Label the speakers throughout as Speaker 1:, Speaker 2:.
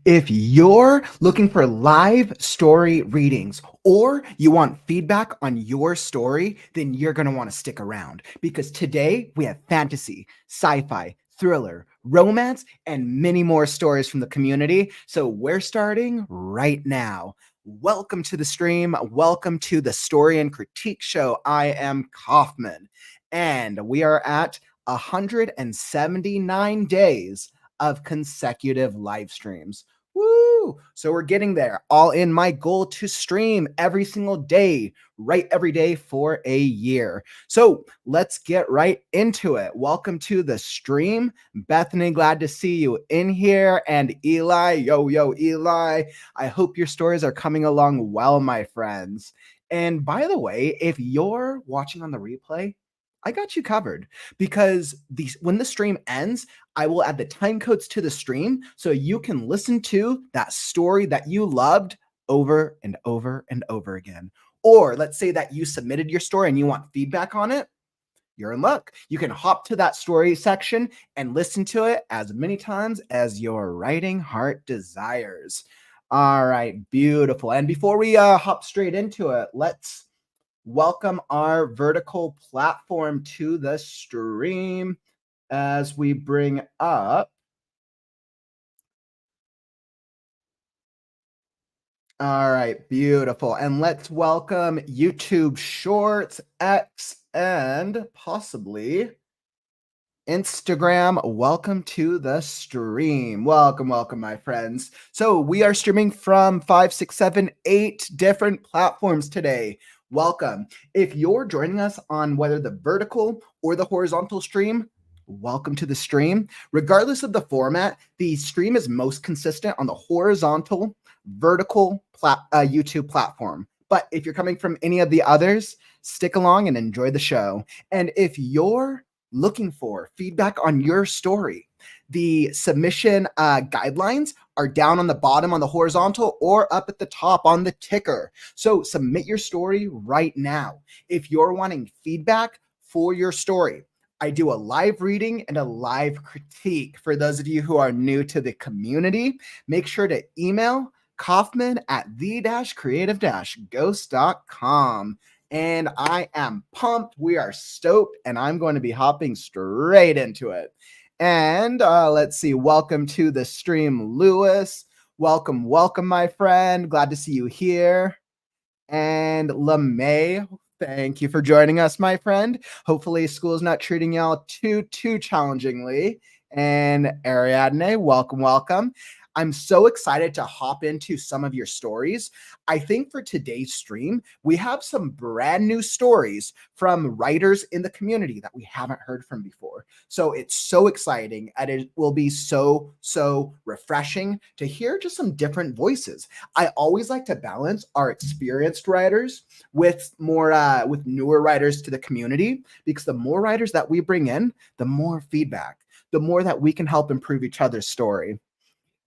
Speaker 1: If you're looking for live story readings or you want feedback on your story, then you're going to want to stick around because today we have fantasy, sci-fi, thriller, romance, and many more stories from the community. So we're starting right now. Welcome to the stream. Welcome to the Story and Critique Show. I am Kaufman, and we are at 179 days of consecutive live streams. Woo! So we're getting there. All in my goal to stream every single day, right every day for a year. So let's get right into it. Welcome to the stream. Bethany, glad to see you in here. And Eli, yo, Eli. I hope your stories are coming along well, my friends. And by the way, if you're watching on the replay, I got you covered because when the stream ends, I will add the time codes to the stream so you can listen to that story that you loved over and over and over again. Or let's say that you submitted your story and you want feedback on it. You're in luck. You can hop to that story section and listen to it as many times as your writing heart desires. All right, beautiful. And before we hop straight into it, let's welcome our vertical platform to the stream as we bring up. All right, beautiful. And let's welcome YouTube Shorts, X, and possibly Instagram. Welcome to the stream. Welcome, my friends. So we are streaming from 5, 6, 7, 8 different platforms today. Welcome. If you're joining us on whether the vertical or the horizontal stream, welcome to the stream. Regardless of the format, the stream is most consistent on the horizontal, vertical YouTube platform. But if you're coming from any of the others, stick along and enjoy the show. And if you're looking for feedback on your story, the submission guidelines are down on the bottom on the horizontal or up at the top on the ticker. So submit your story right now. If you're wanting feedback for your story, I do a live reading and a live critique. For those of you who are new to the community, make sure to email Kaufman at the-creative-ghost.com. And I am pumped. We are stoked, and I'm going to be hopping straight into it. And let's see. Welcome to the stream, Lewis. Welcome, my friend. Glad to see you here. And LeMay, thank you for joining us, my friend. Hopefully, school's not treating y'all too challengingly. And Ariadne, welcome. I'm so excited to hop into some of your stories. I think for today's stream, we have some brand new stories from writers in the community that we haven't heard from before. So it's so exciting, and it will be so refreshing to hear just some different voices. I always like to balance our experienced writers with more with newer writers to the community, because the more writers that we bring in, the more feedback, the more that we can help improve each other's story.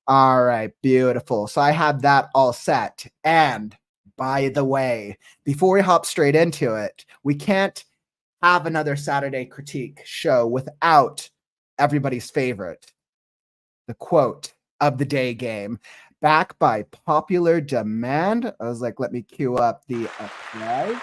Speaker 1: All right, beautiful. So I have that all set. And by the way, before we hop straight into it, we can't have another Saturday critique show without everybody's favorite, the quote of the day game. Back by popular demand. I was like, let me cue up the applause.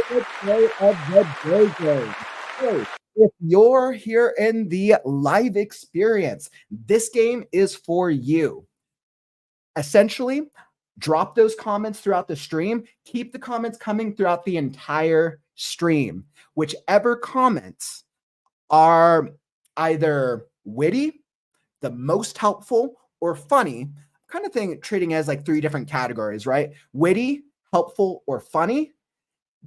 Speaker 1: The quote of the day game. So, if you're here in the live experience, this game is for you. Essentially, drop those comments throughout the stream. Keep the comments coming throughout the entire stream. Whichever comments are either witty, the most helpful, or funny, kind of thing, treating as like 3 different categories, right? Witty, helpful, or funny.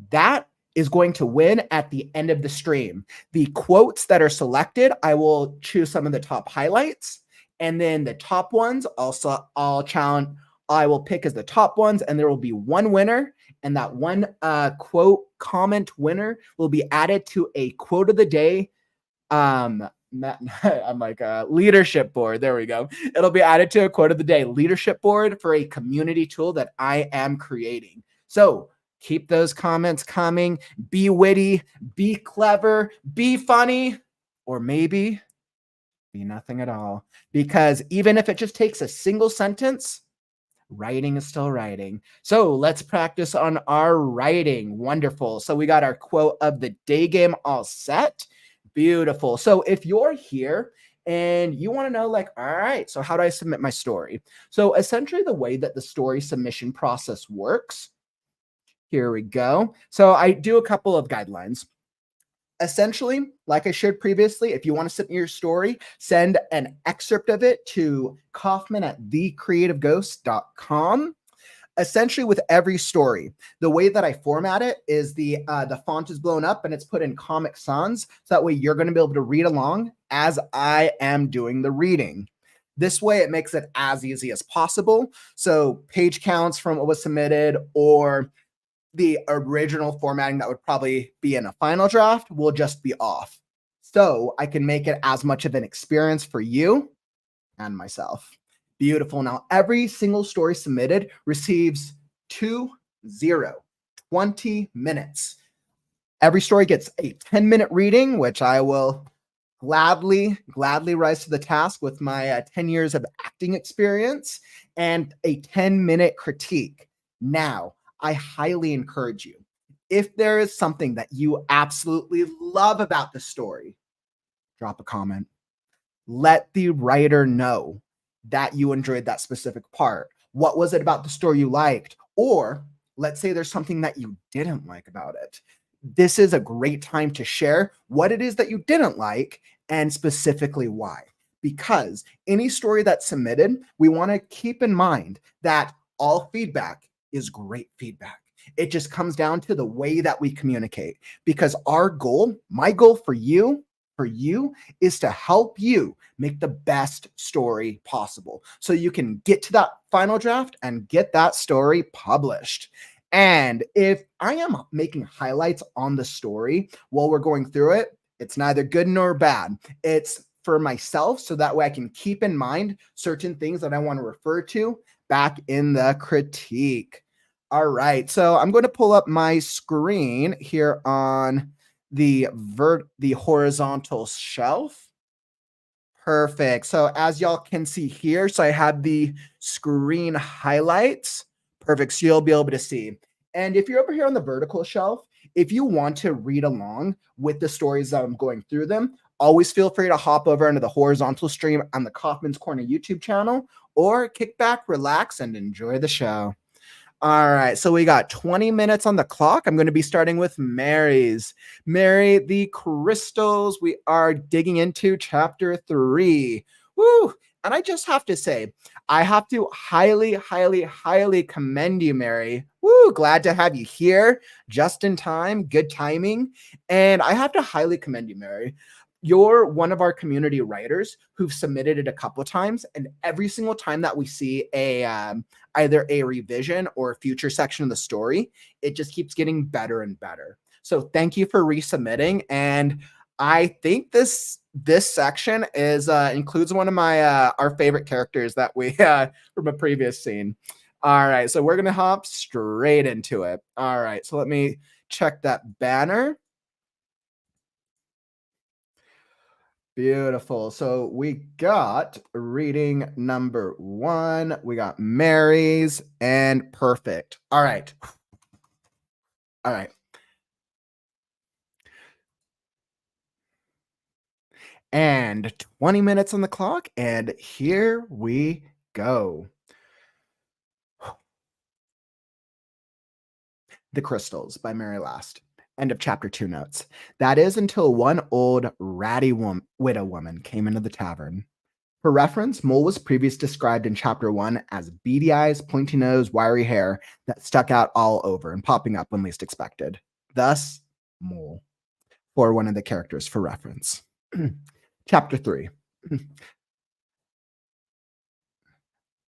Speaker 1: That is going to win at the end of the stream. The quotes that are selected, I will choose some of the top highlights, and then the top ones also I will pick as the top ones, and there will be one winner, and that one quote comment winner will be added to a quote of the day. I'm like leadership board. There we go. It'll be added to a quote of the day leadership board for a community tool that I am creating. So keep those comments coming. Be witty, be clever, be funny, or maybe Be nothing at all. Because even if it just takes a single sentence, writing is still writing. So let's practice on our writing. Wonderful. So we got our quote of the day game all set. Beautiful. So if you're here and you want to know, like, all right, so how do I submit my story? So essentially, the way that the story submission process works, here we go. So I do a couple of guidelines. Essentially, like I shared previously, if you want to submit your story, send an excerpt of it to Kaufman at thecreativeghost.com. Essentially, with every story, the way that I format it is the font is blown up and it's put in Comic Sans. So that way you're going to be able to read along as I am doing the reading. This way, it makes it as easy as possible. So page counts from what was submitted or the original formatting that would probably be in a final draft will just be off. So I can make it as much of an experience for you and myself. Beautiful. Now, every single story submitted receives 20 minutes. Every story gets a 10-minute reading, which I will gladly rise to the task with my 10 years of acting experience, and a 10-minute critique. Now, I highly encourage you, if there is something that you absolutely love about the story, drop a comment. Let the writer know that you enjoyed that specific part. What was it about the story you liked? Or let's say there's something that you didn't like about it. This is a great time to share what it is that you didn't like and specifically why. Because any story that's submitted, we want to keep in mind that all feedback is great feedback. It just comes down to the way that we communicate. Because our goal, my goal for you is to help you make the best story possible so you can get to that final draft and get that story published. And if I am making highlights on the story while we're going through it, it's neither good nor bad. It's for myself so that way I can keep in mind certain things that I want to refer to back in the critique. All right, so I'm going to pull up my screen here on the horizontal shelf. Perfect. So as y'all can see here, so I have the screen highlights. Perfect. So you'll be able to see. And if you're over here on the vertical shelf, if you want to read along with the stories that I'm going through them, always feel free to hop over into the horizontal stream on the Kaufman's Corner YouTube channel, or kick back, relax, and enjoy the show. All right, so we got 20 minutes on the clock. I'm going to be starting with Mary's. Mary, the crystals. We are digging into chapter 3. Woo! And I just have to say, I have to highly commend you, Mary. Woo! Glad to have you here just in time. Good timing. And I have to highly commend you, Mary. You're one of our community writers who've submitted it a couple of times, and every single time that we see either a revision or a future section of the story, it just keeps getting better and better. So thank you for resubmitting. And I think this section is includes one of my our favorite characters that we from a previous scene. All right, so we're gonna hop straight into it. All right, so let me check that banner. Beautiful. So we got reading number 1. We got Mary's and perfect. All right. All right. And 20 minutes on the clock. And here we go. The Crystals by Mary Last. End of chapter 2 notes. That is until one old ratty widow woman came into the tavern. For reference, Mole was previously described in chapter 1 as beady eyes, pointy nose, wiry hair that stuck out all over and popping up when least expected. Thus, Mole, for one of the characters for reference. Chapter 3.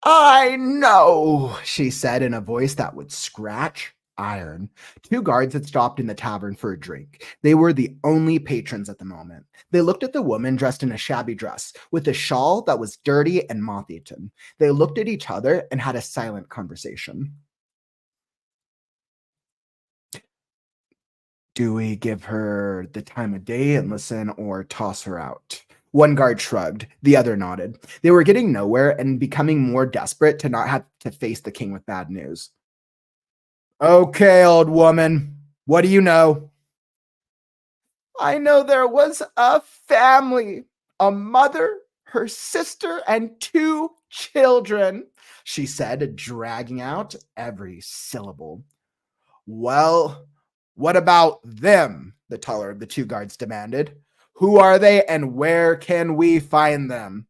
Speaker 1: I know, she said in a voice that would scratch iron. 2 guards had stopped in the tavern for a drink. They were the only patrons at the moment. They looked at the woman dressed in a shabby dress with a shawl that was dirty and moth-eaten. They looked at each other and had a silent conversation. Do we give her the time of day and listen or toss her out? One guard shrugged, the other nodded. They were getting nowhere and becoming more desperate to not have to face the king with bad news. Okay, old woman, what do you know? I know there was a family, a mother, her sister, and two children, she said, dragging out every syllable. Well, what about them? The taller of the two guards demanded. Who are they and where can we find them?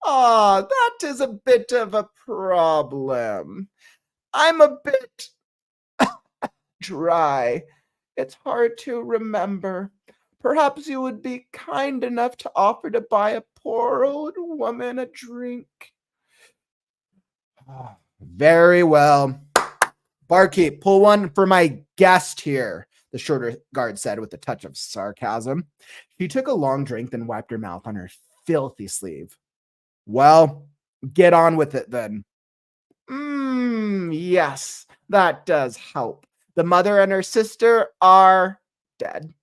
Speaker 1: Ah, that is a bit of a problem. I'm a bit dry. It's hard to remember. Perhaps you would be kind enough to offer to buy a poor old woman a drink. Very well. Barkeep, pull one for my guest here, the shorter guard said with a touch of sarcasm. She took a long drink, then wiped her mouth on her filthy sleeve. Well, get on with it then. Yes, that does help. The mother and her sister are dead.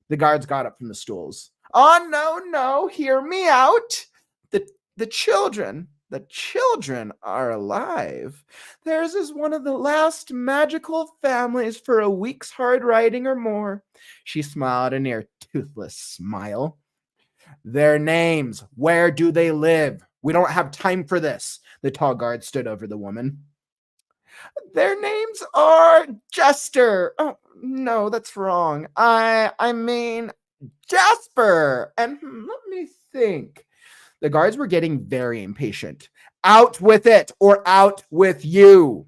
Speaker 1: The guards got up from the stools. Oh, no, hear me out. The children are alive. Theirs is one of the last magical families for a week's hard riding or more. She smiled a near toothless smile. Their names, where do they live? We don't have time for this. The tall guard stood over the woman. Their names are Jester. Oh, no, that's wrong. I mean Jasper. And let me think. The guards were getting very impatient. Out with it or out with you.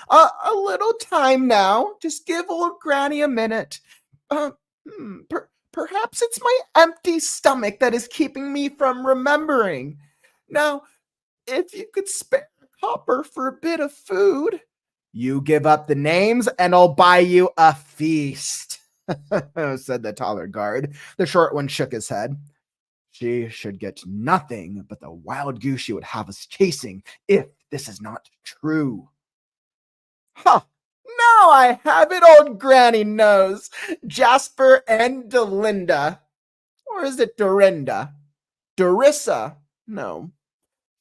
Speaker 1: A little time now. Just give old Granny a minute. Perhaps it's my empty stomach that is keeping me from remembering. Now, if you could spare a copper for a bit of food. You give up the names and I'll buy you a feast, said the taller guard. The short one shook his head. She should get nothing but the wild goose she would have us chasing if this is not true. Ha! Now I have it, old Granny knows. Jasper and Delinda. Or is it Dorinda? Dorissa? No.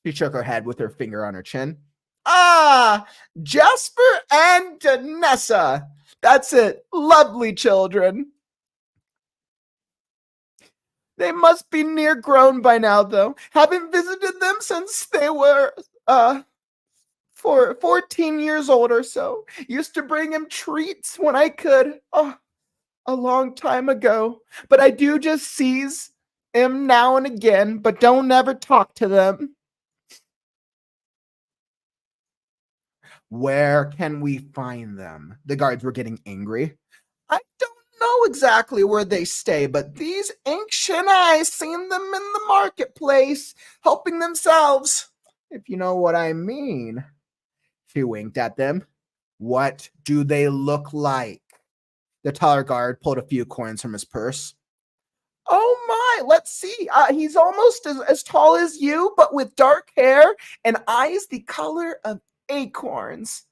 Speaker 1: She shook her head with her finger on her chin. Ah, Jasper and Danessa. That's it. Lovely children. They must be near grown by now, though. Haven't visited them since they were, for 14 years old or so. Used to bring him treats when I could. Oh, a long time ago. But I do just seize him now and again, but don't ever talk to them. Where can we find them? The guards were getting angry. I don't know exactly where they stay, but these ancient eyes seen them in the marketplace, helping themselves, if you know what I mean. She winked at them. What do they look like? The taller guard pulled a few coins from his purse. Oh my, let's see. He's almost as tall as you, but with dark hair and eyes the color of acorns.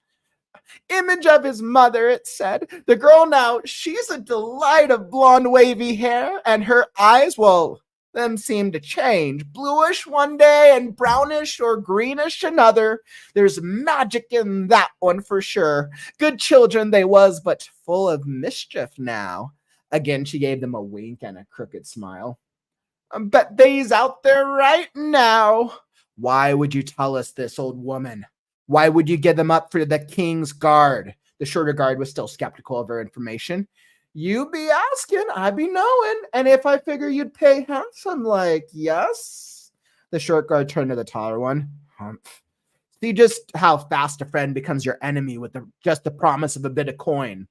Speaker 1: Image of his mother, it said. The girl now, she's a delight of blonde wavy hair, and her eyes, well, them seem to change. Bluish one day and brownish or greenish another. There's magic in that one for sure. Good children they was, but full of mischief now. Again, she gave them a wink and a crooked smile. Bet they's out there right now. Why would you tell us this, old woman? Why would you give them up for the king's guard? The shorter guard was still skeptical of her information. You be asking, I be knowing. And if I figure you'd pay handsome, like, yes? The short guard turned to the taller one. Humph. See just how fast a friend becomes your enemy with just the promise of a bit of coin.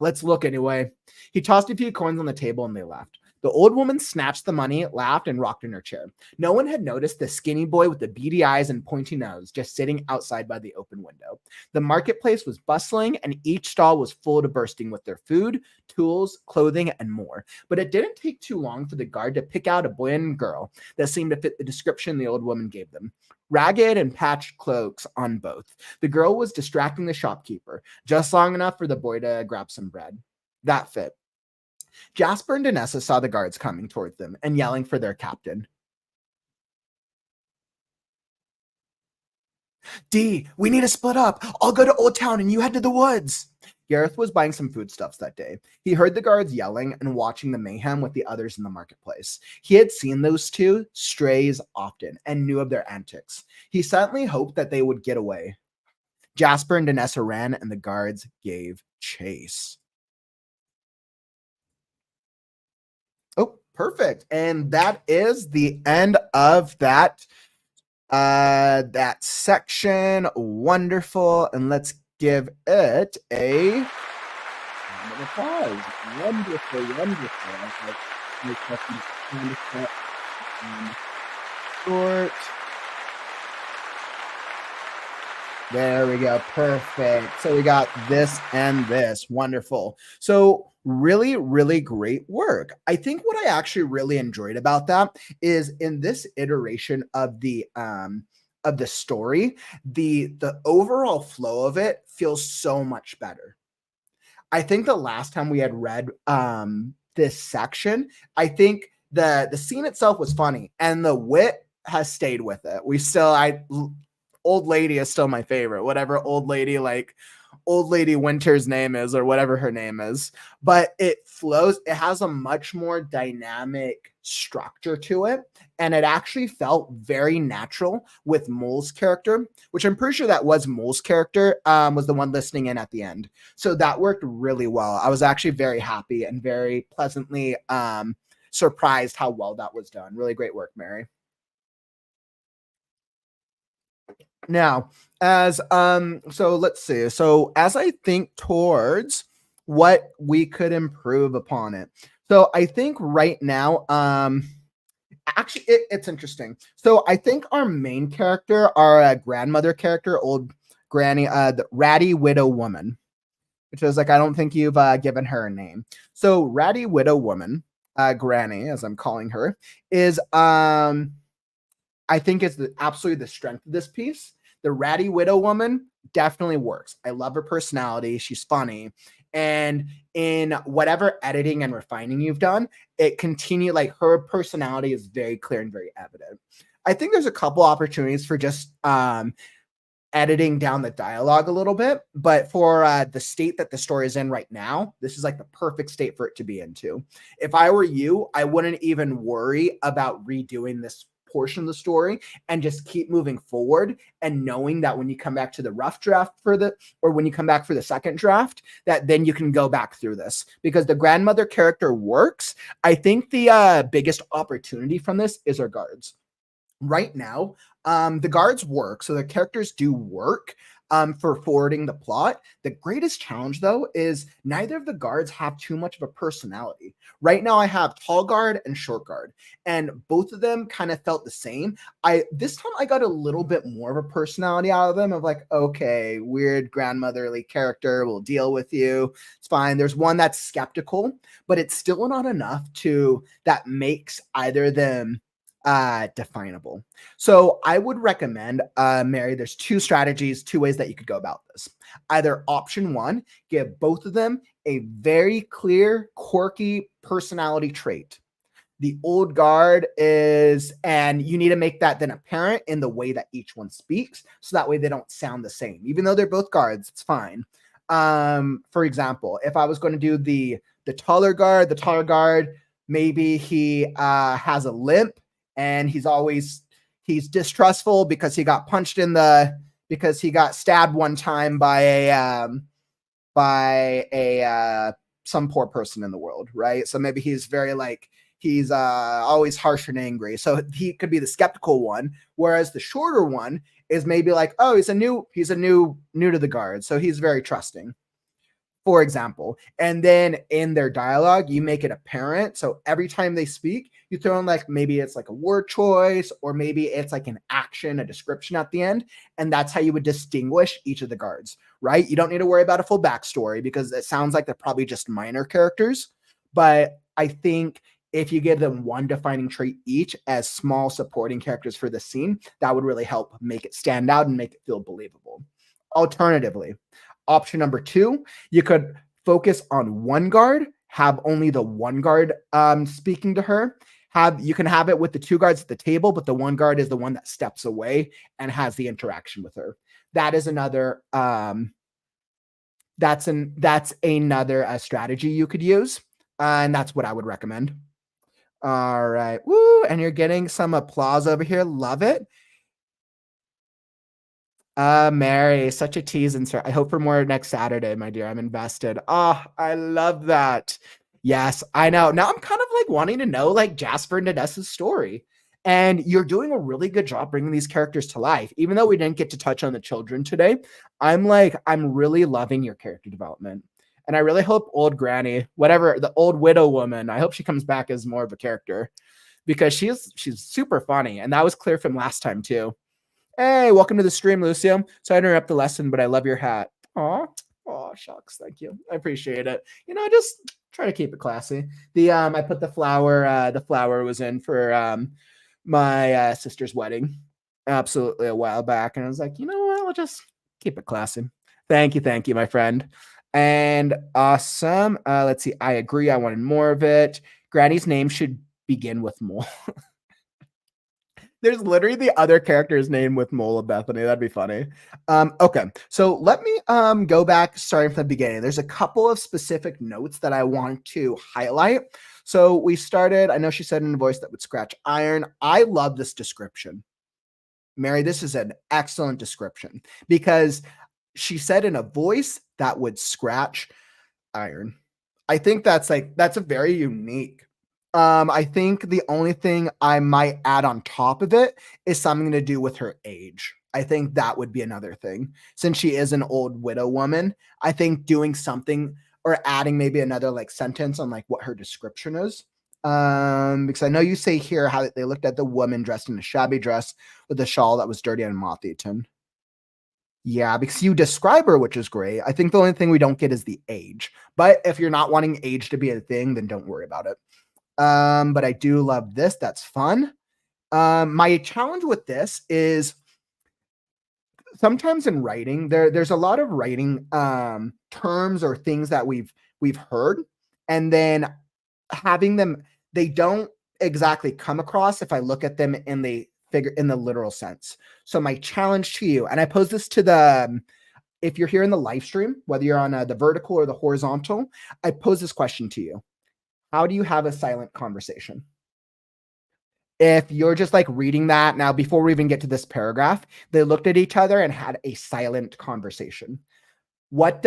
Speaker 1: Let's look anyway. He tossed a few coins on the table and they left. The old woman snatched the money, laughed, and rocked in her chair. No one had noticed the skinny boy with the beady eyes and pointy nose just sitting outside by the open window. The marketplace was bustling, and each stall was full to bursting with their food, tools, clothing, and more. But it didn't take too long for the guard to pick out a boy and girl that seemed to fit the description the old woman gave them. Ragged and patched cloaks on both. The girl was distracting the shopkeeper, just long enough for the boy to grab some bread. That fit. Jasper and Danessa saw the guards coming towards them and yelling for their captain. D, we need to split up. I'll go to Old Town and you head to the woods. Gareth was buying some foodstuffs that day. He heard the guards yelling and watching the mayhem with the others in the marketplace. He had seen those two strays often and knew of their antics. He suddenly hoped that they would get away. Jasper and Danessa ran and the guards gave chase. Oh, perfect. And that is the end of that section. Wonderful. And let's give it a round of applause. Wonderful. Short. There we go. Perfect. So we got this and this. Wonderful. So really, really great work. I think what I actually really enjoyed about that is in this iteration of the story, the overall flow of it feels so much better. I think the last time we had read this section, I think the scene itself was funny and the wit has stayed with it. Old Lady is still my favorite, whatever Old Lady Winter's name is or whatever her name is, but it flows. It has a much more dynamic structure to it. And it actually felt very natural with Mole's character, which I'm pretty sure that was Mole's character, was the one listening in at the end. So that worked really well. I was actually very happy and very pleasantly surprised how well that was done. Really great work, Mary. Now, so let's see. So as I think towards what we could improve upon it. So I think right now, actually, it's interesting. So I think our main character, our grandmother character, old granny, the ratty widow woman, which is like, I don't think you've given her a name. So ratty widow woman, granny, as I'm calling her, is I think is absolutely the strength of this piece. The ratty widow woman definitely works. I love her personality. She's funny. And in whatever editing and refining you've done, like her personality is very clear and very evident. I think there's a couple opportunities for just editing down the dialogue a little bit, but for the state that the story is in right now, this is like the perfect state for it to be into. If I were you, I wouldn't even worry about redoing this portion of the story and just keep moving forward and knowing that when you come back to the rough draft or when you come back for the second draft, that then you can go back through this because the grandmother character works. I think the biggest opportunity from this is our guards. Right now, the guards work, so the characters do work for forwarding the plot. The greatest challenge, though, is neither of the guards have too much of a personality. Right now, I have tall guard and short guard, and both of them kind of felt the same. This time I got a little bit more of a personality out of them of like, okay, weird grandmotherly character, we'll deal with you. It's fine. There's one that's skeptical, but it's still not enough that makes either of them definable. So I would recommend, Mary, there's two ways that you could go about this. Either option one, give both of them a very clear, quirky personality trait. The old guard and you need to make that then apparent in the way that each one speaks. So that way they don't sound the same. Even though they're both guards, it's fine. For example, if I was going to do the taller guard, maybe he has a limp and he's distrustful because he got stabbed one time by some poor person in the world, right? So maybe he's very he's always harsh and angry. So he could be the skeptical one, whereas the shorter one is maybe like, oh, he's a new to the guard, so he's very trusting, for example. And then in their dialogue, you make it apparent. So every time they speak, you throw in maybe it's like a word choice, or maybe it's like an action, a description at the end. And that's how you would distinguish each of the guards, right? You don't need to worry about a full backstory because it sounds like they're probably just minor characters. But I think if you give them one defining trait each as small supporting characters for the scene, that would really help make it stand out and make it feel believable. Alternatively, option number two, you could focus on one guard have only the one guard speaking to her. You can have it with the two guards at the table, but the one guard is the one that steps away and has the interaction with her. That is another that's another strategy you could use, and that's what I would recommend. All right, woo! And you're getting some applause over here. Love it. Mary, such a tease, insert. I hope for more next Saturday, my dear. I'm invested. Oh, I love that. Yes, I know. Now I'm kind of like wanting to know like Jasper and Nadessa's story. And you're doing a really good job bringing these characters to life. Even though we didn't get to touch on the children today, I'm really loving your character development. And I really hope old granny, whatever, the old widow woman, I hope she comes back as more of a character because she's super funny. And that was clear from last time too. Hey, welcome to the stream, Lucio. So I interrupt the lesson, but I love your hat. Aw, shucks. Thank you. I appreciate it. Just try to keep it classy. I put the flower was in for my sister's wedding absolutely a while back. And I was like, you know what? I'll just keep it classy. Thank you, my friend. And awesome. Let's see. I agree. I wanted more of it. Granny's name should begin with mole. There's literally the other character's name with Mole of Bethany. That'd be funny. Okay, so let me go back starting from the beginning. There's a couple of specific notes that I want to highlight. So we started, I know she said in a voice that would scratch iron. I love this description. Mary, this is an excellent description because she said in a voice that would scratch iron. I think that's a very unique. I think the only thing I might add on top of it is something to do with her age. I think that would be another thing. Since she is an old widow woman, I think doing something or adding maybe another like sentence on like what her description is. Because I know you say here how they looked at the woman dressed in a shabby dress with a shawl that was dirty and moth-eaten. Yeah, because you describe her, which is great. I think the only thing we don't get is the age. But if you're not wanting age to be a thing, then don't worry about it. But I do love this. That's fun. My challenge with this is sometimes in writing, there's a lot of writing terms or things that we've heard, and then having them, they don't exactly come across if I look at them in the literal sense. So my challenge to you, and I pose this to if you're here in the live stream, whether you're on the vertical or the horizontal, I pose this question to you. How do you have a silent conversation? If you're just like reading that now, before we even get to this paragraph, they looked at each other and had a silent conversation. What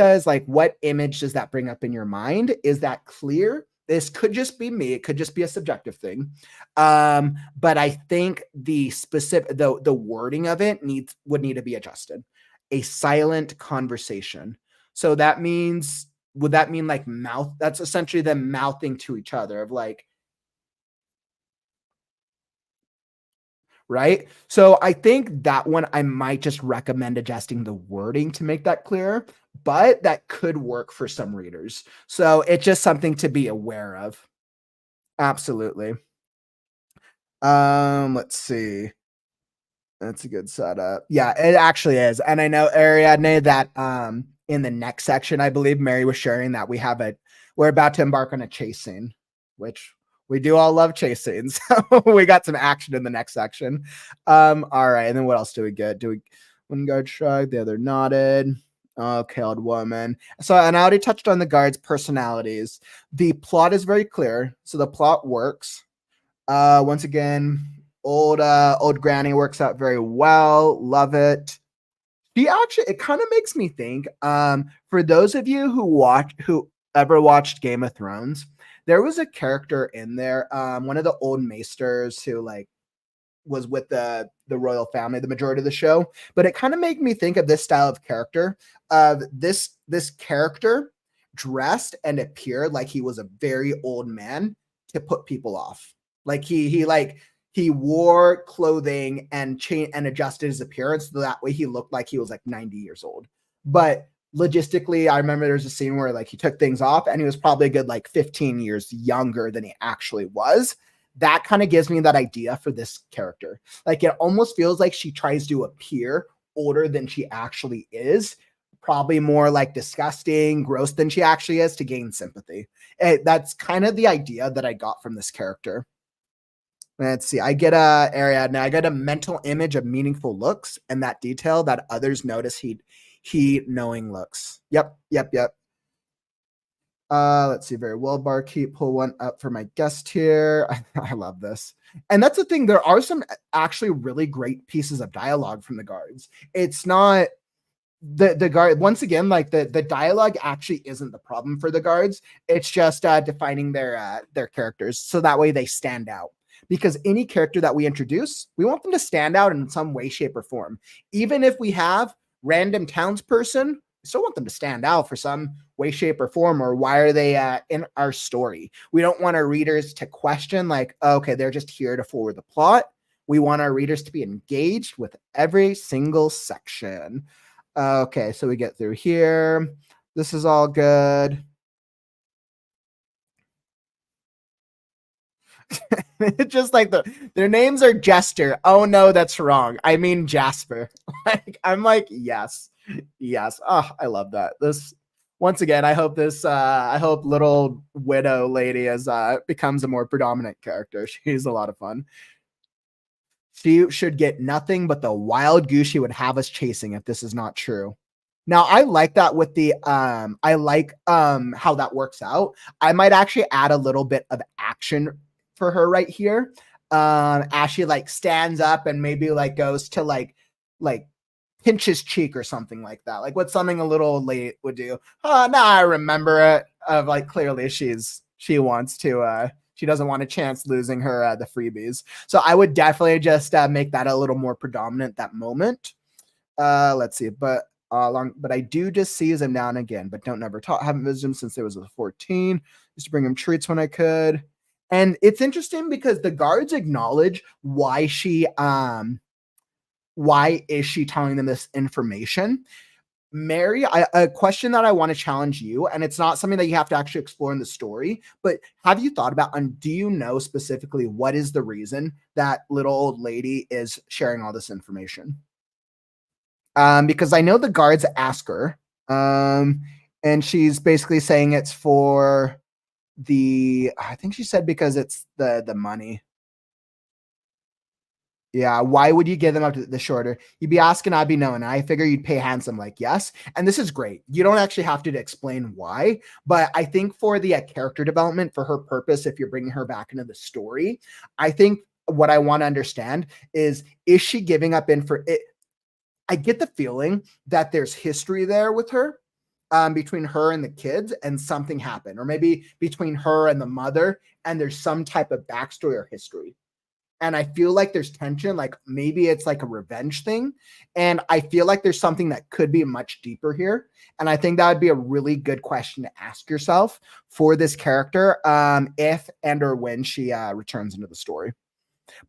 Speaker 1: image does that bring up in your mind? Is that clear? This could just be me. It could just be a subjective thing. But I think the wording of it would need to be adjusted. A silent conversation. So that means, would that mean like mouth? That's essentially them mouthing to each other of like, right? So I think that one I might just recommend adjusting the wording to make that clearer, but that could work for some readers. So it's just something to be aware of. Absolutely. Let's see. That's a good setup. Yeah, it actually is. And I know, Ariadne, that in the next section, I believe Mary was sharing that we're about to embark on a chase scene, which we do all love chase scenes. So we got some action in the next section. All right. And then what else do we get? One guard shrugged, the other nodded. Okay, old woman. So, and I already touched on the guards' personalities. The plot is very clear. So the plot works. Once again, old granny works out very well. Love it. It kind of makes me think, for those of you who ever watched Game of Thrones, there was a character in there, one of the old maesters who like was with the royal family the majority of the show, but it kind of made me think of this style of character, of this character dressed and appeared like he was a very old man to put people off. Like he wore clothing and adjusted his appearance so that way he looked like he was like 90 years old. But logistically, I remember there's a scene where like he took things off and he was probably a good like 15 years younger than he actually was. That kind of gives me that idea for this character. Like it almost feels like she tries to appear older than she actually is, probably more like disgusting, gross than she actually is to gain sympathy. That's kind of the idea that I got from this character. Let's see. I get a Ariadne. I get a mental image of meaningful looks and that detail that others notice he knowing looks. Yep. Let's see. Very well, barkeep. Pull one up for my guest here. I love this. And that's the thing. There are some actually really great pieces of dialogue from the guards. It's not the guard, once again, like the dialogue actually isn't the problem for the guards. It's just defining their characters so that way they stand out. Because any character that we introduce, we want them to stand out in some way, shape, or form. Even if we have random townsperson, we still want them to stand out for some way, shape, or form. Or why are they in our story? We don't want our readers to question like, oh, okay, they're just here to forward the plot. We want our readers to be engaged with every single section. Okay, so we get through here. This is all good. It's just like their names are Jester. Oh no, that's wrong. I mean Jasper. Like I'm like, yes. Oh, I love that. This once again, I hope little widow lady becomes a more predominant character. She's a lot of fun. She should get nothing but the wild goose she would have us chasing if this is not true. Now I like that with the I like how that works out. I might actually add a little bit of action for her right here. As she like stands up and maybe like goes to like pinch his cheek or something like that. Like what something a little old lady would do. Oh, now I remember it. Of like clearly she wants to she doesn't want a chance losing her the freebies. So I would definitely just make that a little more predominant that moment. Let's see, but I do just seize him down again, but don't never talk. Haven't visited him since there was a 14. Used to bring him treats when I could. And it's interesting because the guards acknowledge why is she telling them this information. Mary, a question that I want to challenge you, and it's not something that you have to actually explore in the story, but have you thought about, and do you know specifically what is the reason that little old lady is sharing all this information? Because I know the guards ask her, and she's basically saying it's for I think she said because it's the money. Yeah, why would you give them up to the shorter? You'd be asking, I'd be knowing. I figure you'd pay handsome, like, yes. And this is great. You don't actually have to explain why, but I think for the character development, for her purpose, if you're bringing her back into the story, I think what I want to understand is she giving up in for it? I get the feeling that there's history there with her, between her and the kids, and something happened, or maybe between her and the mother, and there's some type of backstory or history. And I feel like there's tension, like maybe it's like a revenge thing. And I feel like there's something that could be much deeper here. And I think that would be a really good question to ask yourself for this character, if and or when she returns into the story.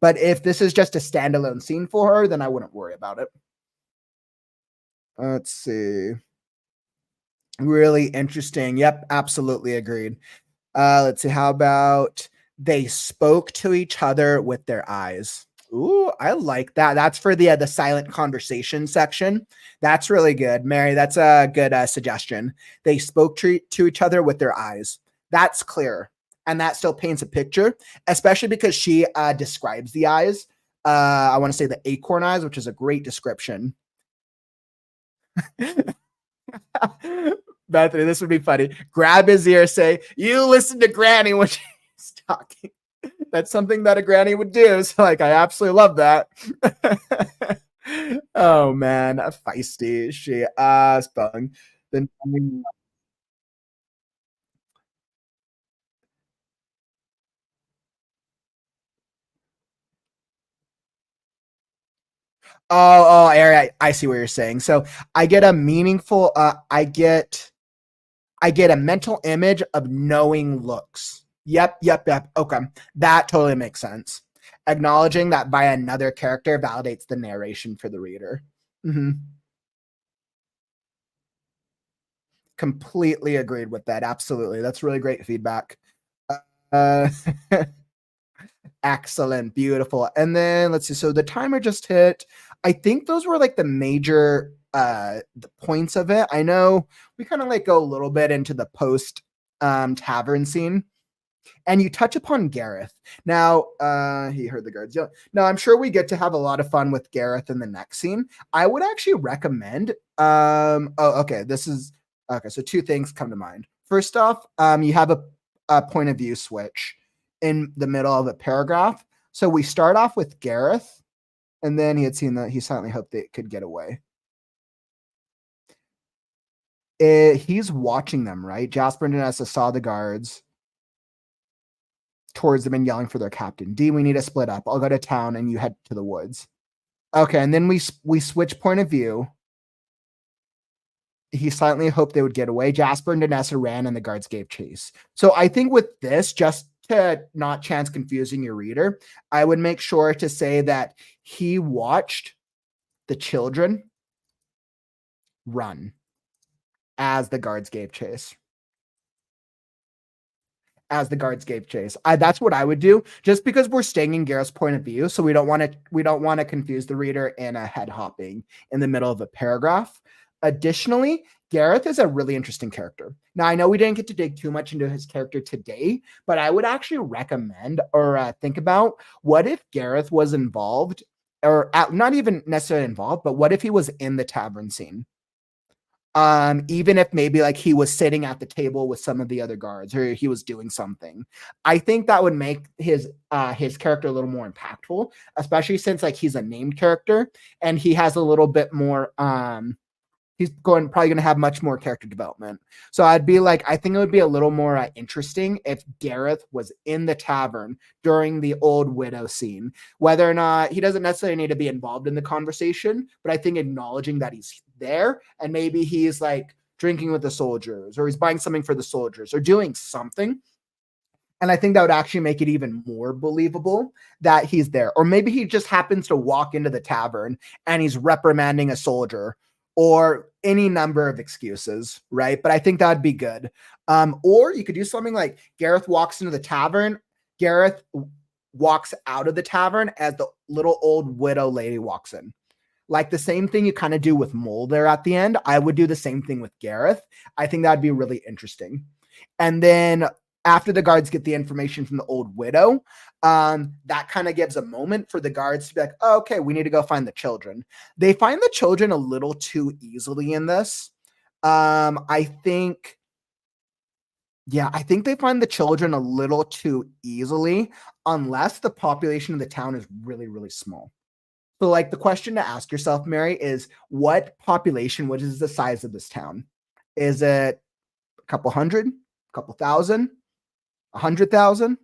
Speaker 1: But if this is just a standalone scene for her, then I wouldn't worry about it. Let's see. Really interesting. Yep, absolutely agreed. Let's see. How about they spoke to each other with their eyes? Ooh, I like that. That's for the silent conversation section. That's really good, Mary. That's a good suggestion. They spoke to each other with their eyes. That's clear, and that still paints a picture, especially because she describes the eyes. I want to say the acorn eyes, which is a great description. Bethany, this would be funny. Grab his ear, say, "You listen to Granny when she's talking." That's something that a granny would do. So, like, I absolutely love that. Oh man, a feisty she spelling. Then Ari, I see what you're saying. So I get a meaningful. I get a mental image of knowing looks. Yep. Okay. That totally makes sense. Acknowledging that by another character validates the narration for the reader. Mm-hmm. Completely agreed with that. Absolutely. That's really great feedback. Uh, excellent. Beautiful. And then let's see. So the timer just hit. I think those were like the major the points of it. I know we kind of like go a little bit into the post tavern scene, and you touch upon Gareth. Now, he heard the guards yell. Now, I'm sure we get to have a lot of fun with Gareth in the next scene. I would actually recommend. Okay. So two things come to mind. First off, you have a point of view switch in the middle of a paragraph. So we start off with Gareth, and then he had seen that he silently hoped they could get away. He's watching them, right? Jasper and Danessa saw the guards towards them and yelling for their captain. D, we need to split up. I'll go to town and you head to the woods. Okay, and then we switch point of view. He silently hoped they would get away. Jasper and Danessa ran and the guards gave chase. So I think with this, just to not chance confusing your reader, I would make sure to say that he watched the children run as the guards gave chase. That's what I would do, just because we're staying in Gareth's point of view, so we don't want to confuse the reader in a head hopping in the middle of a paragraph. Additionally, Gareth is a really interesting character. Now, I know we didn't get to dig too much into his character today, but I would actually recommend or think about what if Gareth was involved, or not even necessarily involved, but what if he was in the tavern scene? Even if maybe like he was sitting at the table with some of the other guards or he was doing something. I think that would make his character a little more impactful, especially since like he's a named character and he has a little bit more he's probably going to have much more character development. So I think it would be a little more interesting if Gareth was in the tavern during the old widow scene, whether or not he doesn't necessarily need to be involved in the conversation, but I think acknowledging that he's there and maybe he's like drinking with the soldiers or he's buying something for the soldiers or doing something. And I think that would actually make it even more believable that he's there. Or maybe he just happens to walk into the tavern and he's reprimanding a soldier or any number of excuses, right? But I think that'd be good. Or you could do something like Gareth walks into the tavern. Gareth walks out of the tavern as the little old widow lady walks in. Like the same thing you kind of do with Mole there at the end. I would do the same thing with Gareth. I think that'd be really interesting. And then after the guards get the information from the old widow, that kind of gives a moment for the guards to be like, oh, okay, we need to go find the children. They find the children a little too easily in this. I think they find the children a little too easily unless the population of the town is really, really small. So like the question to ask yourself, Mary, is what is the size of this town? Is it a couple hundred, a couple thousand, 100,000?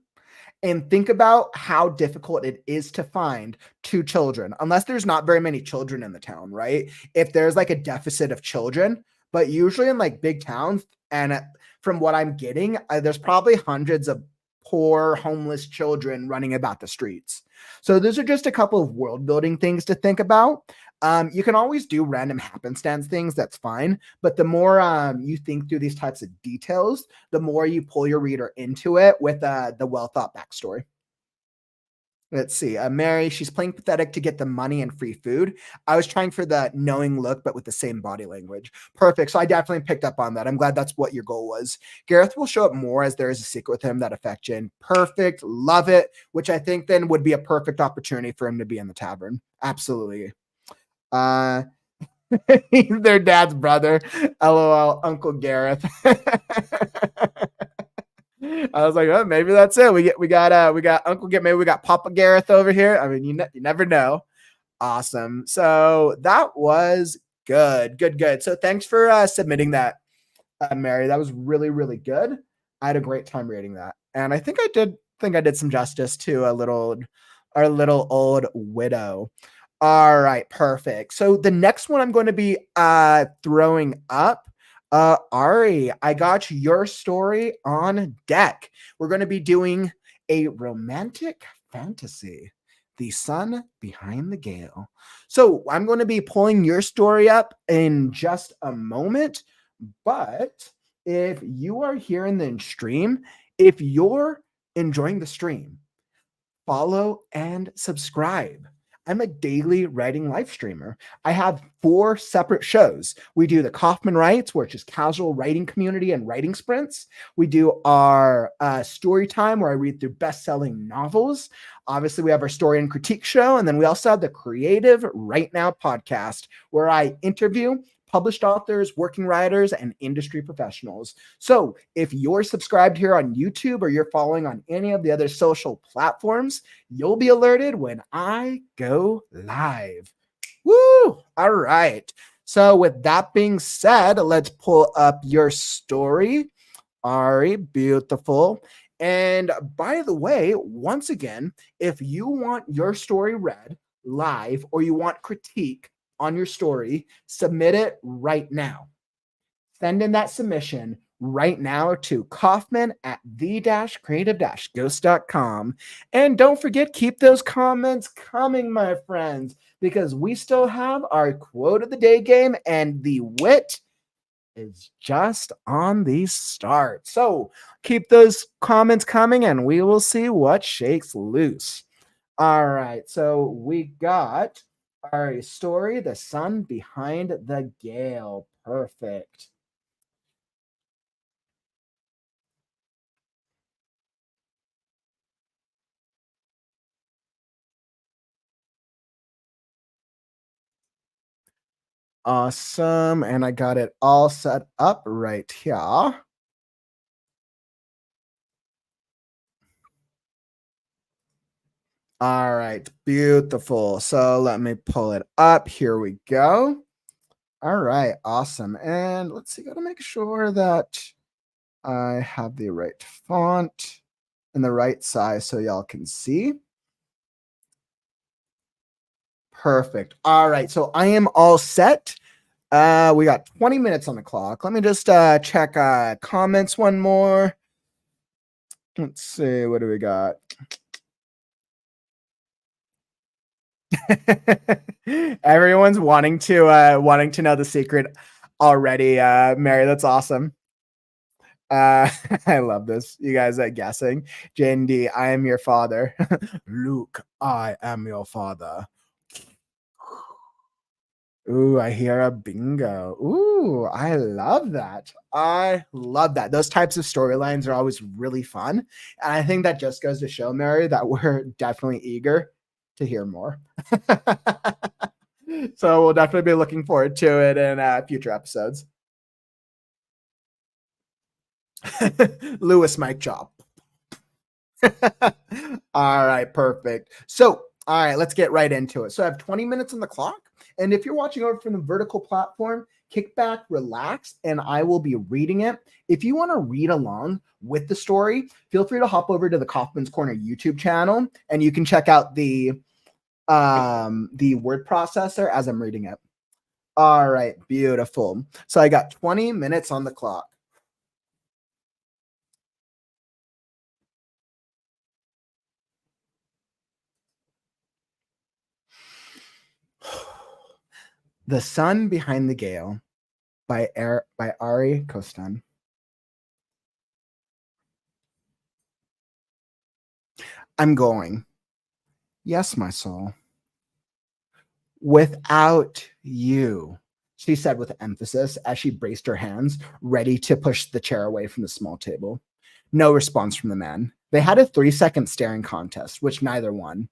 Speaker 1: And think about how difficult it is to find two children, unless there's not very many children in the town, right? If there's like a deficit of children, but usually in like big towns, and from what I'm getting, there's probably hundreds of poor homeless children running about the streets. So those are just a couple of world building things to think about. You can always do random happenstance things. That's fine. But the more you think through these types of details, the more you pull your reader into it with the well thought backstory. Let's see. Mary, she's playing pathetic to get the money and free food. I was trying for the knowing look, but with the same body language. Perfect. So I definitely picked up on that. I'm glad that's what your goal was. Gareth will show up more as there is a secret with him that affects Jen. Perfect. Love it. Which I think then would be a perfect opportunity for him to be in the tavern. Absolutely. He's their dad's brother. LOL, Uncle Gareth. I was like, oh, maybe that's it. We got Uncle Gareth. Maybe we got Papa Gareth over here. I mean, you never know. Awesome. So that was good. So thanks for submitting that, Mary. That was really, really good. I had a great time reading that, and I think I did some justice to our little old widow. All right, perfect. So the next one I'm going to be throwing up. Ari, I got your story on deck. We're going to be doing a romantic fantasy, The Sun Behind the Gale. So I'm going to be pulling your story up in just a moment. But if you are here in the stream, if you're enjoying the stream, follow and subscribe. I'm a daily writing live streamer. I have 4 separate shows. We do the Kaufman Writes, which is casual writing community and writing sprints. We do our story time, where I read through best-selling novels. Obviously, we have our story and critique show. And then we also have the Creative Right Now podcast, where I interview published authors, working writers, and industry professionals. So if you're subscribed here on YouTube or you're following on any of the other social platforms, you'll be alerted when I go live. Woo! All right. So with that being said, let's pull up your story. Ari, beautiful. And by the way, once again, if you want your story read live or you want critique on your story, submit it right now. Send in that submission right now to Kaufman at the-creative-ghost.com. And don't forget, keep those comments coming, my friends, because we still have our quote of the day game, and the wit is just on the start. So keep those comments coming and we will see what shakes loose. All right. So we got our story, The Sun Behind the Gale. Perfect. Awesome. And I got it all set up right here. All right, beautiful. So let me pull it up. Here we go. All right, awesome. And let's see, got to make sure that I have the right font and the right size so y'all can see. Perfect. All right, so I am all set. We got 20 minutes on the clock. Let me just check comments one more. Let's see, what do we got? Everyone's wanting to know the secret already. Mary, that's awesome. I love this. You guys are guessing. JND, I am your father. Luke, I am your father. Ooh, I hear a bingo. Ooh, I love that. I love that. Those types of storylines are always really fun. And I think that just goes to show, Mary, that we're definitely eager to hear more. So we'll definitely be looking forward to it in future episodes. Lewis mic drop. All right, perfect. So, all right, let's get right into it. So I have 20 minutes on the clock. And if you're watching over from the vertical platform, kick back, relax, and I will be reading it. If you want to read along with the story, feel free to hop over to the Kaufman's Corner YouTube channel, and you can check out the word processor as I'm reading it. All right, beautiful. So I got 20 minutes on the clock. The Sun Behind the Gale by Ari Kostan. I'm going. Yes, my soul. Without you, she said with emphasis as she braced her hands, ready to push the chair away from the small table. No response from the man. They had a 3-second staring contest, which neither won.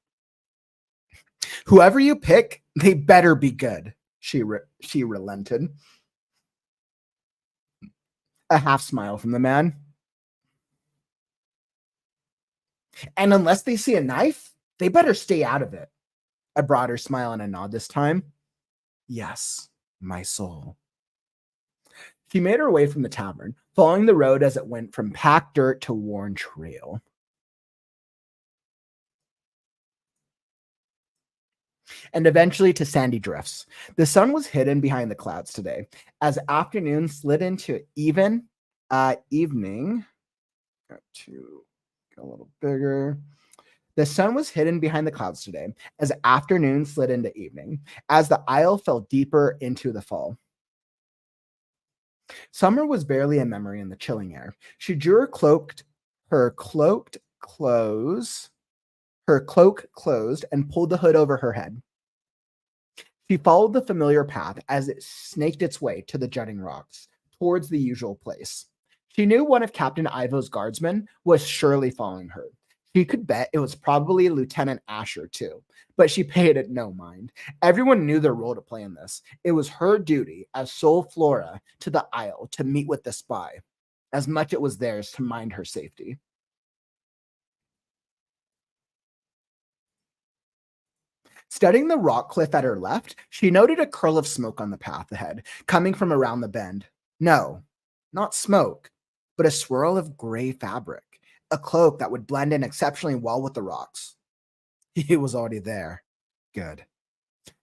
Speaker 1: Whoever you pick, they better be good, she relented. A half smile from the man. And unless they see a knife, they better stay out of it. A broader smile and a nod this time. Yes, my soul. She made her way from the tavern, following the road as it went from packed dirt to worn trail. And eventually to sandy drifts. The sun was hidden behind the clouds today. As afternoon slid into evening, got to get a little bigger. The sun was hidden behind the clouds today as afternoon slid into evening, as the aisle fell deeper into the fall. Summer was barely a memory in the chilling air. She drew her cloak closed, and pulled the hood over her head. She followed the familiar path as it snaked its way to the jutting rocks, towards the usual place. She knew one of Captain Ivo's guardsmen was surely following her. She could bet it was probably Lieutenant Asher, too, but she paid it no mind. Everyone knew their role to play in this. It was her duty as sole Flora to the Isle to meet with the spy, as much it was theirs to mind her safety. Studying the rock cliff at her left, she noted a curl of smoke on the path ahead, coming from around the bend. No, not smoke, but a swirl of gray fabric, a cloak that would blend in exceptionally well with the rocks. He was already there. Good.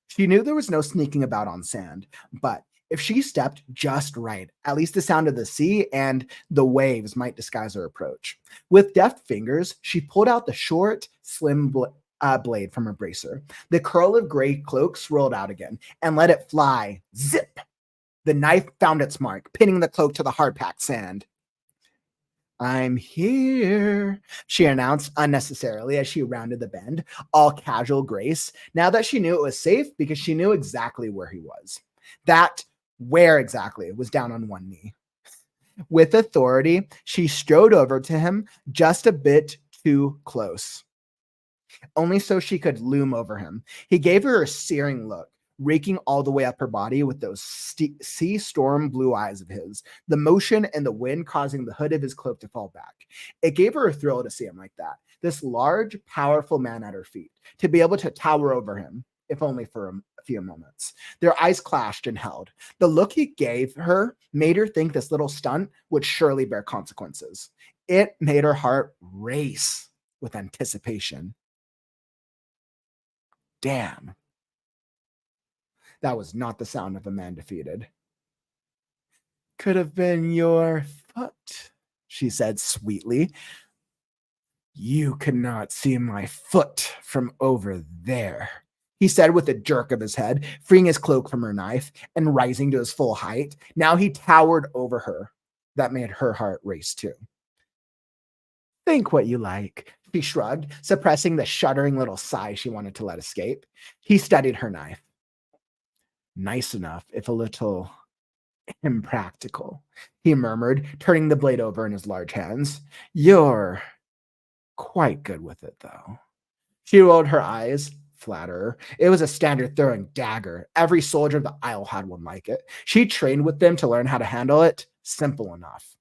Speaker 1: She knew there was no sneaking about on sand, but if she stepped just right, at least the sound of the sea and the waves might disguise her approach. With deft fingers, she pulled out the short, slim blade from her bracer. The curl of gray cloak swirled out again and let it fly. Zip! The knife found its mark, pinning the cloak to the hard-packed sand. I'm here, she announced unnecessarily as she rounded the bend, all casual grace, now that she knew it was safe because she knew exactly where he was. That where exactly was down on one knee. With authority, she strode over to him just a bit too close, only so she could loom over him. He gave her a searing look, raking all the way up her body with those sea storm blue eyes of his, the motion and the wind causing the hood of his cloak to fall back. It gave her a thrill to see him like that, this large, powerful man at her feet, to be able to tower over him, if only for a few moments. Their eyes clashed and held. The look he gave her made her think this little stunt would surely bear consequences. It made her heart race with anticipation. Damn. That was not the sound of a man defeated. Could have been your foot, she said sweetly. You cannot see my foot from over there, he said with a jerk of his head, freeing his cloak from her knife and rising to his full height. Now he towered over her. That made her heart race too. Think what you like, she shrugged, suppressing the shuddering little sigh she wanted to let escape. He studied her knife. Nice enough, if a little impractical, he murmured, turning the blade over in his large hands. You're quite good with it, though. She rolled her eyes. Flatterer. It was a standard throwing dagger. Every soldier of the Isle had one like it. She trained with them to learn how to handle it. Simple enough.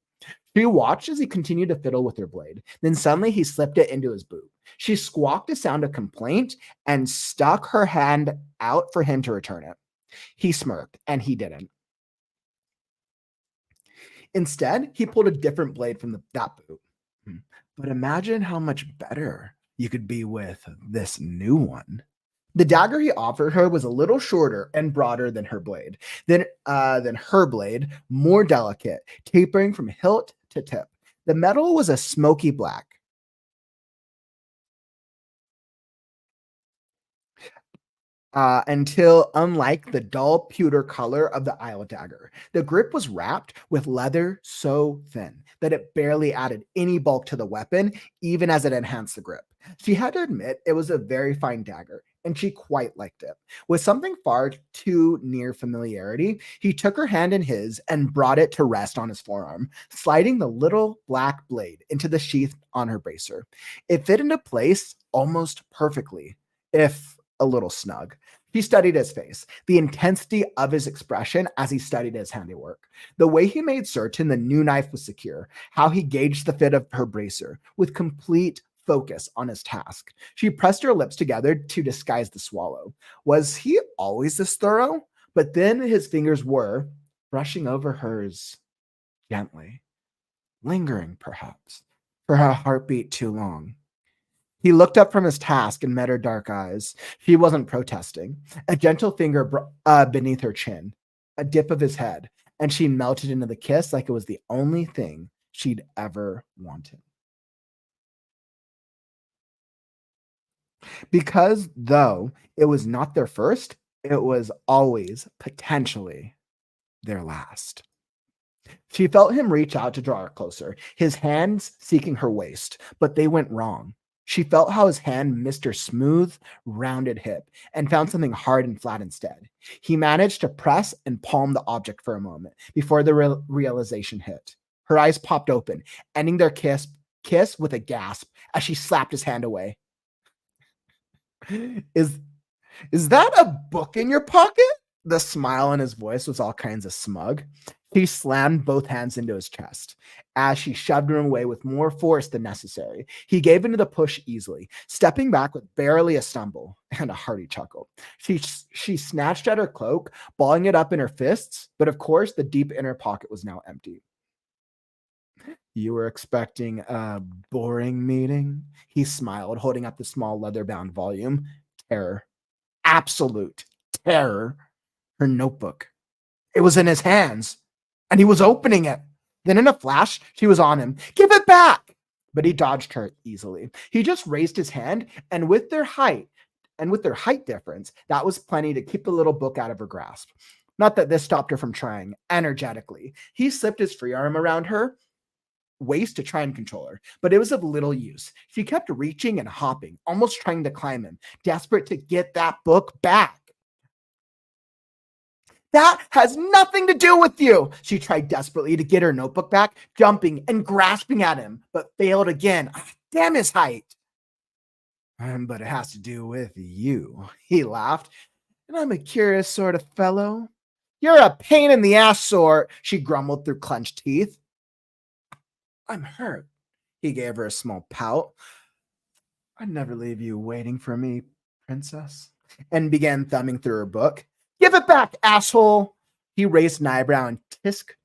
Speaker 1: She watched as he continued to fiddle with her blade. Then suddenly he slipped it into his boot. She squawked a sound of complaint and stuck her hand out for him to return it. He smirked, and he didn't. Instead, he pulled a different blade from that boot. But imagine how much better you could be with this new one. The dagger he offered her was a little shorter and broader than her blade, more delicate, tapering from hilt to tip. The metal was a smoky black. Until, unlike the dull pewter color of the Isle dagger, the grip was wrapped with leather so thin that it barely added any bulk to the weapon, even as it enhanced the grip. She had to admit it was a very fine dagger, and she quite liked it. With something far too near familiarity, he took her hand in his and brought it to rest on his forearm, sliding the little black blade into the sheath on her bracer. It fit into place almost perfectly, if a little snug. He studied his face, the intensity of his expression as he studied his handiwork, the way he made certain the new knife was secure, how he gauged the fit of her bracer with complete focus on his task. She pressed her lips together to disguise the swallow. Was he always this thorough? But then his fingers were brushing over hers gently, lingering perhaps, for her heartbeat too long. He looked up from his task and met her dark eyes. She wasn't protesting. A gentle finger beneath her chin, a dip of his head, and she melted into the kiss like it was the only thing she'd ever wanted. Because though it was not their first, it was always potentially their last. She felt him reach out to draw her closer, his hands seeking her waist, but they went wrong. She felt how his hand missed her smooth, rounded hip and found something hard and flat instead. He managed to press and palm the object for a moment before the realization hit. Her eyes popped open, ending their kiss with a gasp as she slapped his hand away. Is is that a book in your pocket? The smile on his voice was all kinds of smug. He slammed both hands into his chest. As she shoved him away with more force than necessary, he gave into the push easily, stepping back with barely a stumble and a hearty chuckle. She snatched at her cloak, balling it up in her fists, but of course the deep inner pocket was now empty. You were expecting a boring meeting? He smiled, holding up the small leather-bound volume. Terror. Absolute terror. Her notebook. It was in his hands, and he was opening it. Then in a flash, she was on him. Give it back! But he dodged her easily. He just raised his hand, and with their height difference, that was plenty to keep the little book out of her grasp. Not that this stopped her from trying, energetically. He slipped his free arm around her waist to try and control her, but it was of little use. She kept reaching and hopping, almost trying to climb him, desperate to get that book back. That has nothing to do with you. She tried desperately to get her notebook back, jumping and grasping at him, but failed again. Damn his height. But it has to do with you. He laughed. And I'm a curious sort of fellow. You're a pain in the ass sort, she grumbled through clenched teeth. I'm hurt. He gave her a small pout. I'd never leave you waiting for me, princess. And began thumbing through her book. Give it back, asshole. He raised an eyebrow and tisked.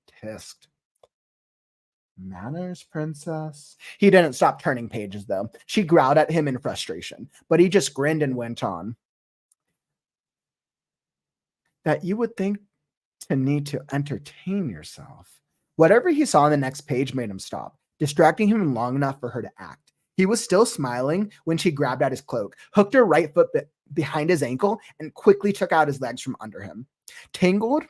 Speaker 1: Manners, princess. He didn't stop turning pages, though. She growled at him in frustration, but he just grinned and went on. That you would think to need to entertain yourself. Whatever he saw on the next page made him stop, distracting him long enough for her to act. He was still smiling when she grabbed at his cloak, hooked her right foot behind his ankle, and quickly took out his legs from under him. Tangled,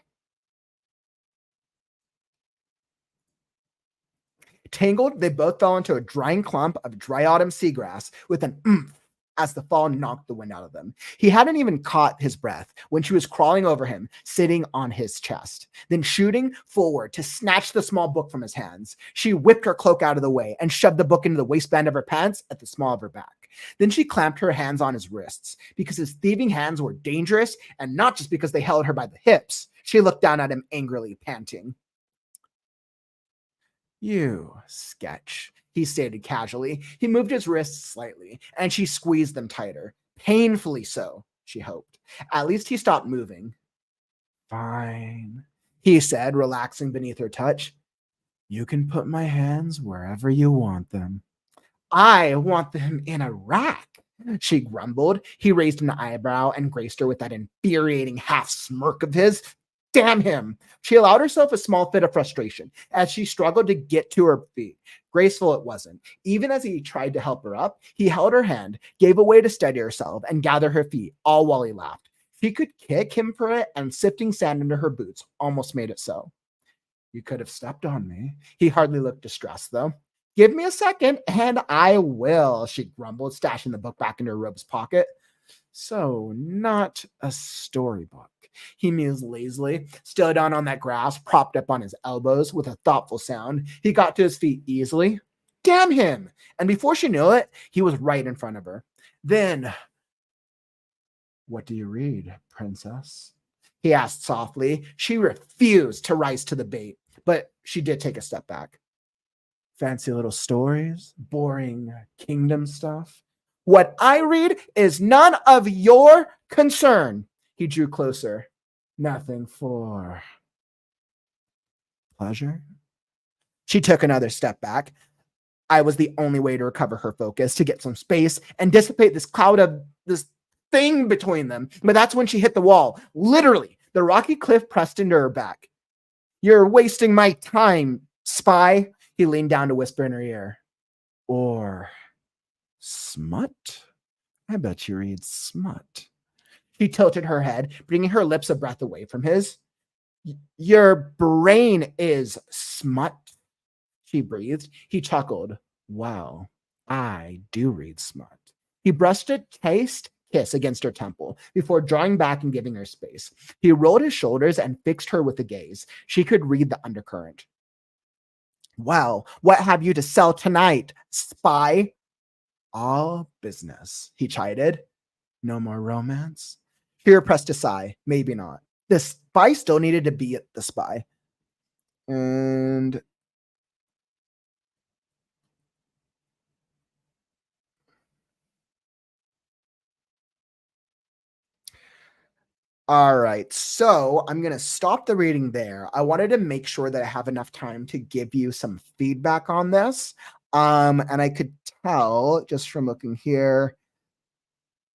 Speaker 1: they both fell into a drying clump of dry autumn seagrass with an oomph as the fall knocked the wind out of them. He hadn't even caught his breath when she was crawling over him, sitting on his chest, then shooting forward to snatch the small book from his hands. She whipped her cloak out of the way and shoved the book into the waistband of her pants at the small of her back. Then she clamped her hands on his wrists because his thieving hands were dangerous, and not just because they held her by the hips. She looked down at him angrily, panting. You sketch, he stated casually. He moved his wrists slightly, and she squeezed them tighter. Painfully so, she hoped. At least he stopped moving. Fine, he said, relaxing beneath her touch. You can put my hands wherever you want them. I want them in a rack, she grumbled. He raised an eyebrow and graced her with that infuriating half smirk of his. Damn him. She allowed herself a small fit of frustration as she struggled to get to her feet. Graceful it wasn't. Even as he tried to help her up, he held her hand, gave a way to steady herself, and gather her feet, all while he laughed. She could kick him for it, and sifting sand into her boots almost made it so. You could have stepped on me. He hardly looked distressed, though. Give me a second, and I will, she grumbled, stashing the book back into her robe's pocket. So, not a storybook. He mused lazily, still down on that grass, propped up on his elbows with a thoughtful sound. He got to his feet easily. Damn him! And before she knew it, he was right in front of her. Then, what do you read, princess? He asked softly. She refused to rise to the bait, but she did take a step back. Fancy little stories, boring kingdom stuff. What I read is none of your concern. He drew closer. Nothing for pleasure? She took another step back. I was the only way to recover her focus, to get some space and dissipate this cloud of this thing between them. But that's when she hit the wall. Literally, the rocky cliff pressed into her back. You're wasting my time, spy. He leaned down to whisper in her ear. Or smut? I bet you read smut. She tilted her head, bringing her lips a breath away from his. Your brain is smut, she breathed. He chuckled. Wow. I do read smut. He brushed a chaste kiss against her temple before drawing back and giving her space. He rolled his shoulders and fixed her with a gaze. She could read the undercurrent. Well, what have you to sell tonight, spy? All business, he chided. No more romance? Fear pressed a sigh. Maybe not. The spy still needed to be the spy. And all right, so I'm going to stop the reading there. I wanted to make sure that I have enough time to give you some feedback on this. And I could tell just from looking here,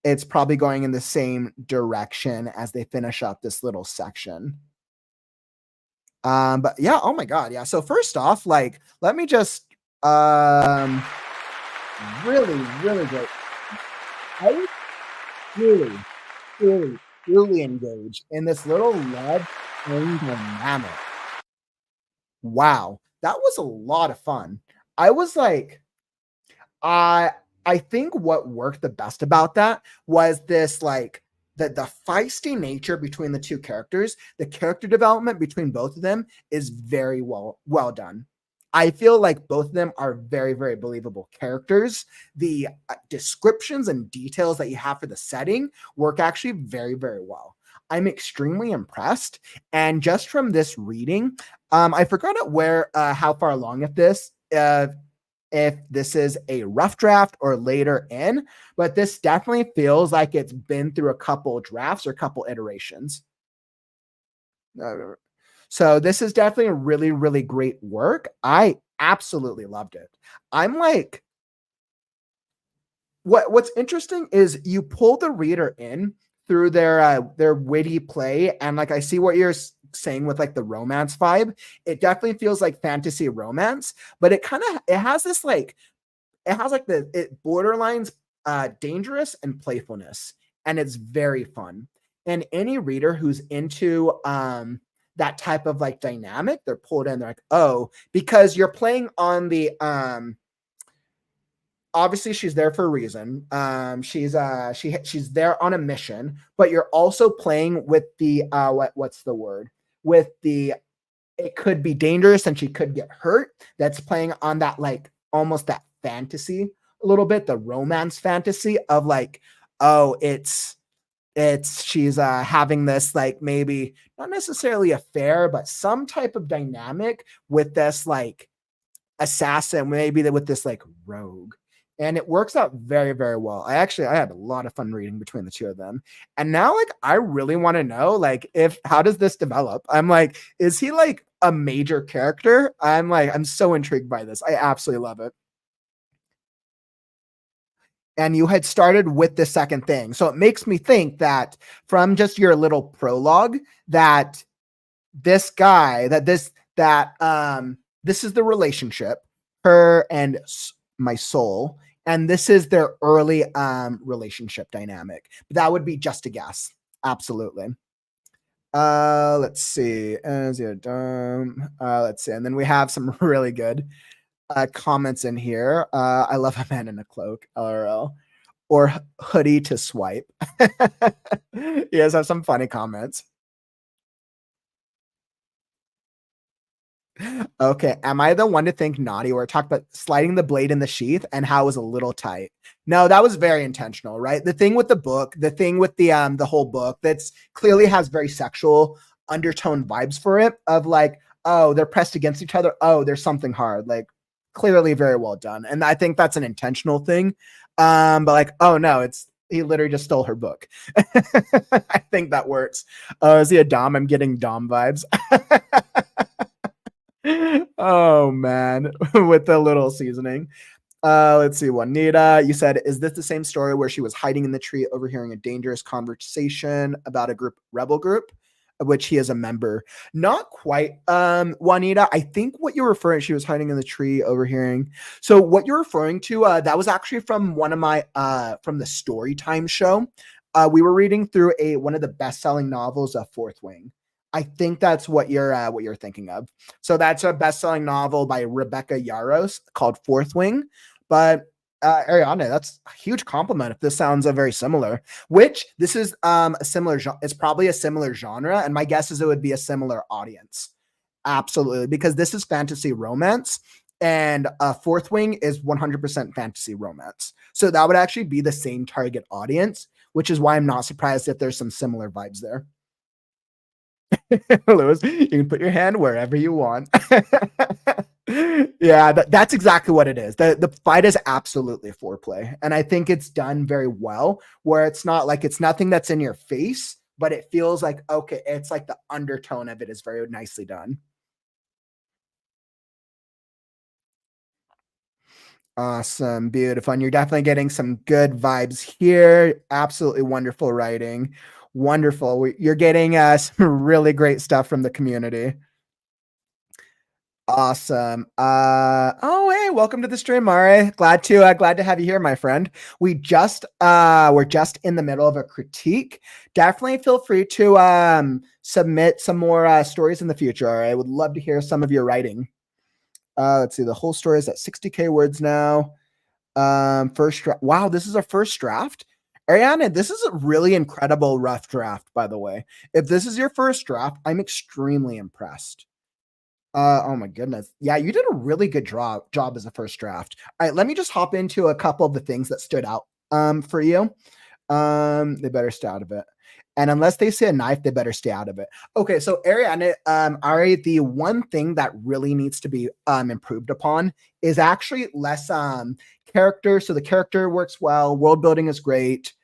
Speaker 1: it's probably going in the same direction as they finish up this little section. But yeah, oh my God. Yeah. So first off, like, let me just, really, really great. I was really, really, really engaged in this little love thing dynamic. Wow, that was a lot of fun. I was like, I I think what worked the best about that was this like the feisty nature between the two characters. The character development between both of them is very well done. I feel like both of them are very, very believable characters. The descriptions and details that you have for the setting work actually very, very well. I'm extremely impressed. And just from this reading, I forgot where how far along at this if this is a rough draft or later in, but this definitely feels like it's been through a couple drafts or a couple iterations. So this is definitely a really, really great work. I absolutely loved it. I'm like, what's interesting is you pull the reader in through their witty play, and like I see what you're saying with like the romance vibe. It definitely feels like fantasy romance, but it has this like it has like it borderlines dangerous and playfulness, and it's very fun. And any reader who's into that type of like dynamic, they're pulled in. They're like, oh, because you're playing on the obviously she's there for a reason. She's there on a mission, but you're also playing with the what's the word? With the it could be dangerous and she could get hurt. That's playing on that like almost that fantasy a little bit, the romance fantasy of like, oh, it's she's having this like maybe not necessarily affair, but some type of dynamic with this like assassin, maybe with this like rogue. And it works out very, very well. I had a lot of fun reading between the two of them. And now like I really want to know like if how does this develop? I'm like, is he like a major character? I'm so intrigued by this. I absolutely love it. And you had started with the second thing. So it makes me think that from just your little prologue that this guy this is the relationship, her and my soul, and this is their early relationship dynamic. But that would be just a guess. Absolutely. Let's see. Let's see. And then we have some really good comments in here. I love a man in a cloak, LRL. Or hoodie to swipe. You guys have some funny comments. Okay, am I the one to think naughty or talk about sliding the blade in the sheath and how it was a little tight? No, that was very intentional, right? The thing with the book, the thing with the whole book that's clearly has very sexual undertone vibes for it of like, oh, they're pressed against each other. Oh, there's something hard. Like clearly very well done. And I think that's an intentional thing. But like, oh no, it's he literally just stole her book. I think that works. Is he a Dom? I'm getting Dom vibes. Oh man, with the little seasoning. Let's see. Juanita, you said, is this the same story where she was hiding in the tree, overhearing a dangerous conversation about a rebel group, of which he is a member? Not quite, Juanita. I think what you're referring, she was hiding in the tree, overhearing. So what you're referring to, that was actually from one of my, from the story time show. We were reading through one of the best-selling novels of Fourth Wing. I think that's what you're thinking of. So that's a best-selling novel by Rebecca Yarros called Fourth Wing. But Ariana, that's a huge compliment if this sounds very similar. Which this is a similar it's probably a similar genre, and my guess is it would be a similar audience. Absolutely, because this is fantasy romance, and Fourth Wing is 100% fantasy romance. So that would actually be the same target audience, which is why I'm not surprised if there's some similar vibes there. Lewis, you can put your hand wherever you want. Yeah, that's exactly what it is. The fight is absolutely foreplay, and I think it's done very well. Where it's not like it's nothing that's in your face, but it feels like okay, it's like the undertone of it is very nicely done. Awesome, beautiful, and you're definitely getting some good vibes here. Absolutely wonderful writing, wonderful. You're getting some really great stuff from the community. Awesome. Oh hey, welcome to the stream, Mari. Glad to have you here, my friend. We're just in the middle of a critique. Definitely feel free to submit some more stories in the future. All right. I would love to hear some of your writing. Let's see, the whole story is at 60K words now. First draft. Wow, this is our first draft. Ariana, this is a really incredible rough draft, by the way. If this is your first draft, I'm extremely impressed. Oh my goodness. Yeah, you did a really good job as a first draft. All right, let me just hop into a couple of the things that stood out for you. They better stay out of it. And unless they say a knife, they better stay out of it. Okay, so Ariana, Ari, the one thing that really needs to be improved upon is actually less character. So the character works well, world building is great.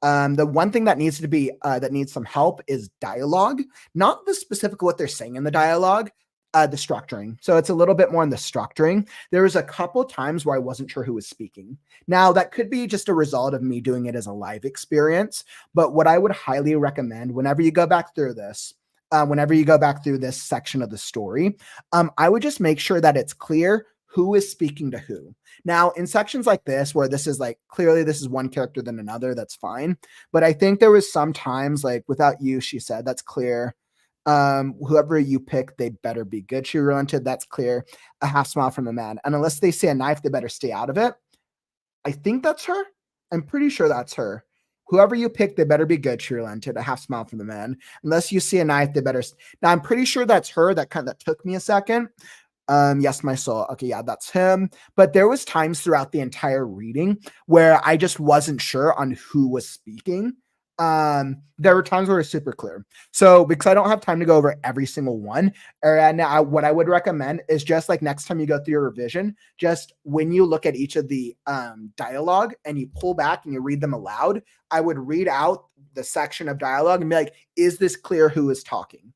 Speaker 1: The one thing that needs to be that needs some help is dialogue, not the specific what they're saying in the dialogue, the structuring. So it's a little bit more in the structuring. There was a couple times where I wasn't sure who was speaking. Now that could be just a result of me doing it as a live experience. But what I would highly recommend whenever you go back through this, whenever you go back through this section of the story, I would just make sure that it's clear who is speaking to who. Now, in sections like this, where this is like clearly this is one character than another, that's fine. But I think there was some times like without you, she said, that's clear. Whoever you pick, they better be good. She relented, that's clear. A half smile from the man. And unless they say a knife, they better stay out of it. I think that's her. I'm pretty sure that's her. Whoever you pick, they better be good. She relented. A half smile from the man. Unless you see a knife, they better. Now I'm pretty sure that's her. That took me a second. Yes, my soul. Okay, yeah, that's him. But there was times throughout the entire reading where I just wasn't sure on who was speaking. There were times where it was super clear. So because I don't have time to go over every single one, and what I would recommend is just like next time you go through your revision, just when you look at each of the dialogue and you pull back and you read them aloud, I would read out the section of dialogue and be like, is this clear who is talking?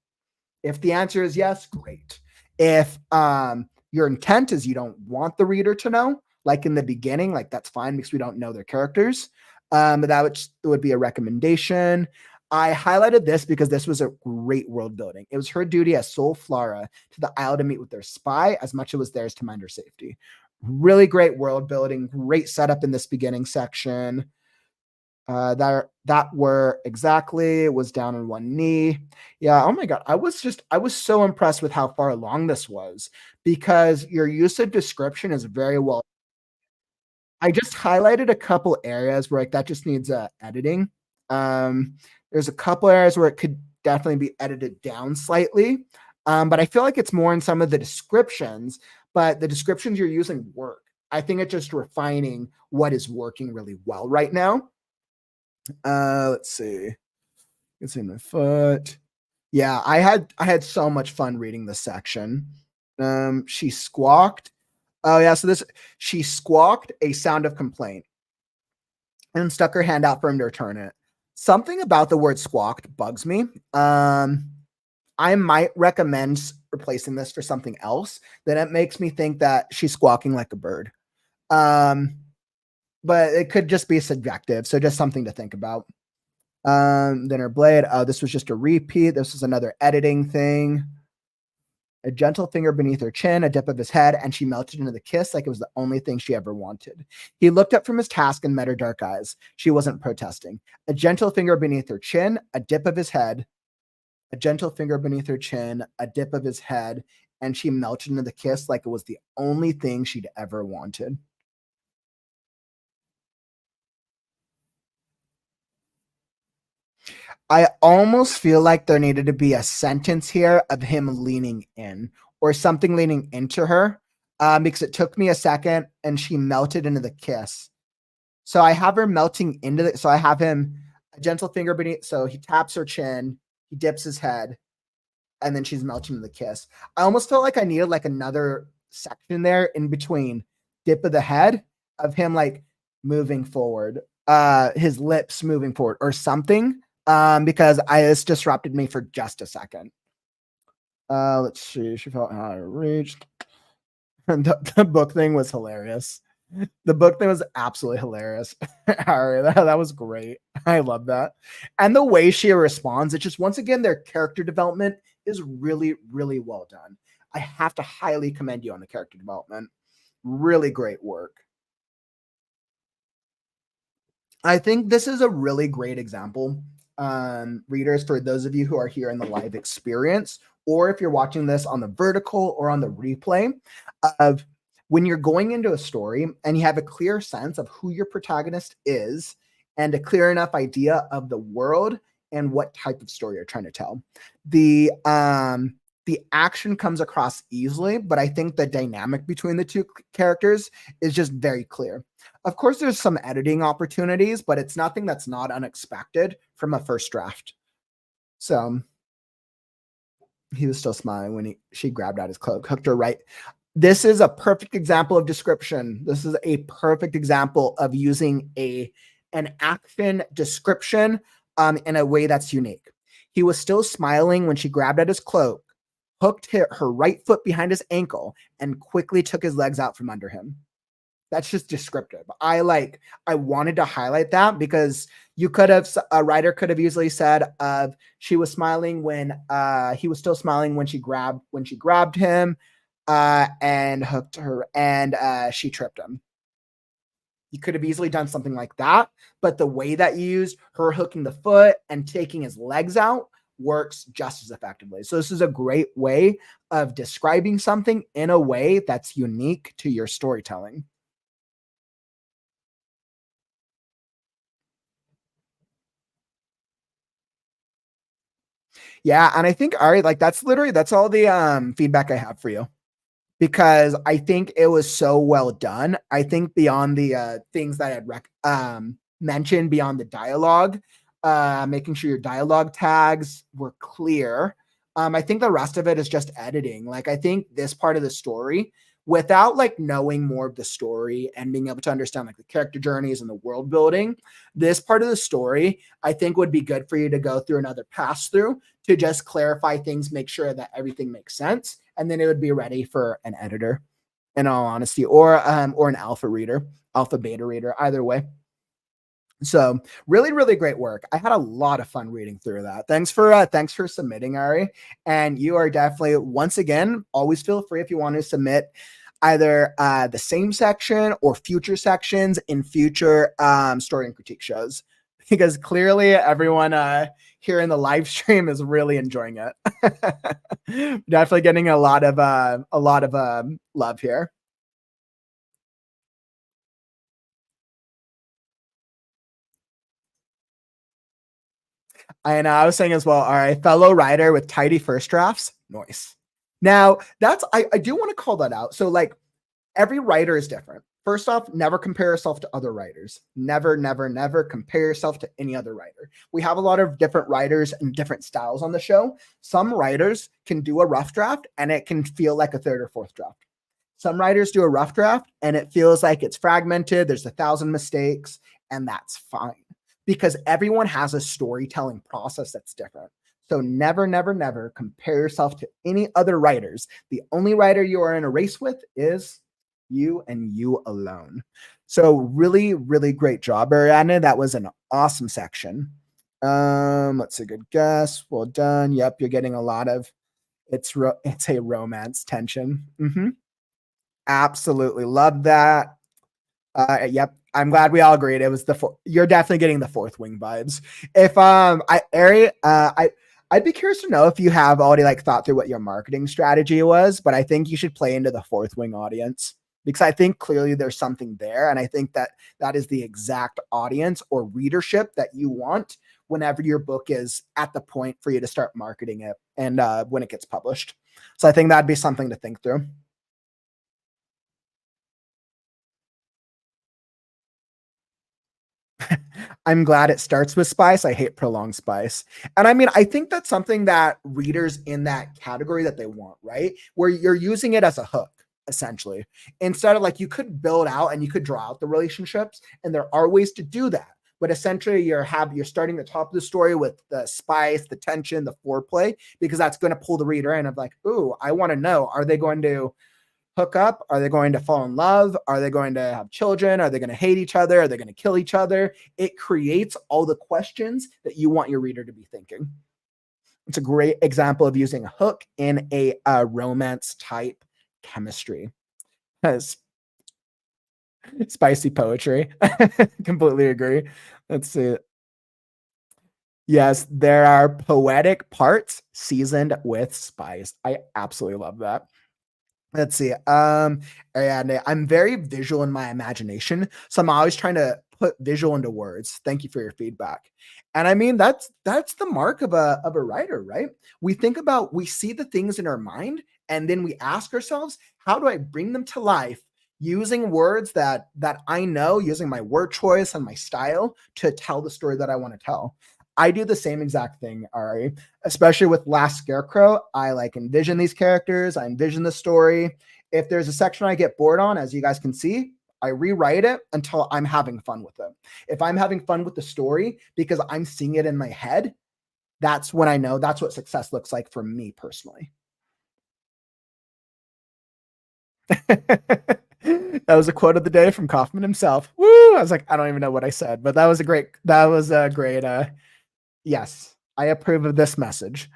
Speaker 1: If the answer is yes, great. If your intent is you don't want the reader to know, like in the beginning, like that's fine because we don't know their characters. But that would be a recommendation. I highlighted this because this was a great world building. It was her duty as sole Flora to the isle to meet with their spy as much as it was theirs to mind her safety. Really great world building, great setup in this beginning section. That were exactly was down on one knee. Yeah, oh my god, I was so impressed with how far along this was because your use of description is very well. I just highlighted a couple areas where like that just needs editing. There's a couple areas where it could definitely be edited down slightly. But I feel like it's more in some of the descriptions, but the descriptions you're using work. I think it's just refining what is working really well right now. Let's see. It's in my foot. Yeah, I had so much fun reading this section. She squawked. Oh yeah, so this she squawked a sound of complaint and stuck her hand out for him to return it. Something about the word squawked bugs me. I might recommend replacing this for something else. Then it makes me think that she's squawking like a bird. But it could just be subjective, so just something to think about. Then her blade. Oh, this was just a repeat. This was another editing thing. A gentle finger beneath her chin, a dip of his head, and she melted into the kiss like it was the only thing she ever wanted. He looked up from his task and met her dark eyes. She wasn't protesting. A gentle finger beneath her chin, a dip of his head, a gentle finger beneath her chin, a dip of his head, and she melted into the kiss like it was the only thing she'd ever wanted. I almost feel like there needed to be a sentence here of him leaning in or something leaning into her, because it took me a second and she melted into the kiss. So I have her melting into the, so I have him a gentle finger beneath. So he taps her chin, he dips his head, and then she's melting into the kiss. I almost felt like I needed like another section there in between dip of the head of him like moving forward, his lips moving forward or something. Because this disrupted me for just a second. Let's see. She felt how it reached. And the book thing was hilarious. The book thing was absolutely hilarious. All right, that was great. I love that. And the way she responds, it's just once again, their character development is really, really well done. I have to highly commend you on the character development. Really great work. I think this is a really great example, readers, for those of you who are here in the live experience, or if you're watching this on the vertical or on the replay, of when you're going into a story and you have a clear sense of who your protagonist is and a clear enough idea of the world and what type of story you're trying to tell. The action comes across easily, but I think the dynamic between the two characters is just very clear. Of course, there's some editing opportunities, but it's nothing that's not unexpected from a first draft. So he was still smiling when she grabbed out his cloak, hooked her right. This is a perfect example of description. This is a perfect example of using an action description in a way that's unique. He was still smiling when she grabbed at his cloak, hooked her right foot behind his ankle, and quickly took his legs out from under him. That's just descriptive. I wanted to highlight that because a writer could have easily said she was smiling when he was still smiling when she grabbed him and hooked her and she tripped him. You could have easily done something like that, but the way that you used her hooking the foot and taking his legs out works just as effectively. So this is a great way of describing something in a way that's unique to your storytelling. Yeah, and I think Ari, like that's all the feedback I have for you, because I think it was so well done. I think beyond the things that I had mentioned, beyond the dialogue, making sure your dialogue tags were clear. I think the rest of it is just editing. Like I think this part of the story, without like knowing more of the story and being able to understand like the character journeys and the world building, this part of the story I think would be good for you to go through another pass through to just clarify things, make sure that everything makes sense, and then it would be ready for an editor, in all honesty, or an alpha beta reader, either way. So really, really great work. I had a lot of fun reading through that. Thanks for submitting, Ari. And you are definitely, once again, always feel free if you want to submit either the same section or future sections in future story and critique shows, because clearly everyone here in the live stream is really enjoying it. Definitely getting a lot of love here. And I was saying as well, all right, fellow writer with tidy first drafts, nice. Now I do want to call that out. So like every writer is different. First off, never compare yourself to other writers. Never, never, never compare yourself to any other writer. We have a lot of different writers and different styles on the show. Some writers can do a rough draft and it can feel like a third or fourth draft. Some writers do a rough draft and it feels like it's fragmented. There's 1,000 mistakes, and that's fine because everyone has a storytelling process that's different. So never, never, never compare yourself to any other writers. The only writer you are in a race with is you and you alone. So really, really great job, Ariadne. That was an awesome section. Let's see, good guess. Well done. Yep, you're getting a lot of it's a romance tension. Absolutely love that. Yep, I'm glad we all agreed. It was you're definitely getting the fourth wing vibes. If I'd be curious to know if you have already like thought through what your marketing strategy was, but I think you should play into the fourth wing audience, because I think clearly there's something there, and I think that is the exact audience or readership that you want whenever your book is at the point for you to start marketing it and when it gets published. So I think that'd be something to think through. I'm glad it starts with spice. I hate prolonged spice. And I mean, I think that's something that readers in that category that they want, right? Where you're using it as a hook, essentially. Instead of like you could build out and you could draw out the relationships, and there are ways to do that. But essentially you're starting the top of the story with the spice, the tension, the foreplay, because that's going to pull the reader in of like, ooh, I want to know, are they going to hook up? Are they going to fall in love? Are they going to have children? Are they going to hate each other? Are they going to kill each other? It creates all the questions that you want your reader to be thinking. It's a great example of using a hook in a romance type chemistry. As spicy poetry. Completely agree. Let's see. Yes, there are poetic parts seasoned with spice. I absolutely love that. Let's see. And I'm very visual in my imagination, so I'm always trying to put visual into words. Thank you for your feedback. And I mean that's the mark of a writer, right? We see the things in our mind, and then we ask ourselves, how do I bring them to life using words that I know, using my word choice and my style to tell the story that I want to tell. I do the same exact thing, Ari, especially with Last Scarecrow. I like envision these characters. I envision the story. If there's a section I get bored on, as you guys can see, I rewrite it until I'm having fun with it. If I'm having fun with the story because I'm seeing it in my head, that's when I know that's what success looks like for me personally. That was a quote of the day from Kaufman himself. Woo! I was like, I don't even know what I said, but that was a great, yes, I approve of this message.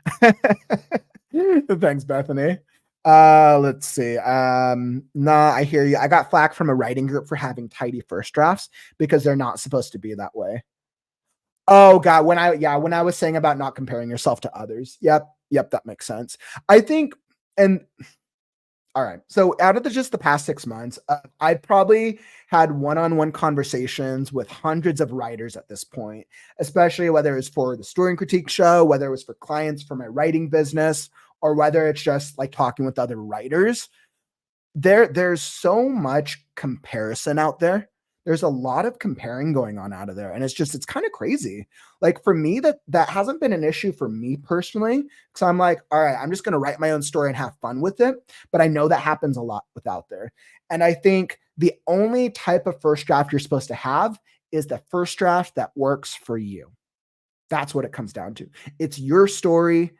Speaker 1: Thanks, Bethany. Let's see. Nah, I hear you. I got flack from a writing group for having tidy first drafts because they're not supposed to be that way. Oh God, when I was saying about not comparing yourself to others. Yep, that makes sense. I think, and all right. So out of just the past 6 months, I've probably had one-on-one conversations with hundreds of writers at this point, especially whether it's for the story and critique show, whether it was for clients for my writing business, or whether it's just like talking with other writers. There's so much comparison out there. There's a lot of comparing going on out of there, and it's kind of crazy. Like for me, that hasn't been an issue for me personally, because I'm like, all right, I'm just going to write my own story and have fun with it. But I know that happens a lot with out there, and I think the only type of first draft you're supposed to have is the first draft that works for you. That's what it comes down to. It's your story.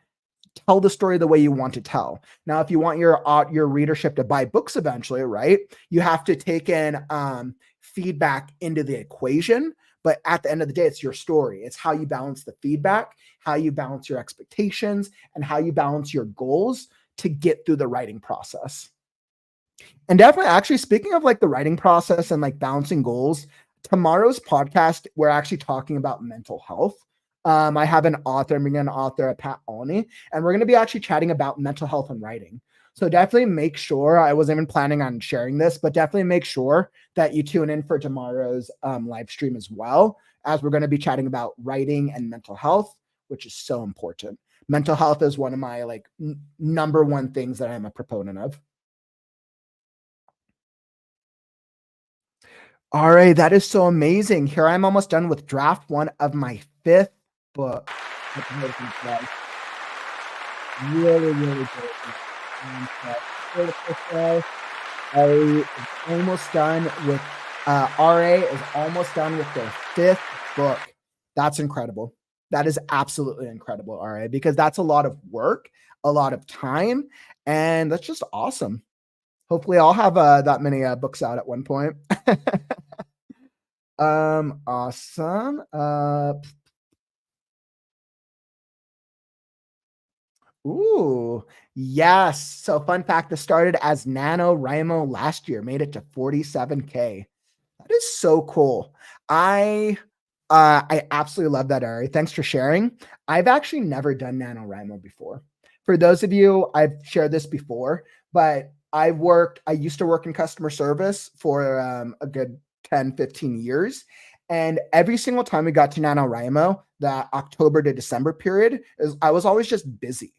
Speaker 1: Tell the story the way you want to tell. Now, if you want your readership to buy books eventually, right, you have to take in feedback into the equation. But at the end of the day, it's your story. It's how you balance the feedback, how you balance your expectations, and how you balance your goals to get through the writing process. And definitely, actually, speaking of like the writing process and like balancing goals, tomorrow's podcast, we're actually talking about mental health. I have an author, I'm an author at Pat Olney, and we're going to be actually chatting about mental health and writing. So definitely make sure, I wasn't even planning on sharing this, but definitely make sure that you tune in for tomorrow's live stream as well, as we're going to be chatting about writing and mental health, which is so important. Mental health is one of my like number one things that I'm a proponent of. All right, that is so amazing. Here I'm almost done with draft one of my 5th book. Really, really good. And, I is almost done with RA is almost done with their 5th book. That's incredible. That is absolutely incredible, RA, because that's a lot of work, a lot of time, and that's just awesome. Hopefully I'll have that many books out at one point. Awesome. Ooh, yes. So fun fact, this started as NaNoWriMo last year, made it to 47K. That is so cool. I absolutely love that, Ari. Thanks for sharing. I've actually never done NaNoWriMo before. For those of you, I've shared this before, but I used to work in customer service for a good 10, 15 years. And every single time we got to NaNoWriMo, that October to December period is I was always just busy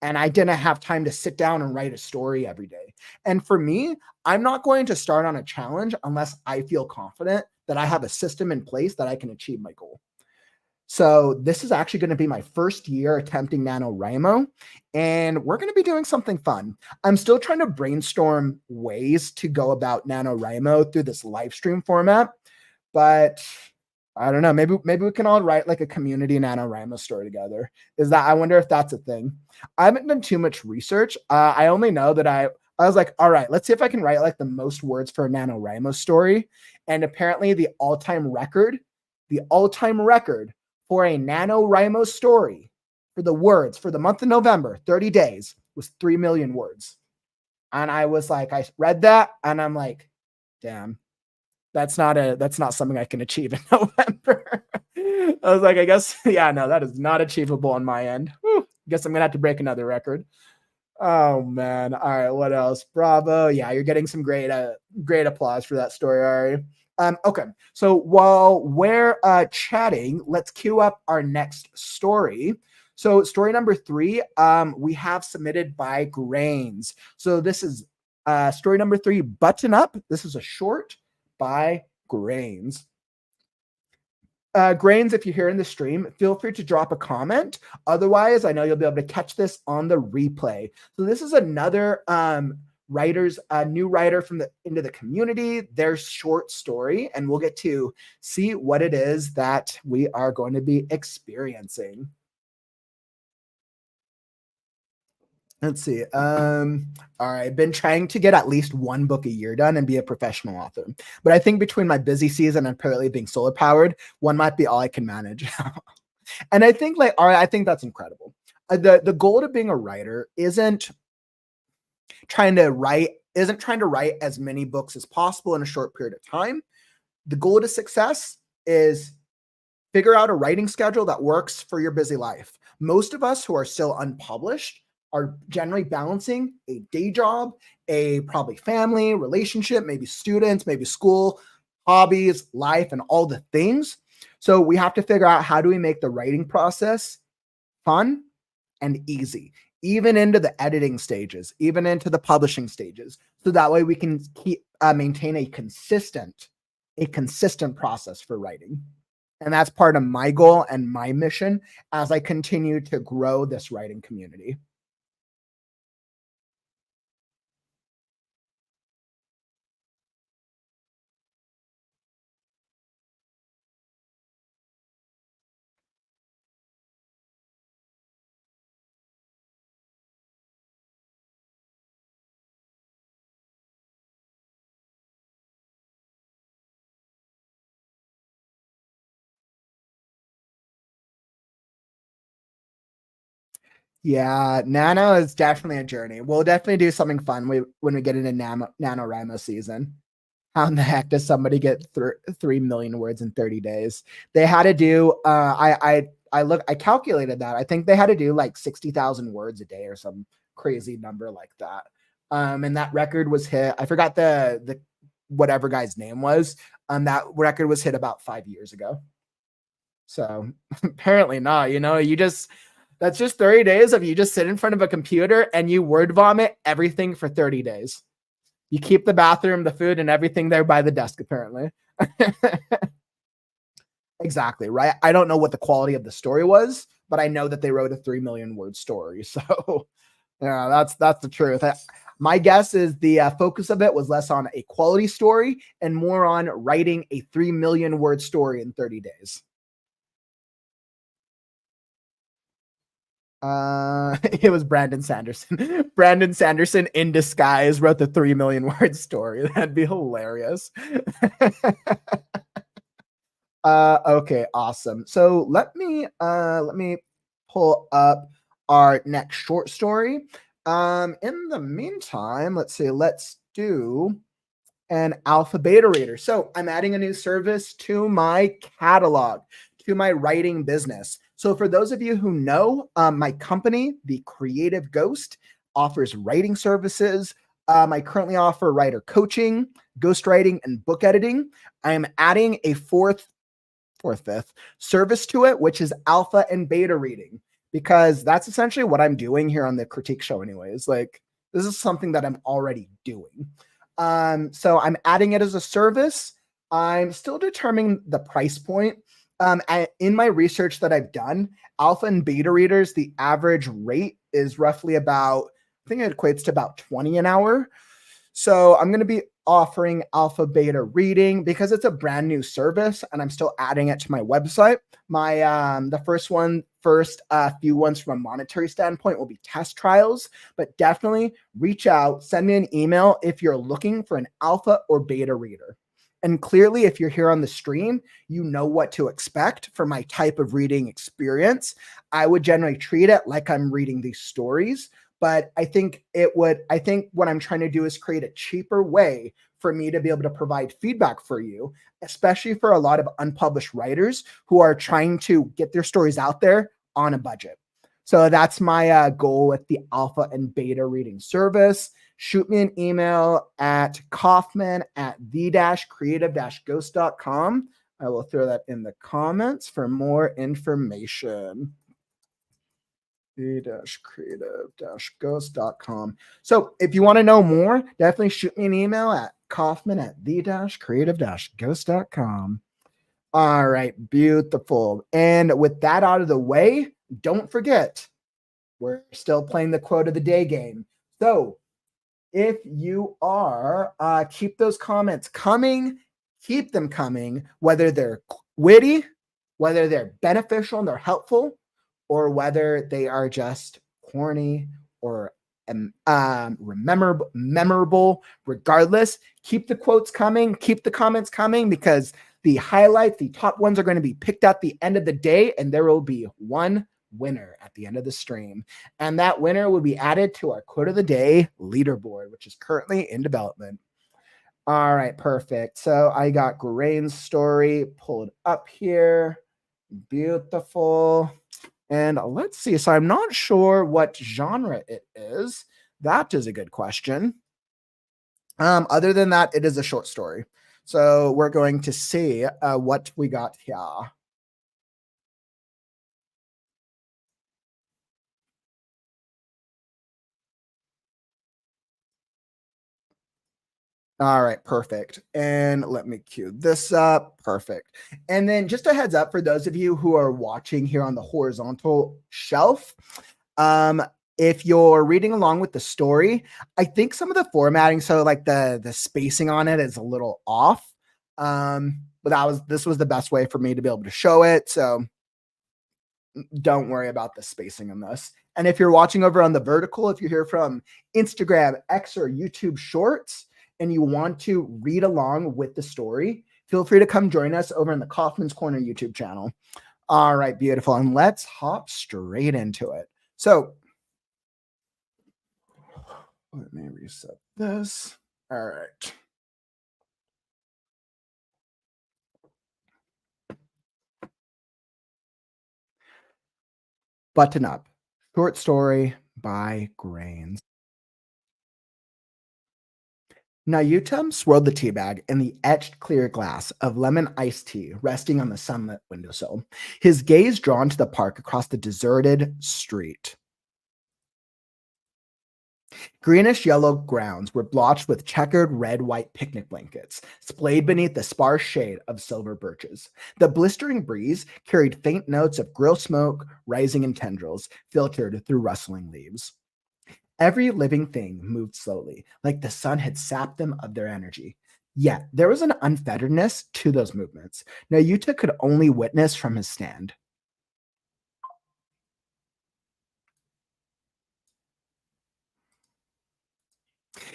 Speaker 1: and I didn't have time to sit down and write a story every day. And for me, I'm not going to start on a challenge unless I feel confident that I have a system in place that I can achieve my goal. So this is actually going to be my first year attempting NaNoWriMo, and we're going to be doing something fun. I'm still trying to brainstorm ways to go about NaNoWriMo through this live stream format, but I don't know. Maybe we can all write like a community NaNoWriMo story together. I wonder if that's a thing. I haven't done too much research. I only know that I was like, all right, let's see if I can write like the most words for a NaNoWriMo story. And apparently the all-time record for a NaNoWriMo story for the words for the month of November, 30 days, was 3 million words. And I was like, I read that and I'm like, damn, that's not something I can achieve in November. I was like, I guess, yeah, no, that is not achievable on my end. Whew, guess I'm gonna have to break another record. Oh man. All right, what else? Bravo. Yeah, you're getting some great applause for that story, Ari. Okay, so while we're chatting, let's queue up our next story. So story number 3, we have submitted by Grains. So this is story number 3, Button Up. This is a short by Grains. Grains, if you're here in the stream, feel free to drop a comment. Otherwise, I know you'll be able to catch this on the replay. So this is another new writer into the community, their short story, and we'll get to see what it is that we are going to be experiencing. Let's see. All right. I've been trying to get at least one book a year done and be a professional author. But I think between my busy season and apparently being solar powered, one might be all I can manage. And I think all right, I think that's incredible. The goal of being a writer isn't trying to write as many books as possible in a short period of time. The goal to success is figure out a writing schedule that works for your busy life. Most of us who are still unpublished are generally balancing a day job, a probably family, relationship, maybe students, maybe school, hobbies, life, and all the things. So we have to figure out how do we make the writing process fun and easy, even into the editing stages, even into the publishing stages. So that way we can maintain a consistent process for writing. And that's part of my goal and my mission as I continue to grow this writing community. Yeah, Nano is definitely a journey. We'll definitely do something fun when we get into NaNoWriMo season. How in the heck does somebody get 3 million words in 30 days? They had to do, I calculated that. I think they had to do like 60,000 words a day or some crazy number like that. And that record was hit. I forgot the whatever guy's name was. That record was hit about 5 years ago. So apparently not, that's just 30 days of you just sit in front of a computer and you word vomit everything for 30 days. You keep the bathroom, the food, and everything there by the desk, apparently. Exactly, right? I don't know what the quality of the story was, but I know that they wrote a 3 million word story. So yeah, that's the truth. My guess is the focus of it was less on a quality story and more on writing a 3 million word story in 30 days. It was Brandon Sanderson. Brandon Sanderson in disguise wrote the 3 million word story. That'd be hilarious. Okay, awesome. So let me pull up our next short story. In the meantime, let's do an alpha beta reader. So I'm adding a new service to my catalog, to my writing business. So for those of you who know, my company, The Creative Ghost, offers writing services. I currently offer writer coaching, ghostwriting, and book editing. I am adding a fourth fourth, fifth service to it, which is alpha and beta reading, because that's essentially what I'm doing here on the critique show anyways. Like, this is something that I'm already doing. So I'm adding it as a service. I'm still determining the price point. In my research that I've done, alpha and beta readers, the average rate is roughly about, I think it equates to about 20 an hour. So I'm going to be offering alpha beta reading because it's a brand new service and I'm still adding it to my website. My the first few ones from a monetary standpoint will be test trials, but definitely reach out, send me an email if you're looking for an alpha or beta reader. And clearly, if you're here on the stream, you know what to expect for my type of reading experience. I would generally treat it like I'm reading these stories. But I think what I'm trying to do is create a cheaper way for me to be able to provide feedback for you, especially for a lot of unpublished writers who are trying to get their stories out there on a budget. So that's my goal with the alpha and beta reading service. Shoot me an email at kaufman@the-creative-ghost.com. I will throw that in the comments for more information. the-creative-ghost.com. So if you want to know more, definitely shoot me an email at kaufman@the-creative-ghost.com. All right, beautiful. And with that out of the way, don't forget, we're still playing the quote of the day game. So if you are, keep those comments coming, keep them coming, whether they're witty, whether they're beneficial and they're helpful, or whether they are just corny or memorable. Regardless, keep the quotes coming, keep the comments coming, because the highlights, the top ones, are going to be picked at the end of the day, and there will be one winner at the end of the stream. And that winner will be added to our quote of the day leaderboard, which is currently in development. All right, perfect. So I got Grain's story pulled up here. Beautiful. And let's see. So I'm not sure what genre it is. That is a good question. Other than that, it is a short story. So we're going to see what we got here. All right, perfect. And let me cue this up. Perfect. And then just a heads up for those of you who are watching here on the horizontal shelf, if you're reading along with the story, I think some of the formatting, so like the spacing on it is a little off. But this was the best way for me to be able to show it. So don't worry about the spacing on this. And if you're watching over on the vertical, if you're here from Instagram, X, or YouTube Shorts, and you want to read along with the story, feel free to come join us over in the Kaufman's Corner YouTube channel. All right, beautiful. And let's hop straight into it. So let me reset this. All right. Button Up, short story by Grains. Nayutam swirled the teabag in the etched clear glass of lemon iced tea resting on the sunlit windowsill, his gaze drawn to the park across the deserted street. Greenish-yellow grounds were blotched with checkered red-white picnic blankets, splayed beneath the sparse shade of silver birches. The blistering breeze carried faint notes of grill smoke rising in tendrils, filtered through rustling leaves. Every living thing moved slowly, like the sun had sapped them of their energy. Yet there was an unfetteredness to those movements Nayuta could only witness from his stand.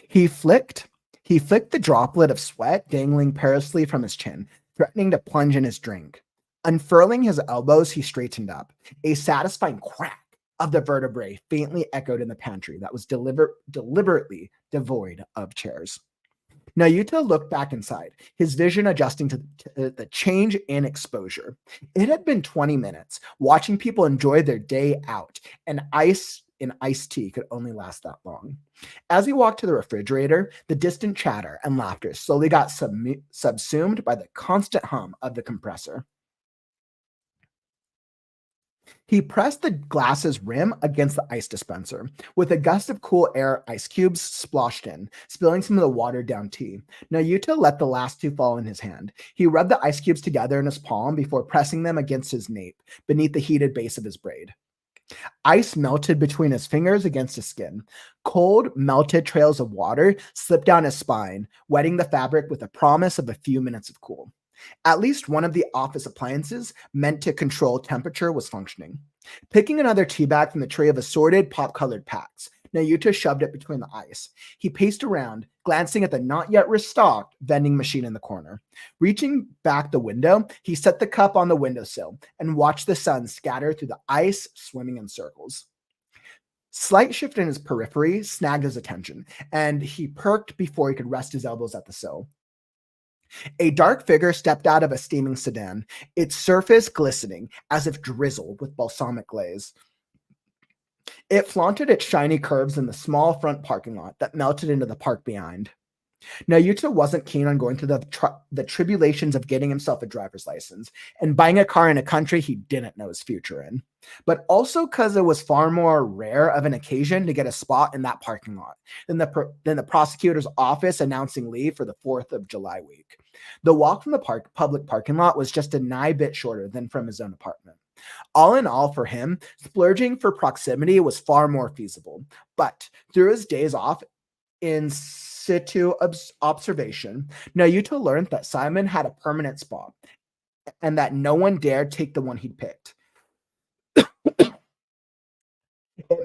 Speaker 1: He flicked the droplet of sweat dangling perilously from his chin, threatening to plunge in his drink. Unfurling his elbows, he straightened up. A satisfying crack of the vertebrae faintly echoed in the pantry that was deliberately devoid of chairs. Nayuta looked back inside, his vision adjusting to the change in exposure. It had been 20 minutes, watching people enjoy their day out, and iced tea could only last that long. As he walked to the refrigerator, the distant chatter and laughter slowly got subsumed by the constant hum of the compressor. He pressed the glass's rim against the ice dispenser. With a gust of cool air, ice cubes splashed in, spilling some of the watered down tea. Naruto let the last two fall in his hand. He rubbed the ice cubes together in his palm before pressing them against his nape, beneath the heated base of his braid. Ice melted between his fingers against his skin. Cold, melted trails of water slipped down his spine, wetting the fabric with a promise of a few minutes of cool. At least one of the office appliances meant to control temperature was functioning. Picking another tea bag from the tray of assorted pop-colored packs, Naruto shoved it between the ice. He paced around, glancing at the not yet restocked vending machine in the corner. Reaching back the window, he set the cup on the windowsill and watched the sun scatter through the ice, swimming in circles. Slight shift in his periphery snagged his attention, and he perked before he could rest his elbows at the sill. A dark figure stepped out of a steaming sedan, its surface glistening as if drizzled with balsamic glaze. It flaunted its shiny curves in the small front parking lot that melted into the park behind. Naruto wasn't keen on going through the tribulations of getting himself a driver's license and buying a car in a country he didn't know his future in, but also because it was far more rare of an occasion to get a spot in that parking lot than the prosecutor's office announcing leave for the 4th of July week. The walk from the public parking lot was just a nigh bit shorter than from his own apartment. All in all, for him, splurging for proximity was far more feasible, but through his days off in situ observation, Naruto learned that Simon had a permanent spot and that no one dared take the one he'd picked. It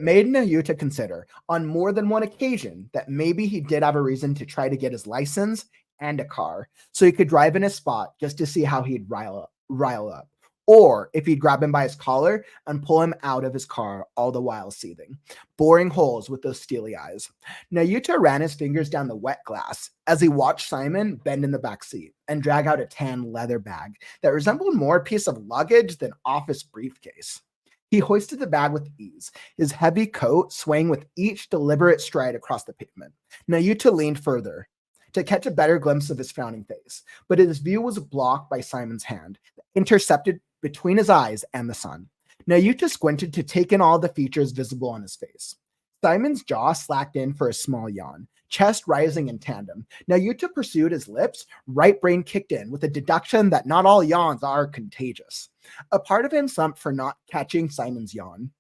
Speaker 1: made Naruto consider, on more than one occasion, that maybe he did have a reason to try to get his license and a car so he could drive in his spot just to see how he'd rile up. Or if he'd grab him by his collar and pull him out of his car, all the while seething, boring holes with those steely eyes. Naruto ran his fingers down the wet glass as he watched Simon bend in the back seat and drag out a tan leather bag that resembled more a piece of luggage than office briefcase. He hoisted the bag with ease, his heavy coat swaying with each deliberate stride across the pavement. Naruto leaned further to catch a better glimpse of his frowning face, but his view was blocked by Simon's hand, intercepted between his eyes and the sun. Naruto squinted to take in all the features visible on his face. Simon's jaw slacked in for a small yawn, chest rising in tandem. Naruto pursued his lips, right brain kicked in with a deduction that not all yawns are contagious. A part of him slumped for not catching Simon's yawn.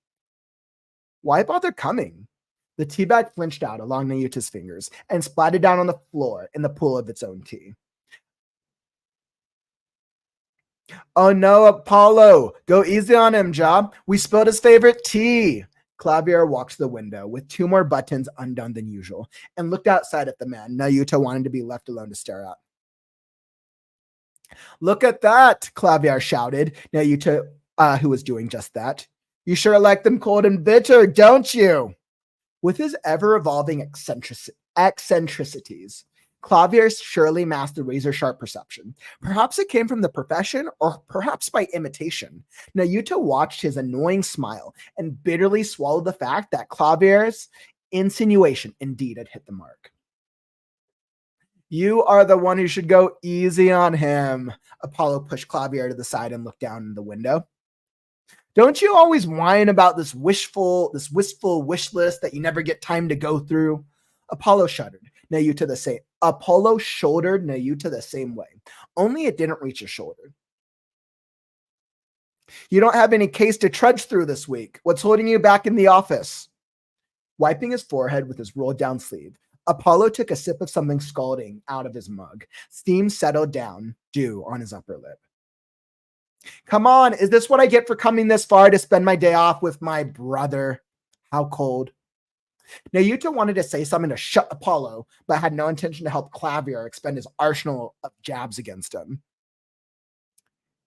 Speaker 1: Why bother coming? The teabag flinched out along Naruto's fingers and splattered down on the floor in the pool of its own tea. Oh no, Apollo! Go easy on him, Job. We spilled his favorite tea. Clavier walked to the window with 2 more buttons undone than usual and looked outside at the man Naruto wanted to be left alone to stare at. Look at that, Clavier shouted, Naruto, who was doing just that. You sure like them cold and bitter, don't you? With his ever-evolving eccentricities, Clavier surely masked the razor-sharp perception. Perhaps it came from the profession, or perhaps by imitation. Naruto watched his annoying smile and bitterly swallowed the fact that Clavier's insinuation indeed had hit the mark. You are the one who should go easy on him. Apollo pushed Clavier to the side and looked down in the window. Don't you always whine about this wistful wish list that you never get time to go through? Apollo shuddered. Apollo shouldered Naruto the same way, only it didn't reach his shoulder. You don't have any case to trudge through this week. What's holding you back in the office? Wiping his forehead with his rolled down sleeve, Apollo took a sip of something scalding out of his mug. Steam settled down, dew on his upper lip. Come on, is this what I get for coming this far to spend my day off with my brother? How cold. Naruto wanted to say something to shut Apollo, but had no intention to help Clavier expend his arsenal of jabs against him.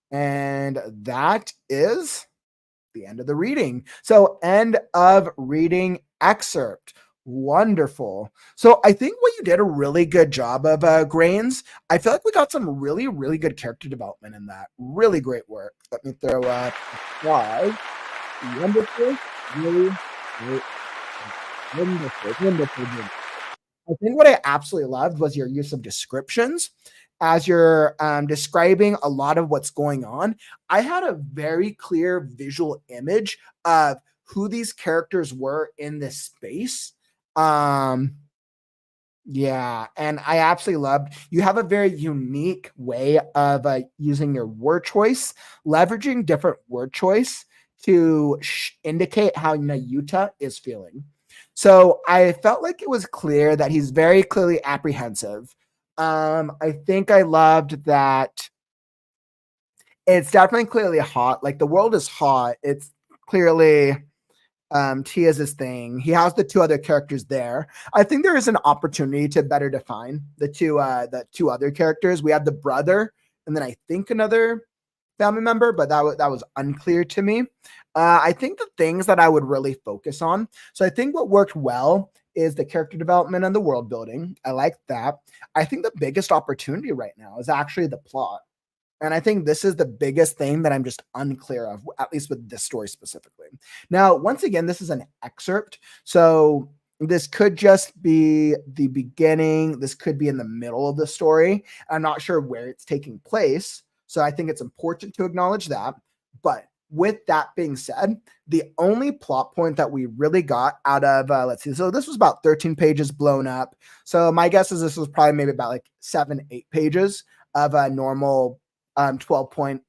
Speaker 1: And that is the end of the reading. So, end of reading excerpt. Wonderful. So I think what you did a really good job of, Grains. I feel like we got some really, really good character development in that. Really great work. Let me throw up five. Wonderful. Really great. Wonderful. I think what I absolutely loved was your use of descriptions as you're describing a lot of what's going on, I had a very clear visual image of who these characters were in this space. Um, yeah, and I absolutely loved you have a very unique way of using your word choice, leveraging different word choice to indicate how Nayuta is feeling. So I felt like it was clear that he's very clearly apprehensive. I think I loved that it's definitely clearly hot. Like the world is hot. It's clearly T is his thing. He has the two other characters there. I think there is an opportunity to better define the two other characters. We have the brother, and then I think another family member, but that was unclear to me. I think the things that I would really focus on. So I think what worked well is the character development and the world building. I like that. I think the biggest opportunity right now is actually the plot. And I think this is the biggest thing that I'm just unclear of, at least with this story specifically. Now, once again, this is an excerpt. So this could just be the beginning. This could be in the middle of the story. I'm not sure where it's taking place. So I think it's important to acknowledge that. But with that being said, the only plot point that we really got out of, let's see, so this was about 13 pages blown up. So my guess is this was probably maybe about like 7, 8 pages of a normal 12 point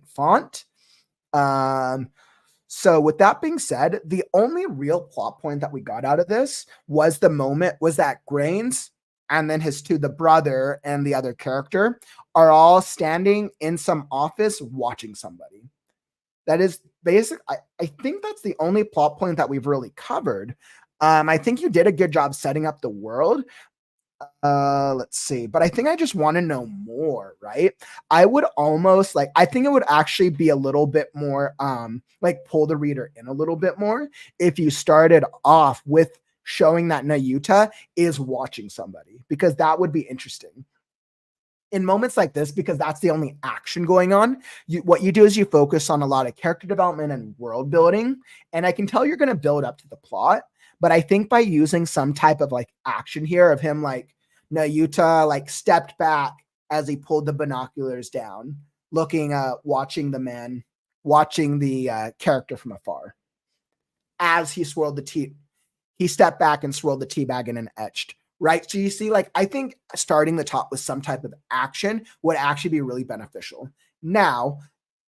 Speaker 1: font. Um, so with that being said, the only real plot point that we got out of this was that Grains and then the brother and the other character are all standing in some office watching somebody. That is basic. I think that's the only plot point that we've really covered. I think you did a good job setting up the world, let's see, but I think I just want to know more, right? I would almost like I think it would actually be a little bit more like pull the reader in a little bit more if you started off with showing that Nayuta is watching somebody, because that would be interesting in moments like this, because that's the only action going on. What you do is you focus on a lot of character development and world building, and I can tell you're going to build up to the plot. But I think by using some type of like action here of him like Nayuta like stepped back as he pulled the binoculars down, looking watching the man, watching the character from afar as he swirled the tea. He stepped back and swirled the tea bag in and etched. Right. So you see, like, I think starting the top with some type of action would actually be really beneficial. Now,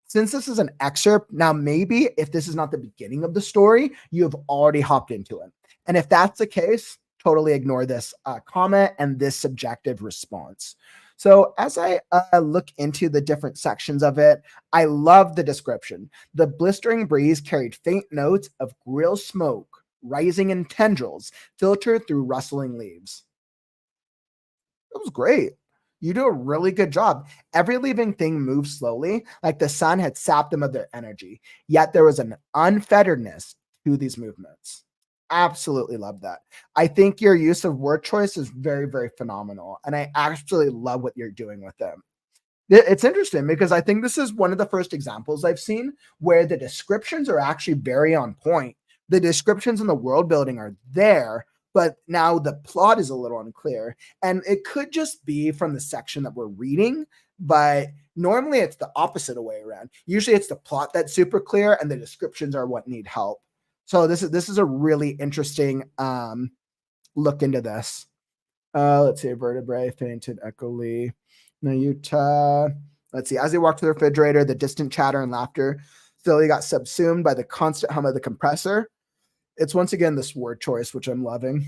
Speaker 1: since this is an excerpt, now maybe if this is not the beginning of the story, you have already hopped into it. And if that's the case, totally ignore this comment and this subjective response. So as I look into the different sections of it, I love the description. The blistering breeze carried faint notes of grill smoke rising in tendrils filtered through rustling leaves. It was great. You do a really good job. Every living thing moved slowly, like the sun had sapped them of their energy. Yet there was an unfetteredness to these movements. Absolutely love that. I think your use of word choice is very, very phenomenal. And I absolutely love what you're doing with them. It's interesting because I think this is one of the first examples I've seen where the descriptions are actually very on point. The descriptions and the world building are there, but now the plot is a little unclear. And it could just be from the section that we're reading, but normally it's the opposite way around. Usually it's the plot that's super clear and the descriptions are what need help. So this is a really interesting look into this. Let's see, vertebrae fainted echoely. Nayuta. Let's see. As they walked to the refrigerator, the distant chatter and laughter slowly got subsumed by the constant hum of the compressor. It's once again this word choice, which I'm loving.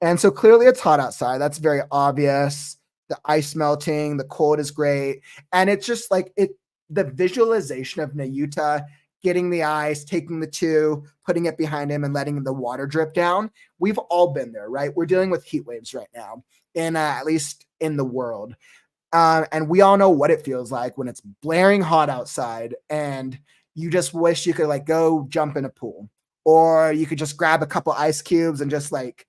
Speaker 1: And so clearly it's hot outside. That's very obvious. The ice melting, the cold is great. And it's just like the visualization of Nayuta getting the ice, taking the two, putting it behind him and letting the water drip down. We've all been there, right? We're dealing with heat waves right now, in at least in the world. And we all know what it feels like when it's blaring hot outside and you just wish you could like go jump in a pool, or you could just grab a couple ice cubes and just like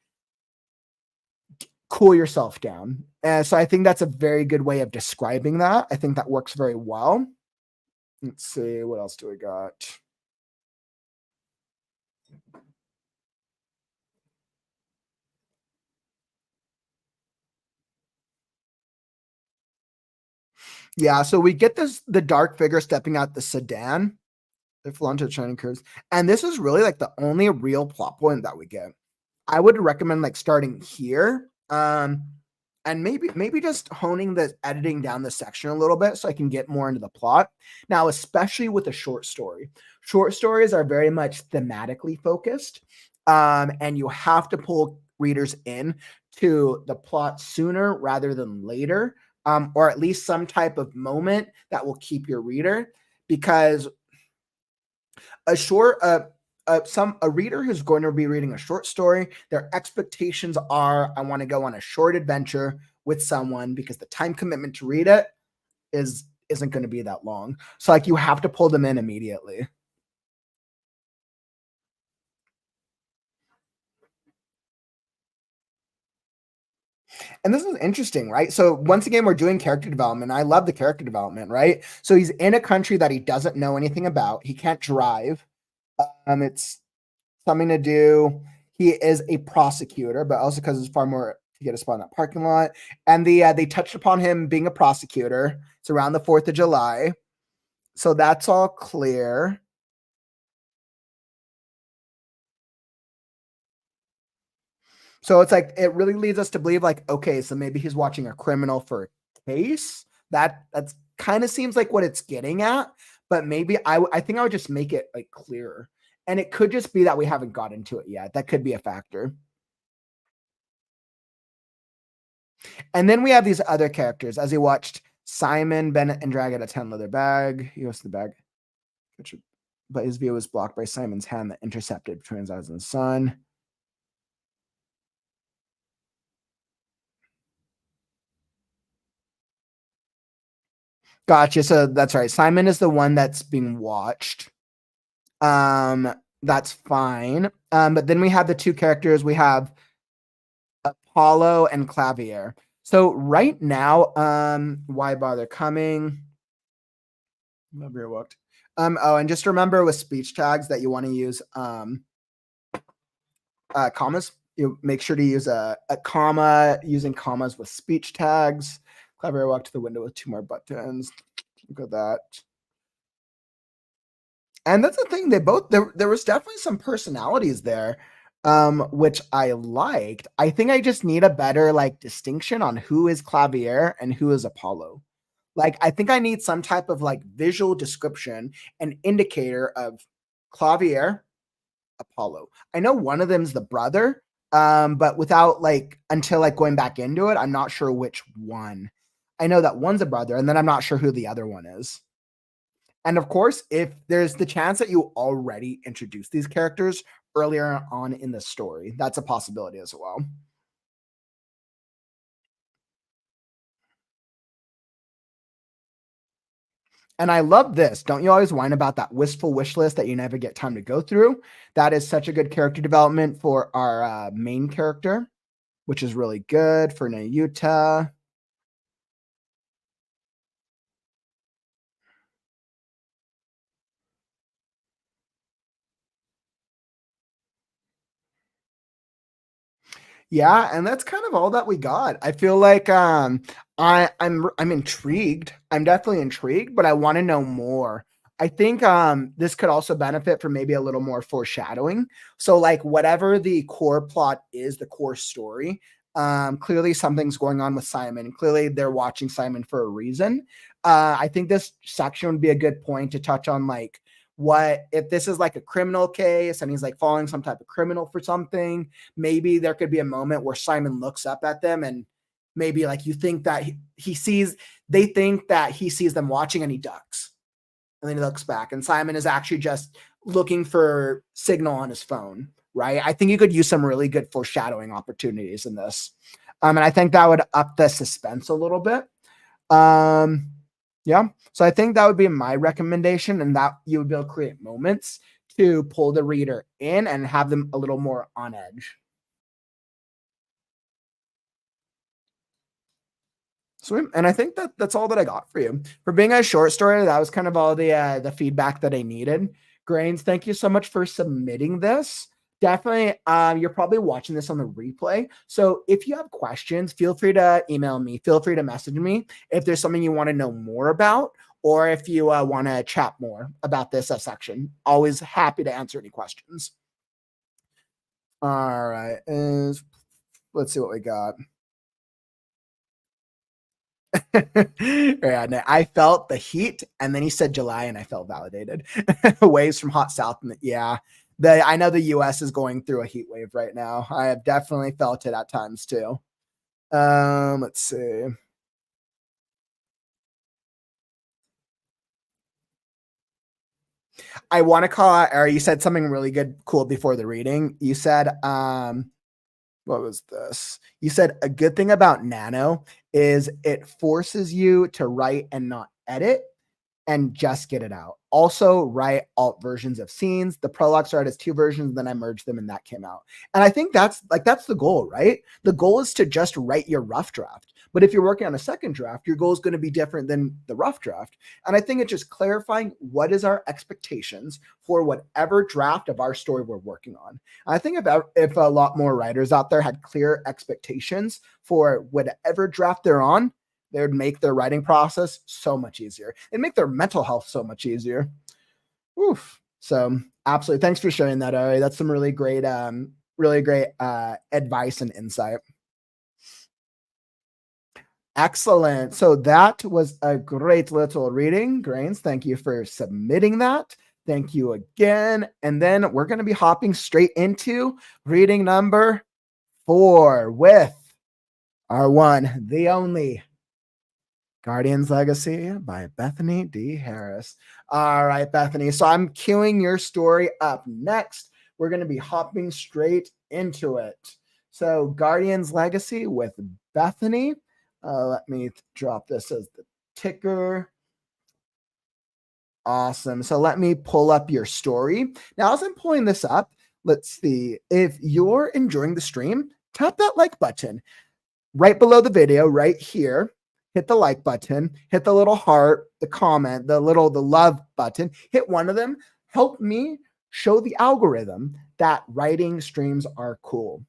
Speaker 1: cool yourself down. And so I think that's a very good way of describing that. I think that works very well. Let's see, what else do we got? Yeah, so we get the dark figure stepping out the sedan. They flew onto the shining curves. And this is really like the only real plot point that we get. I would recommend like starting here. And maybe just honing the editing down the section a little bit so I can get more into the plot. Now, especially with a short story. Short stories are very much thematically focused. And you have to pull readers in to the plot sooner rather than later, or at least some type of moment that will keep your reader. Because a short a reader who's going to be reading a short story, their expectations are, I want to go on a short adventure with someone, because the time commitment to read it isn't going to be that long. So like you have to pull them in immediately. And this is interesting, right? So once again, we're doing character development. I love the character development, right? So he's in a country that he doesn't know anything about. He can't drive. It's something to do. He is a prosecutor, but also because it's far more to get a spot in that parking lot. And they touched upon him being a prosecutor. It's around the 4th of July. So that's all clear. So it's like it really leads us to believe, like, okay, so maybe he's watching a criminal for a case. That's kind of seems like what it's getting at, but maybe I think I would just make it like clearer. And it could just be that we haven't got into it yet. That could be a factor. And then we have these other characters. As he watched Simon, Bennett, and drag out a 10 leather bag. He goes to the bag, but his view was blocked by Simon's hand that intercepted between his eyes and the sun. Gotcha. So that's right. Simon is the one that's being watched. That's fine. But then we have the two characters. We have Apollo and Clavier. So right now, why bother coming? Clavier walked. Oh, and just remember with speech tags that you want to use commas. You make sure to use a comma, using commas with speech tags. Clavier walked to the window with 2 more buttons. Look at that. And that's the thing. There was definitely some personalities there, which I liked. I think I just need a better like distinction on who is Clavier and who is Apollo. Like I think I need some type of like visual description and indicator of Clavier, Apollo. I know one of them's the brother, but without like until like going back into it, I'm not sure which one. I know that one's a brother, and then I'm not sure who the other one is. And of course, if there's the chance that you already introduced these characters earlier on in the story, that's a possibility as well. And I love this. Don't you always whine about that wistful wish list that you never get time to go through? That is such a good character development for our main character, which is really good for Nayuta. Yeah, and that's kind of all that we got. I feel like I'm intrigued. I'm definitely intrigued, but I want to know more. I think this could also benefit from maybe a little more foreshadowing. So like whatever the core plot is, the core story, clearly something's going on with Simon. Clearly they're watching Simon for a reason. I think this section would be a good point to touch on like what if this is like a criminal case and he's like following some type of criminal for something. Maybe there could be a moment where Simon looks up at them and maybe like you think that he sees, they think that he sees them watching and he ducks and then he looks back and Simon is actually just looking for signal on his phone, right? I think you could use some really good foreshadowing opportunities in this. And I think that would up the suspense a little bit. Um, yeah. So I think that would be my recommendation, and that you would be able to create moments to pull the reader in and have them a little more on edge. Sweet. And I think that that's all that I got for you. For being a short story, that was kind of all the feedback that I needed. Grains, thank you so much for submitting this. Definitely. You're probably watching this on the replay. So if you have questions, feel free to email me, feel free to message me if there's something you want to know more about, or if you want to chat more about this section. Always happy to answer any questions. All right. Let's see what we got. Yeah, I felt the heat, and then he said July, and I felt validated. Waves from hot south, and yeah, I know the U.S. is going through a heat wave right now. I have definitely felt it at times too. Let's see. I want to call out, or you said something really good, cool before the reading. You said, what was this? You said a good thing about Nano is it forces you to write and not edit and just get it out. Also, write alt versions of scenes. The prologue started as 2 versions, then I merged them and that came out. And I think that's the goal, right? The goal is to just write your rough draft. But if you're working on a second draft, your goal is going to be different than the rough draft. And I think it's just clarifying what is our expectations for whatever draft of our story we're working on. I think if a lot more writers out there had clear expectations for whatever draft they're on, they would make their writing process so much easier and make their mental health so much easier. Oof. So absolutely. Thanks for sharing that, Ari. That's some really great advice and insight. Excellent. So that was a great little reading. Grains, thank you for submitting that. Thank you again. And then we're going to be hopping straight into reading number 4 with our one, the only Guardian's Legacy by Bethany D. Harris. All right, Bethany. So I'm queuing your story up next. We're going to be hopping straight into it. So Guardian's Legacy with Bethany. Let me drop this as the ticker. Awesome. So let me pull up your story. Now, as I'm pulling this up, let's see. If you're enjoying the stream, tap that like button right below the video, right here. Hit the like button, hit the little heart, the comment, the love button, hit one of them. Help me show the algorithm that writing streams are cool.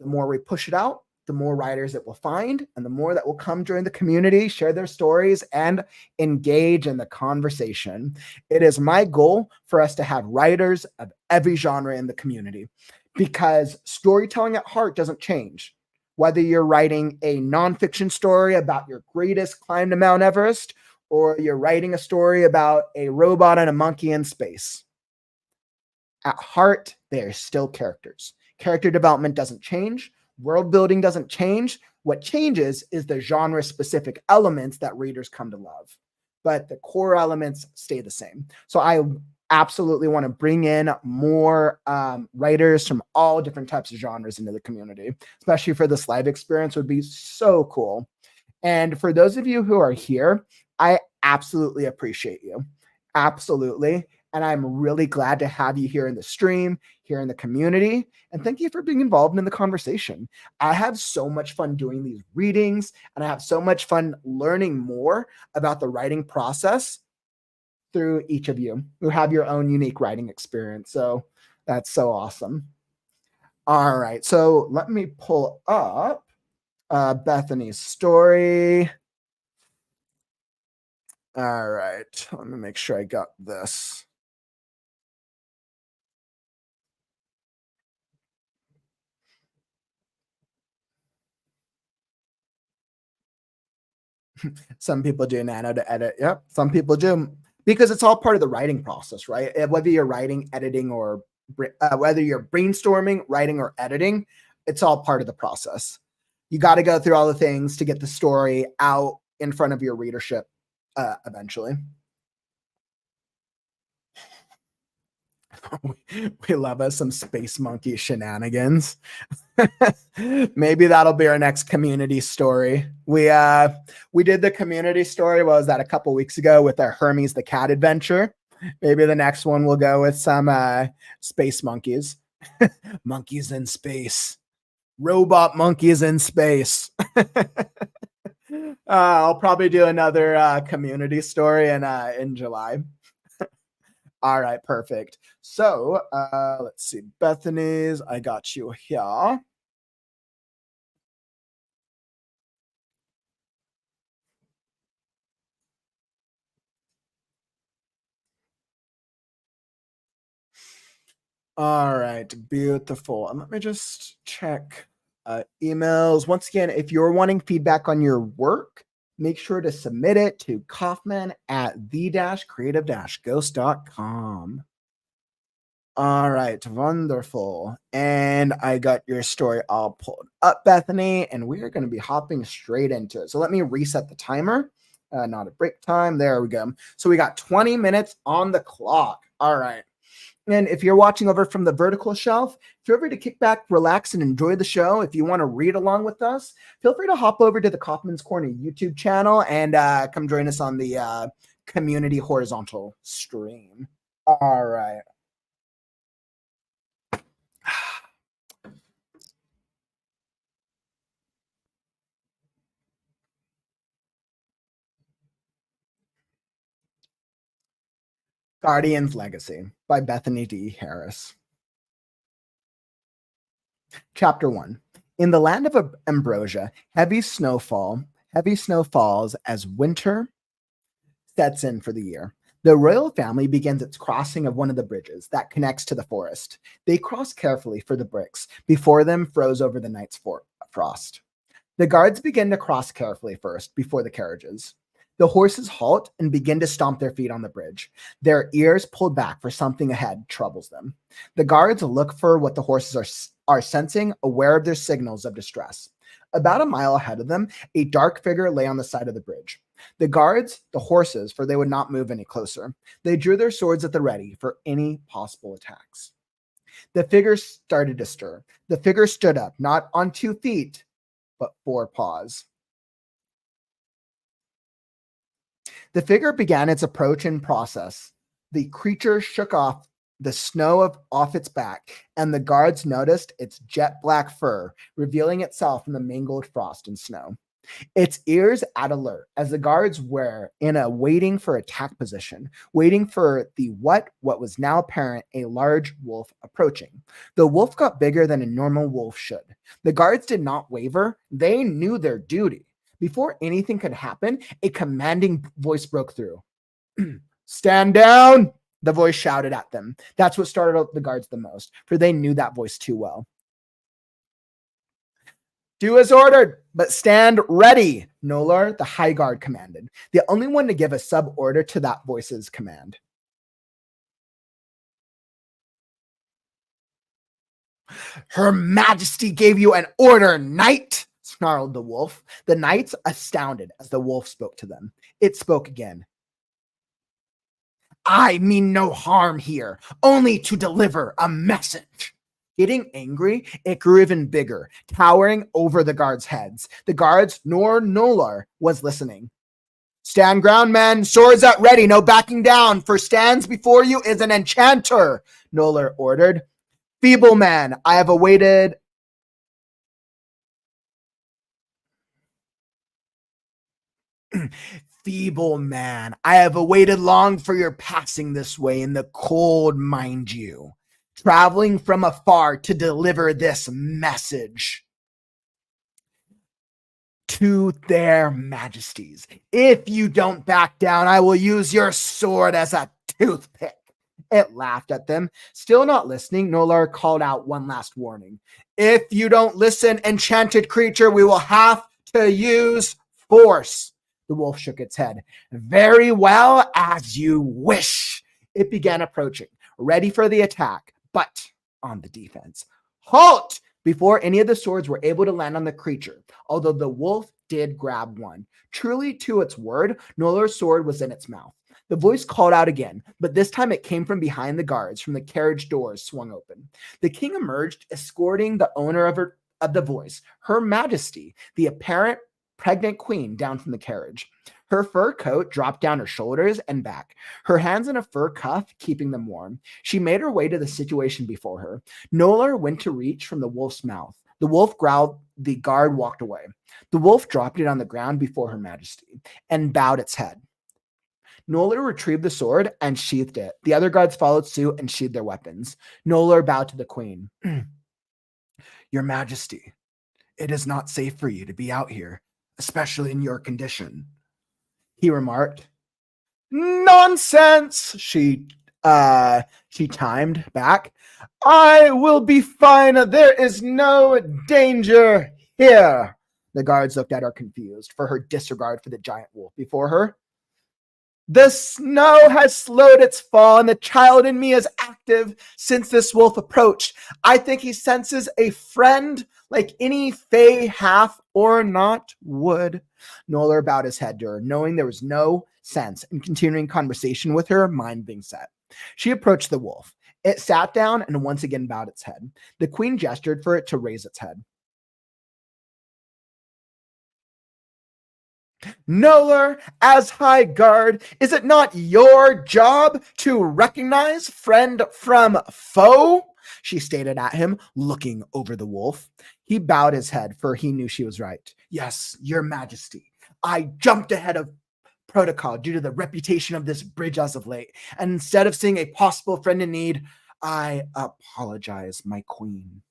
Speaker 1: The more we push it out, the more writers it will find, and the more that will come join the community, share their stories, and engage in the conversation. It is my goal for us to have writers of every genre in the community, because storytelling at heart doesn't change. Whether you're writing a nonfiction story about your greatest climb to Mount Everest, or you're writing a story about a robot and a monkey in space. At heart, they are still characters. Character development doesn't change. World building doesn't change. What changes is the genre-specific elements that readers come to love. But the core elements stay the same. So I absolutely want to bring in more writers from all different types of genres into the community, especially for this live experience would be so cool. And for those of you who are here, I absolutely appreciate you. Absolutely. And I'm really glad to have you here in the stream, here in the community. And thank you for being involved in the conversation. I have so much fun doing these readings, and I have so much fun learning more about the writing process through each of you who have your own unique writing experience. So that's so awesome. All right. So let me pull up Bethany's story. All right. Let me make sure I got this. Some people do Nano to edit. Yep. Some people do, because it's all part of the writing process, right? Whether you're writing, editing, or whether you're brainstorming, writing, or editing, it's all part of the process. You got to go through all the things to get the story out in front of your readership eventually. We love us some space monkey shenanigans. Maybe that'll be our next community story. We did the community story, what was that, a couple weeks ago with our Hermes the cat adventure. Maybe the next one will go with some space monkeys. Monkeys in space. Robot monkeys in space. I'll probably do another community story in July. All right, perfect. So let's see. Bethany's, I got you here. All right, beautiful. And let me just check emails. Once again, if you're wanting feedback on your work, make sure to submit it to Kaufman at the-creative-ghost.com. All right, wonderful. And I got your story all pulled up, Bethany, and we are going to be hopping straight into it. So let me reset the timer. Not a break time. There we go. So we got 20 minutes on the clock. All right. And if you're watching over from the vertical shelf, feel free to kick back, relax, and enjoy the show. If you want to read along with us, feel free to hop over to the Kaufman's Corner YouTube channel and come join us on the community horizontal stream. All right. Guardian's Legacy by Bethany D. Harris. Chapter 1. In the land of Ambrosia, heavy snow falls as winter sets in for the year. The royal family begins its crossing of one of the bridges that connects to the forest. They cross carefully, for the bricks before them froze over the night's frost. The guards begin to cross carefully first before the carriages. The horses halt and begin to stomp their feet on the bridge. Their ears pulled back, for something ahead troubles them. The guards look for what the horses are sensing, aware of their signals of distress. About a mile ahead of them, a dark figure lay on the side of the bridge. The guards, the horses, for they would not move any closer. They drew their swords at the ready for any possible attacks. The figure started to stir. The figure stood up, not on 2 feet, but 4 paws. The figure began its approach and process. The creature shook off the snow off its back, and the guards noticed its jet black fur revealing itself in the mingled frost and snow. Its ears at alert as the guards were in a waiting for attack position, waiting for what was now apparent, a large wolf approaching. The wolf got bigger than a normal wolf should. The guards did not waver. They knew their duty. Before anything could happen, a commanding voice broke through. Stand down, the voice shouted at them. That's what startled the guards the most, for they knew that voice too well. Do as ordered, but stand ready, Nolar, the High Guard commanded, the only one to give a sub-order to that voice's command. Her Majesty gave you an order, knight, snarled the wolf. The knights astounded as the wolf spoke to them. It spoke again. I mean no harm here, only to deliver a message. Getting angry, it grew even bigger, towering over the guards' heads. The guards, nor Nolar, was listening. Stand ground, men, swords at ready, no backing down, for stands before you is an enchanter, Nolar ordered. Feeble man, I have awaited... Feeble man, I have awaited long for your passing this way in the cold, mind you. Traveling from afar to deliver this message to their majesties. If you don't back down, I will use your sword as a toothpick. It laughed at them. Still not listening, Nolar called out one last warning. If you don't listen, enchanted creature, we will have to use force. The wolf shook its head. Very well, as you wish. It began approaching, ready for the attack, but on the defense. Halt! Before any of the swords were able to land on the creature, although the wolf did grab one. Truly to its word, Nolar's sword was in its mouth. The voice called out again, but this time it came from behind the guards, from the carriage doors swung open. The king emerged, escorting the owner of the voice, Her Majesty, the apparent pregnant queen, down from the carriage. Her fur coat dropped down her shoulders and back, her hands in a fur cuff keeping them warm. She made her way to the situation before her. Nolar went to reach from the wolf's mouth. The wolf growled. The guard walked away. The wolf dropped it on the ground before Her Majesty and bowed its head. Noller retrieved the sword and sheathed it. The other guards followed suit and sheathed their weapons. Noller bowed to the queen. Your Majesty, it is not safe for you to be out here, especially in your condition, he remarked. Nonsense, she chimed back. I will be fine. There is no danger here. The guards looked at her confused for her disregard for the giant wolf before her. The snow has slowed its fall, and the child in me is active since this wolf approached. I think he senses a friend like any fey half or not would. Noller bowed his head to her, knowing there was no sense in continuing conversation with her mind being set. She approached the wolf. It sat down and once again bowed its head. The queen gestured for it to raise its head. Noller, as High Guard, is it not your job to recognize friend from foe? She stated at him, looking over the wolf. He bowed his head, for he knew she was right. Yes, your Majesty. I jumped ahead of protocol due to the reputation of this bridge as of late, and instead of seeing a possible friend in need, I apologize, my queen.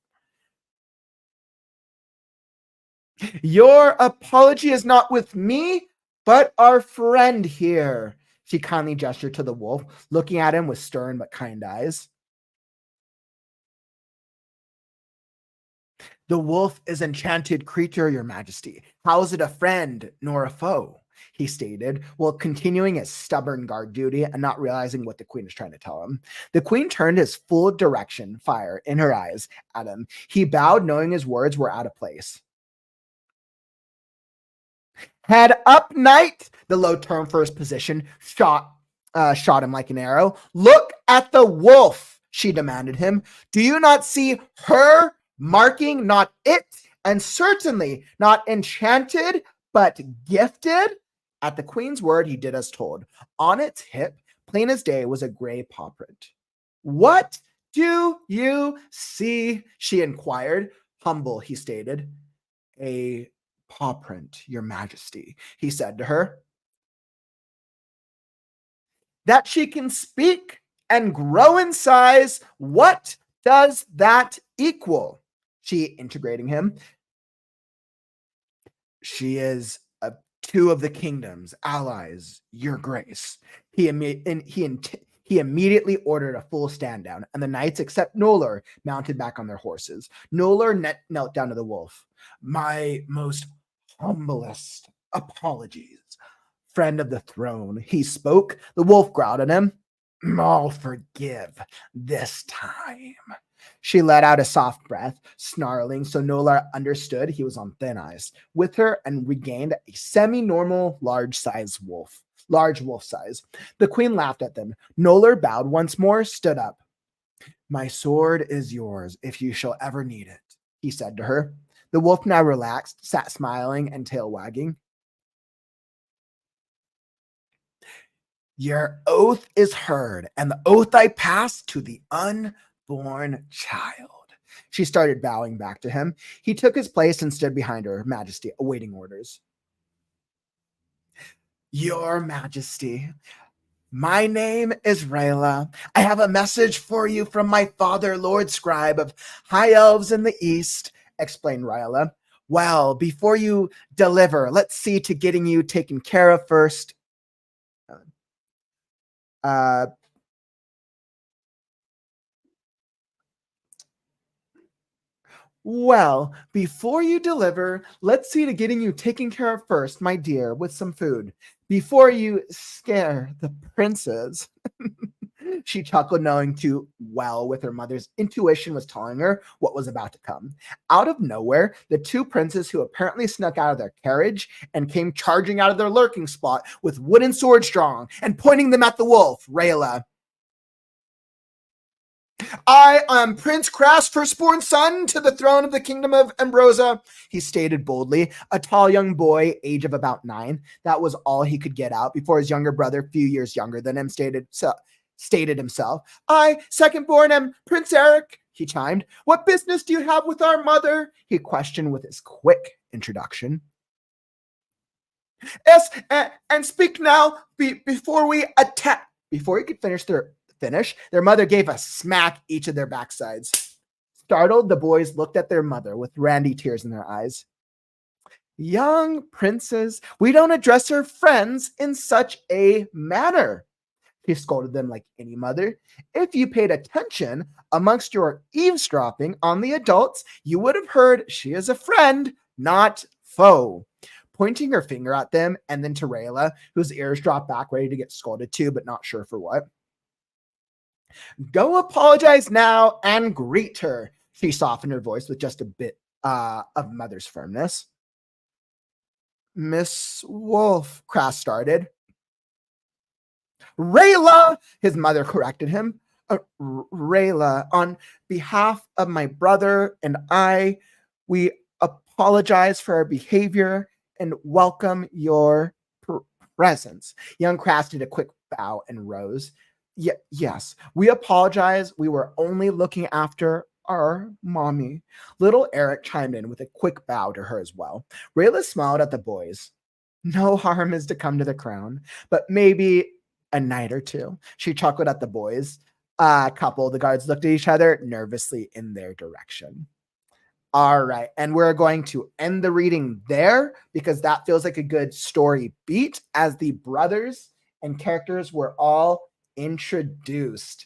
Speaker 1: Your apology is not with me, but our friend here. She kindly gestured to the wolf, looking at him with stern but kind eyes. The wolf is an enchanted creature, your Majesty. How is it a friend nor a foe? He stated, while continuing his stubborn guard duty and not realizing what the queen was trying to tell him. The queen turned his full direction fire in her eyes at him. He bowed, knowing his words were out of place. Head up, knight. The low term for his position shot him like an arrow. Look at the wolf, she demanded him. Do you not see her marking, not it, and certainly not enchanted, but gifted? At the queen's word, he did as told. On its hip, plain as day, was a gray paw print. What do you see? She inquired. Humble, he stated. A paw print, your Majesty, he said to her. That she can speak and grow in size, what does that equal? She integrating him. She is two of the kingdom's allies, your grace. He immediately ordered a full stand down, and the knights, except Noller, mounted back on their horses. Noller knelt down to the wolf. My most humblest apologies, friend of the throne, he spoke. The wolf growled at him. I'll forgive this time. She let out a soft breath, snarling, so Noller understood he was on thin ice with her and regained a semi-normal large wolf size. The queen laughed at them. Noller bowed once more, stood up. My sword is yours if you shall ever need it, he said to her. The wolf now relaxed, sat smiling and tail wagging. Your oath is heard, and the oath I pass to the unborn child. She started bowing back to him. He took his place and stood behind her Majesty, awaiting orders. Your Majesty, my name is Rayla. I have a message for you from my father, Lord Scribe of High Elves in the East, explained Rayla. Well, before you deliver, let's see to getting you taken care of first. Well, before you deliver, let's see to getting you taken care of first, my dear, with some food. Before you scare the princes. She chuckled, knowing too well with her mother's intuition was telling her what was about to come. Out of nowhere, the two princes who apparently snuck out of their carriage and came charging out of their lurking spot with wooden swords drawn and pointing them at the wolf, Rayla. I am Prince Crass, firstborn son to the throne of the kingdom of Ambrosia, he stated boldly, a tall young boy, age of about 9. That was all he could get out before his younger brother, few years younger than him, stated himself. I, second-born, am Prince Eric, he chimed. What business do you have with our mother? He questioned with his quick introduction. Yes, and speak now before we attack. Before he could finish, their mother gave a smack each of their backsides. Startled, the boys looked at their mother with randy tears in their eyes. Young princes, we don't address our friends in such a manner. He scolded them like any mother. If you paid attention amongst your eavesdropping on the adults, you would have heard she is a friend, not foe. Pointing her finger at them and then to Rayla, whose ears dropped back, ready to get scolded too, but not sure for what. Go apologize now and greet her. She softened her voice with just a bit of mother's firmness. Miss Wolf, Crass started. Rayla, his mother corrected him. Rayla, on behalf of my brother and I, we apologize for our behavior and welcome your presence. Young Crass did a quick bow and rose. Yes, we apologize. We were only looking after our mommy. Little Eric chimed in with a quick bow to her as well. Rayla smiled at the boys. No harm is to come to the crown, but maybe a night or two. She chuckled at the boys. A couple of the guards looked at each other nervously in their direction. All right. And we're going to end the reading there because that feels like a good story beat as the brothers and characters were all introduced.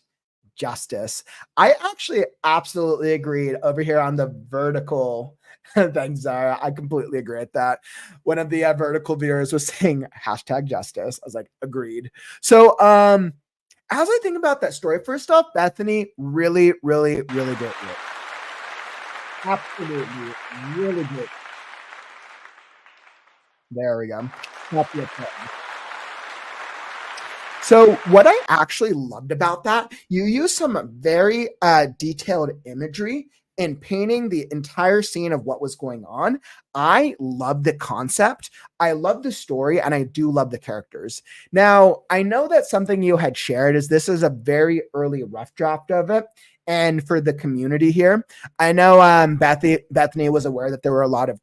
Speaker 1: Justice. I actually absolutely agreed over here on the vertical. Thanks, Zara. I completely agree with that. One of the vertical viewers was saying #justice. I was like, agreed. So, as I think about that story, first off, Bethany, really, really, really good. Absolutely, really good. There we go. So what I actually loved about that, you use some very detailed imagery in painting the entire scene of what was going on. I love the concept. I love the story, and I do love the characters. Now, I know that something you had shared is this is a very early rough draft of it. And for the community here, I know Bethany was aware that there were a lot of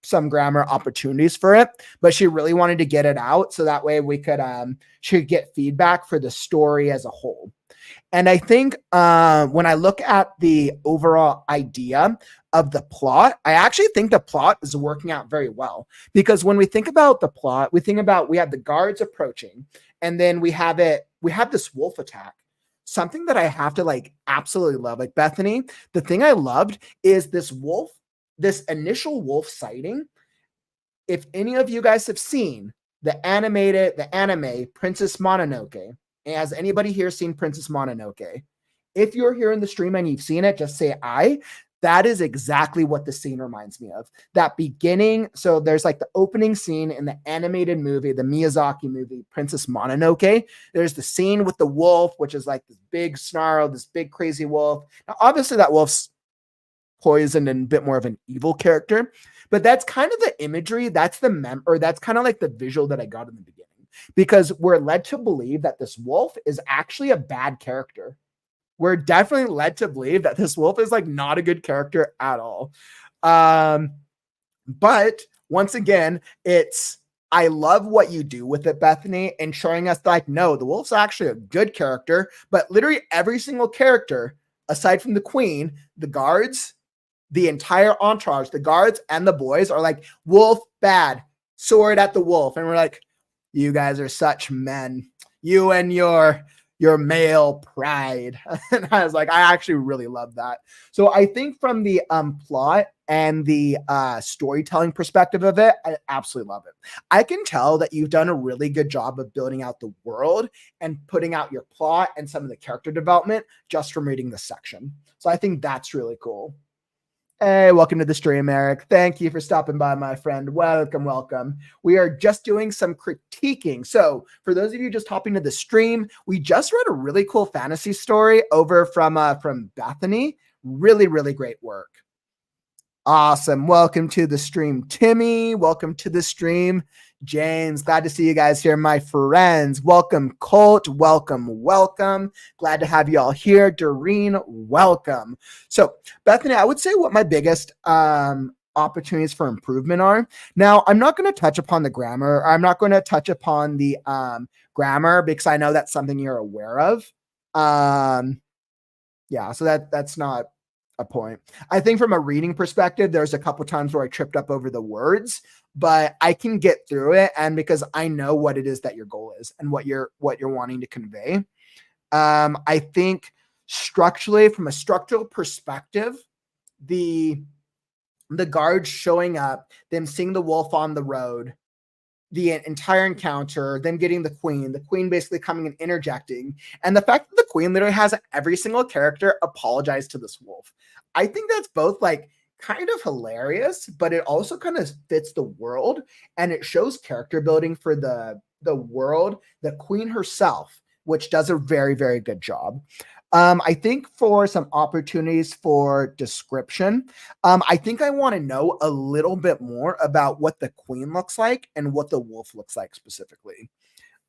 Speaker 1: some grammar opportunities for it, but she really wanted to get it out so that way we could she could get feedback for the story as a whole. And I think when I look at the overall idea of the plot, I actually think the plot is working out very well, because when we think about the plot, we have the guards approaching, and then we have this wolf attack. Something that I have to absolutely love, like Bethany, the thing I loved is this initial wolf sighting. If any of you guys have seen the anime Princess Mononoke, has anybody here seen Princess Mononoke? If you're here in the stream and you've seen it, just say I. That is exactly what the scene reminds me of. That beginning, so there's the opening scene in the animated movie, the Miyazaki movie, Princess Mononoke. There's the scene with the wolf, which is this big snarl, this big crazy wolf. Now, obviously that wolf's poisoned and a bit more of an evil character, but that's kind of the imagery. That's that's kind of the visual that I got in the beginning, because we're led to believe that this wolf is actually a bad character. We're definitely led to believe that this wolf is not a good character at all. But once again, I love what you do with it, Bethany, and showing us no, the wolf's actually a good character, but literally every single character, aside from the queen, the guards, the entire entourage, the guards and the boys are wolf bad, sword at the wolf. And we're you guys are such men, you and your male pride. And I was I actually really love that. So I think from the plot and the storytelling perspective of it, I absolutely love it. I can tell that you've done a really good job of building out the world and putting out your plot and some of the character development just from reading this section. So I think that's really cool. Hey, welcome to the stream, Eric. Thank you for stopping by, my friend. Welcome, welcome. We are just doing some critiquing. So for those of you just hopping to the stream, we just read a really cool fantasy story over from Bethany. Really, really great work. Awesome. Welcome to the stream, Timmy. Welcome to the stream, James. Glad to see you guys here, my friends. Welcome, Colt. Welcome, welcome. Glad to have you all here. Doreen, welcome. So, Bethany, I would say what my biggest opportunities for improvement are. Now, I'm not going to touch upon the grammar. I'm not going to touch upon the grammar because I know that's something you're aware of. Yeah, so that's not a point. I think from a reading perspective, there's a couple times where I tripped up over the words, but I can get through it, and because I know what it is that your goal is and what you're wanting to convey. I think structurally, from a structural perspective, the guards showing up, them seeing the wolf on the road, the entire encounter, them getting the queen basically coming and interjecting, and the fact that the queen literally has every single character apologize to this wolf. I think that's both like kind of hilarious, but it also kind of fits the world, and it shows character building for the world, the queen herself, which does a very, very good job. I think for some opportunities for description, I think I want to know a little bit more about what the queen looks like and what the wolf looks like specifically.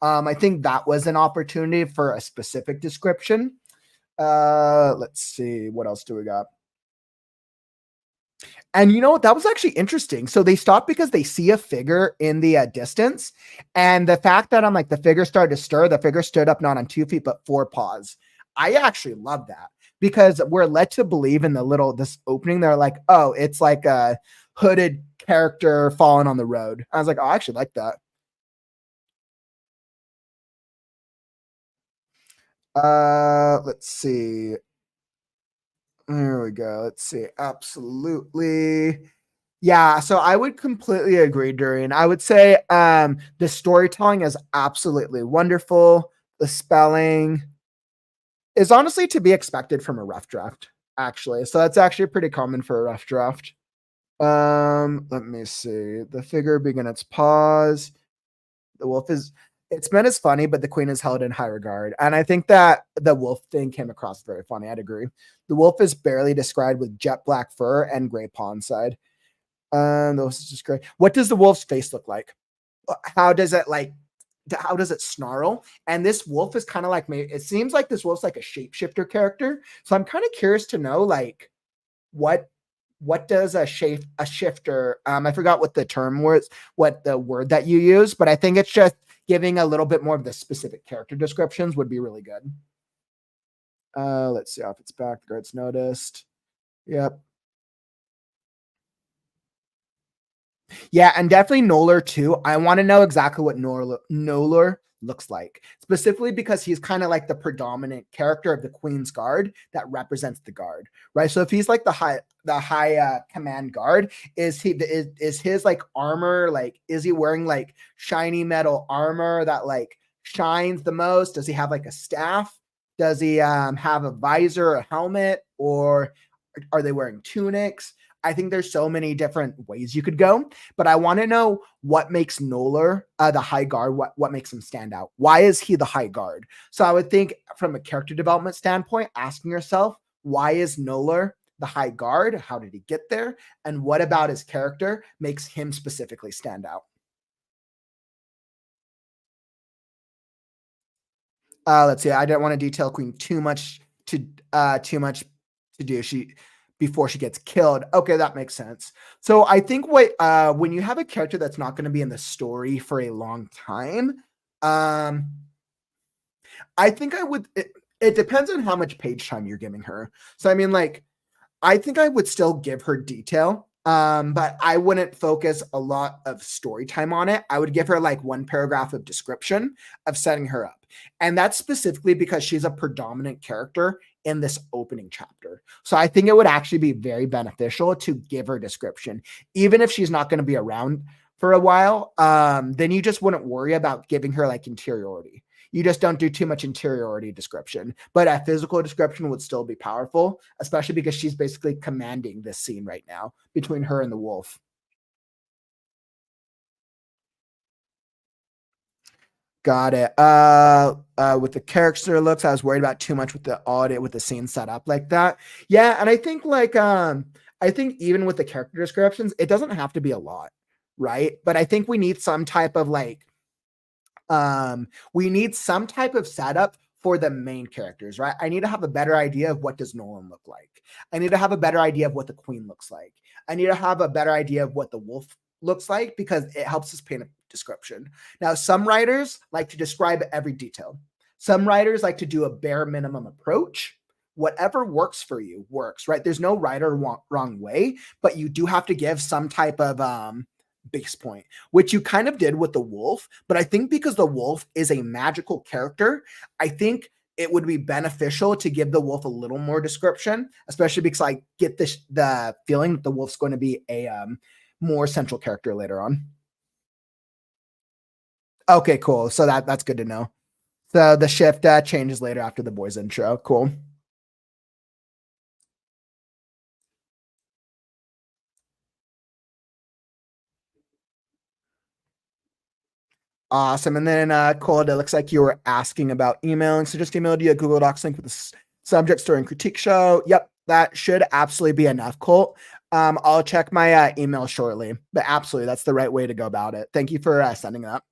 Speaker 1: I think that was an opportunity for a specific description. Let's see, what else do we got? And you know what? That was actually interesting. So they stopped because they see a figure in the distance. And the fact that I'm like, the figure started to stir, the figure stood up not on 2 feet, but 4 paws. I actually love that because we're led to believe in this opening. They're like, oh, it's like a hooded character falling on the road. I was like, oh, I actually like that. Let's see. There we go. Let's see. Absolutely. Yeah, so I would completely agree, Durian. I would say the storytelling is absolutely wonderful. The spelling is honestly to be expected from a rough draft, actually. So that's actually pretty common for a rough draft. Let me see. The figure begin its pause. The wolf is it's meant as funny, but the queen is held in high regard. And I think that the wolf thing came across very funny. I'd agree. The wolf is barely described with jet black fur and gray paw inside. Those is just great. What does the wolf's face look like? How does it how does it snarl? And this wolf is kind of like it seems like this wolf's like a shapeshifter character. So I'm kind of curious to know like what does a shifter I forgot what the term was, what the word that you use, but I think it's just giving a little bit more of the specific character descriptions would be really good. Let's see if it's back. The guards noticed. Yep. Yeah, and definitely Nolar too. I want to know exactly what Nolar looks like, specifically because he's kind of like the predominant character of the Queen's Guard that represents the guard, right? So if he's like the high command guard, is his like armor like is he wearing like shiny metal armor that like shines the most? Does he have like a staff? Does he have a visor, a helmet, or are they wearing tunics? I think there's so many different ways you could go, but I want to know what makes Nolar the high guard. What makes him stand out? Why is he the high guard? So I would think from a character development standpoint, asking yourself, why is Nolar the high guard? How did he get there? And what about his character makes him specifically stand out? Let's see. I don't want to detail Queen too much to do. Before she gets killed. Okay, that makes sense. So I think when you have a character that's not going to be in the story for a long time, um, I think I would. It depends on how much page time you're giving her. So I mean, like I think I would still give her detail, but I wouldn't focus a lot of story time on it. I would give her like one paragraph of description of setting her up. And that's specifically because she's a predominant character in this opening chapter. So I think it would actually be very beneficial to give her description, even if she's not going to be around for a while. Then you just wouldn't worry about giving her like interiority. You just don't do too much interiority description, but a physical description would still be powerful, especially because she's basically commanding this scene right now between her and the wolf. Got it. With the character looks, I was worried about too much with the audit, with the scene set up like that. Yeah, and I think I think even with the character descriptions, it doesn't have to be a lot, right? But I think we need some type of we need some type of setup for the main characters, right? I need to have a better idea of what does Nolan look like. I need to have a better idea of what the queen looks like. I need to have a better idea of what the wolf looks like because it helps us paint a description. Now, some writers like to describe every detail. Some writers like to do a bare minimum approach. Whatever works for you works, right? There's no right or wrong way, but you do have to give some type of base point, which you kind of did with the wolf. But I think because the wolf is a magical character, I think it would be beneficial to give the wolf a little more description, especially because I get the feeling that the wolf's going to be a more central character later on. Okay, cool. So that's good to know. So the shift changes later after the boys intro. Cool. Awesome. And then Cold, it looks like you were asking about emailing. So just emailed you a Google Docs link with the subject, story, and critique show. Yep, that should absolutely be enough, Colt. I'll check my email shortly, but absolutely, that's the right way to go about it. Thank you for sending that.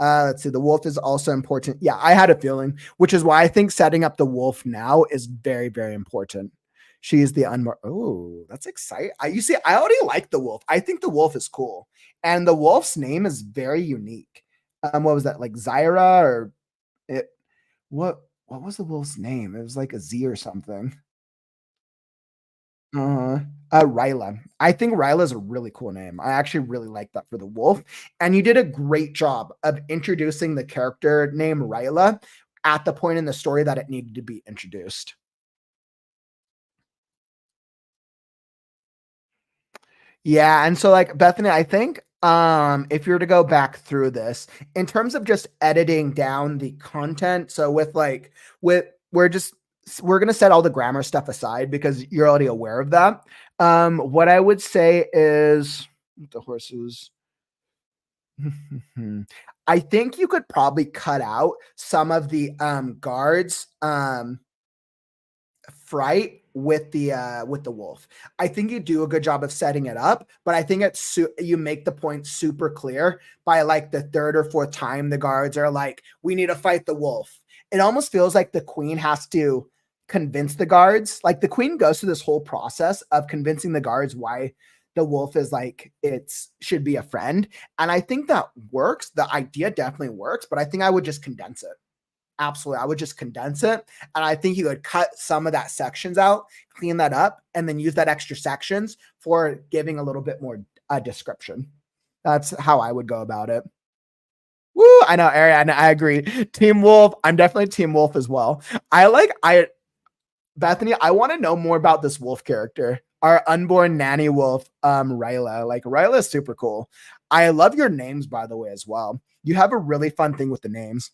Speaker 1: Let's see. The wolf is also important. Yeah, I had a feeling, which is why I think setting up the wolf now is very, very important. She is the unmarked. Oh, that's exciting. You see, I already like the wolf. I think the wolf is cool. And the wolf's name is very unique. What was that? Like Zyra or it what was the wolf's name? It was like a Z or something. Uh, Ryla. I think Ryla is a really cool name. I actually really like that for the wolf. And you did a great job of introducing the character name Ryla at the point in the story that it needed to be introduced. Yeah, and so like Bethany, I think if you were to go back through this in terms of just editing down the content, so with we're gonna set all the grammar stuff aside because you're already aware of that. What I would say is the horses. I think you could probably cut out some of the guards fright with the wolf. I think you do a good job of setting it up, but I think you make the point super clear by like the third or fourth time the guards are like, "We need to fight the wolf." It almost feels like the queen has to convince the guards. Like the queen goes through this whole process of convincing the guards why the wolf is like it's should be a friend, and I think that works. The idea definitely works, but I think I would just condense it. Absolutely. I would just condense it. And I think you would cut some of that sections out, clean that up, and then use that extra sections for giving a little bit more description. That's how I would go about it. Woo! I know, Ariane. I agree. Team Wolf. I'm definitely Team Wolf as well. Bethany, I want to know more about this wolf character. Our unborn nanny wolf, Ryla. Like Ryla is super cool. I love your names, by the way, as well. You have a really fun thing with the names.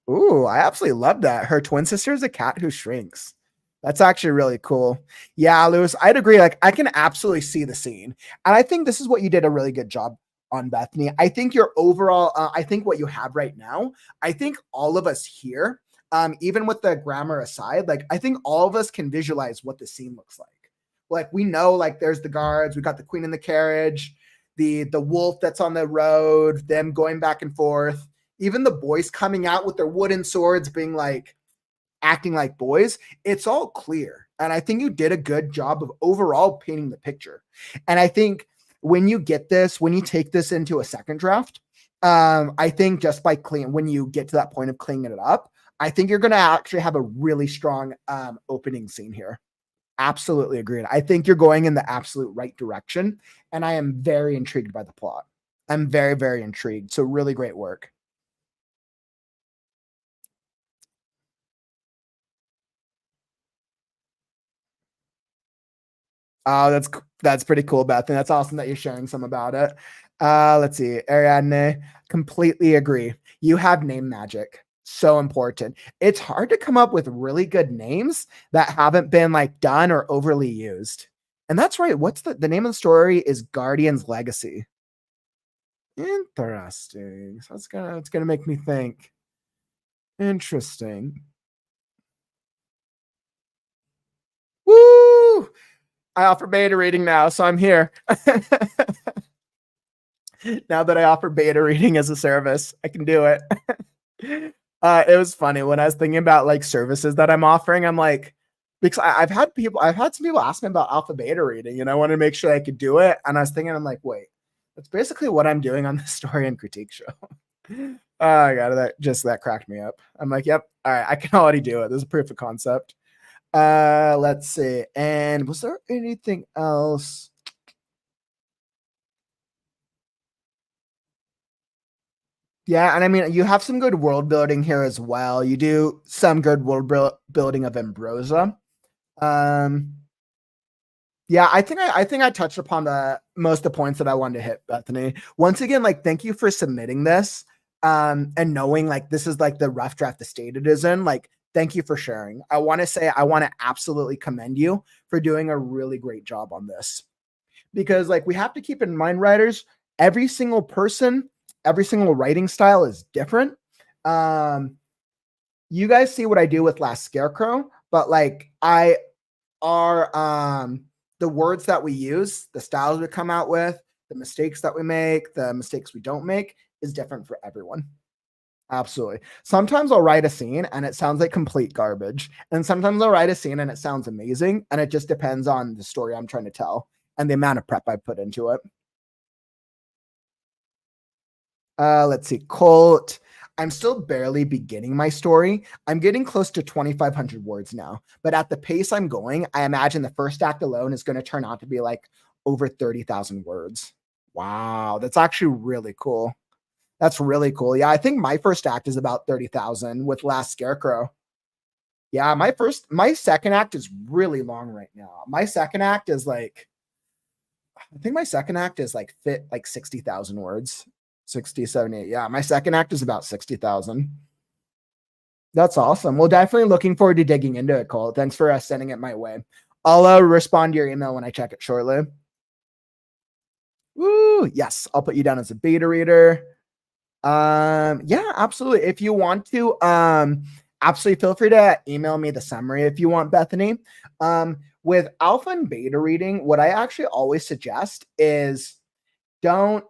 Speaker 1: Ooh, I absolutely love that. Her twin sister is a cat who shrinks. That's actually really cool. Yeah, Lewis, I'd agree. Like, I can absolutely see the scene. And I think this is what you did a really good job on, Bethany. I think your overall, I think what you have right now, I think all of us here, even with the grammar aside, like, I think all of us can visualize what the scene looks like. Like, we know, like, there's the guards, we got the queen in the carriage, the wolf that's on the road, them going back and forth, even the boys coming out with their wooden swords being like acting like boys, it's all clear. And I think you did a good job of overall painting the picture. And I think when you get this, when you take this into a second draft, I think just by when you get to that point of cleaning it up, I think you're going to actually have a really strong opening scene here. Absolutely agreed. I think you're going in the absolute right direction. And I am very intrigued by the plot. I'm very, very intrigued. So, really great work. Oh, that's pretty cool, Bethany. That's awesome that you're sharing some about it. Let's see. Ariadne, completely agree. You have name magic. So important. It's hard to come up with really good names that haven't been like done or overly used. And that's right. What's the name of the story is Guardian's Legacy. Interesting. So it's gonna make me think. Interesting. Woo! I offer beta reading now, so I'm here. Now that I offer beta reading as a service, I can do it. It was funny when I was thinking about like services that I'm offering. I'm like, because I've had some people ask me about alpha beta reading, and I wanted to make sure I could do it. And I was thinking, I'm like, wait, that's basically what I'm doing on the story and critique show. Oh, I got it. That cracked me up. I'm like, yep, all right, I can already do it. This is a proof of concept. Let's see. And was there anything else? Yeah, and I mean, you have some good world building here as well. You do some good world building of Ambrosia. Um, yeah, I think I touched upon the most of the points that I wanted to hit, Bethany. Once again, like, thank you for submitting this. And knowing like this is like the rough draft the state it is in. Like, thank you for sharing. I want to say I want to absolutely commend you for doing a really great job on this. Because like we have to keep in mind, writers, every single person, every single writing style is different. Um, you guys see what I do with Last Scarecrow, but like I are the words that we use, the styles we come out with, the mistakes that we make, the mistakes we don't make is different for everyone. Absolutely. Sometimes I'll write a scene and it sounds like complete garbage. And sometimes I'll write a scene and it sounds amazing. And it just depends on the story I'm trying to tell and the amount of prep I put into it. Let's see. Colt. I'm still barely beginning my story. I'm getting close to 2,500 words now. But at the pace I'm going, I imagine the first act alone is going to turn out to be like over 30,000 words. Wow. That's actually really cool. That's really cool. Yeah, I think my first act is about 30,000 with Last Scarecrow. Yeah, my second act is really long right now. My second act is like, I think my second act is like fit like 60,000 words. 60, 70. Yeah, my second act is about 60,000. That's awesome. Well, definitely looking forward to digging into it, Cole. Thanks for sending it my way. I'll respond to your email when I check it shortly. Woo, yes, I'll put you down as a beta reader. Yeah, absolutely. If you want to, absolutely feel free to email me the summary if you want, Bethany. With alpha and beta reading, what I actually always suggest is don't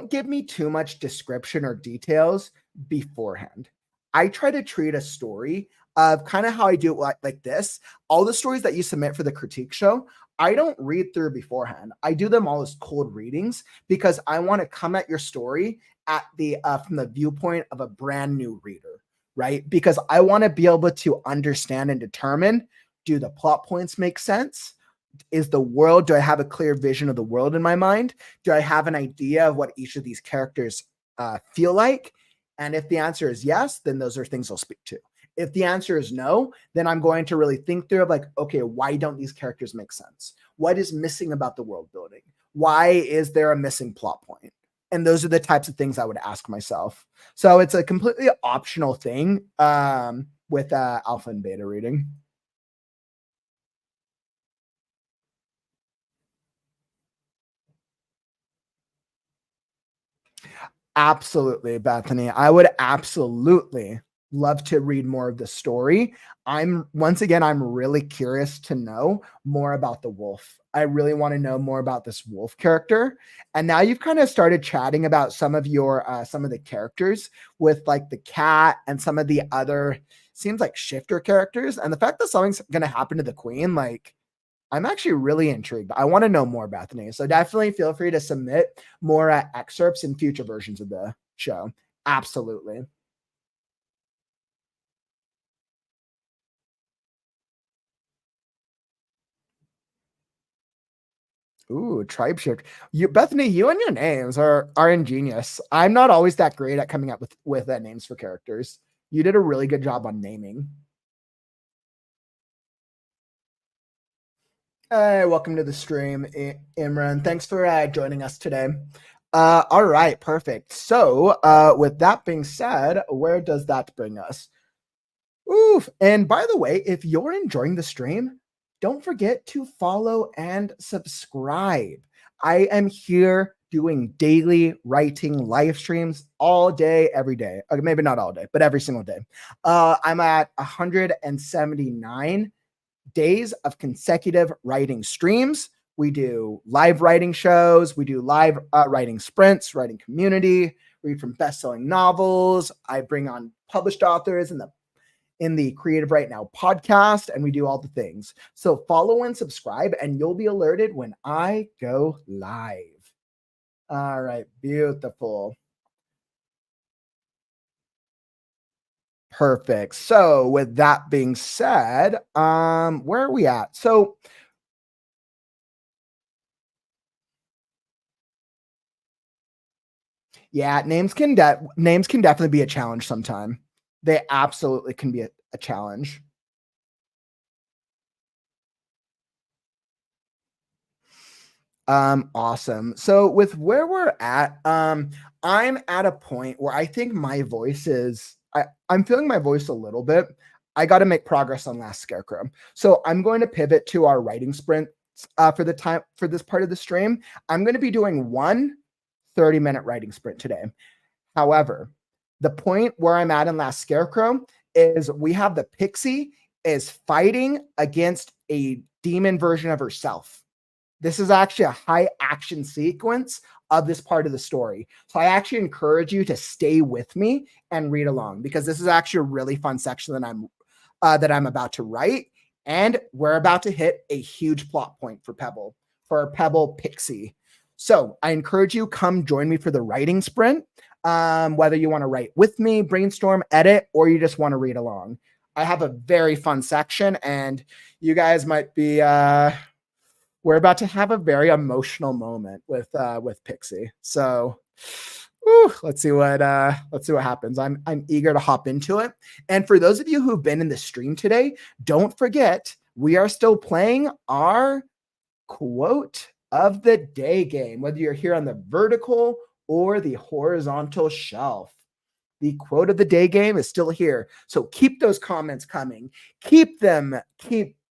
Speaker 1: give me too much description or details beforehand. I try to treat a story of kind of how I do it like this. All the stories that you submit for the critique show, I don't read through beforehand. I do them all as cold readings because I want to come at your story at the from the viewpoint of a brand new reader, right? Because I want to be able to understand and determine, do the plot points make sense? Is the world, do I have a clear vision of the world in my mind? Do I have an idea of what each of these characters feel like? And if the answer is yes, then those are things I'll speak to. If the answer is no, then I'm going to really think through of like, okay, why don't these characters make sense? What is missing about the world building? Why is there a missing plot point? And those are the types of things I would ask myself. So it's a completely optional thing with alpha and beta reading. Absolutely, Bethany. I would absolutely love to read more of the story. I'm really curious to know more about the wolf. I really want to know more about this wolf character. And now you've kind of started chatting about some of the characters with like the cat and some of the other seems like shifter characters. And the fact that something's gonna happen to the queen, like I'm actually really intrigued. I want to know more, Bethany. So definitely feel free to submit more excerpts in future versions of the show. Absolutely. Ooh, tribe shift. You, Bethany, you and your names are ingenious. I'm not always that great at coming up with names for characters. You did a really good job on naming. Hey, welcome to the stream, Imran. Thanks for joining us today. All right, perfect. So, with that being said, where does that bring us? Oof. And by the way, if you're enjoying the stream, don't forget to follow and subscribe. I am here doing daily writing live streams all day, every day. Okay, maybe not all day, but every single day. I'm at 179 days of consecutive writing streams We do live writing shows. We do live writing sprints, writing community, read from best-selling novels. I bring on published authors in the Creative Right Now podcast, and we do all the things. So follow and subscribe, and you'll be alerted when I go live. All right, beautiful. Perfect. So with that being said, where are we at? So yeah, names can definitely be a challenge sometime. They absolutely can be a challenge. Awesome. So with where we're at, I'm at a point where I think my voice is I'm feeling my voice a little bit. I got to make progress on Last Scarecrow. So I'm going to pivot to our writing sprint for the time for this part of the stream. I'm going to be doing one 30-minute writing sprint today. However, the point where I'm at in Last Scarecrow is we have the pixie is fighting against a demon version of herself. This is actually a high action sequence of this part of the story. So I actually encourage you to stay with me and read along, because this is actually a really fun section that I'm about to write. And we're about to hit a huge plot point for Pebble Pixie. So I encourage you, come join me for the writing sprint. Whether you want to write with me, brainstorm, edit, or you just want to read along. I have a very fun section, and you guys might be we're about to have a very emotional moment with Pixie. So let's see what happens. I'm eager to hop into it. And for those of you who've been in the stream today, don't forget we are still playing our quote of the day game, whether you're here on the vertical or the horizontal shelf. The quote of the day game is still here. So keep those comments coming. Keep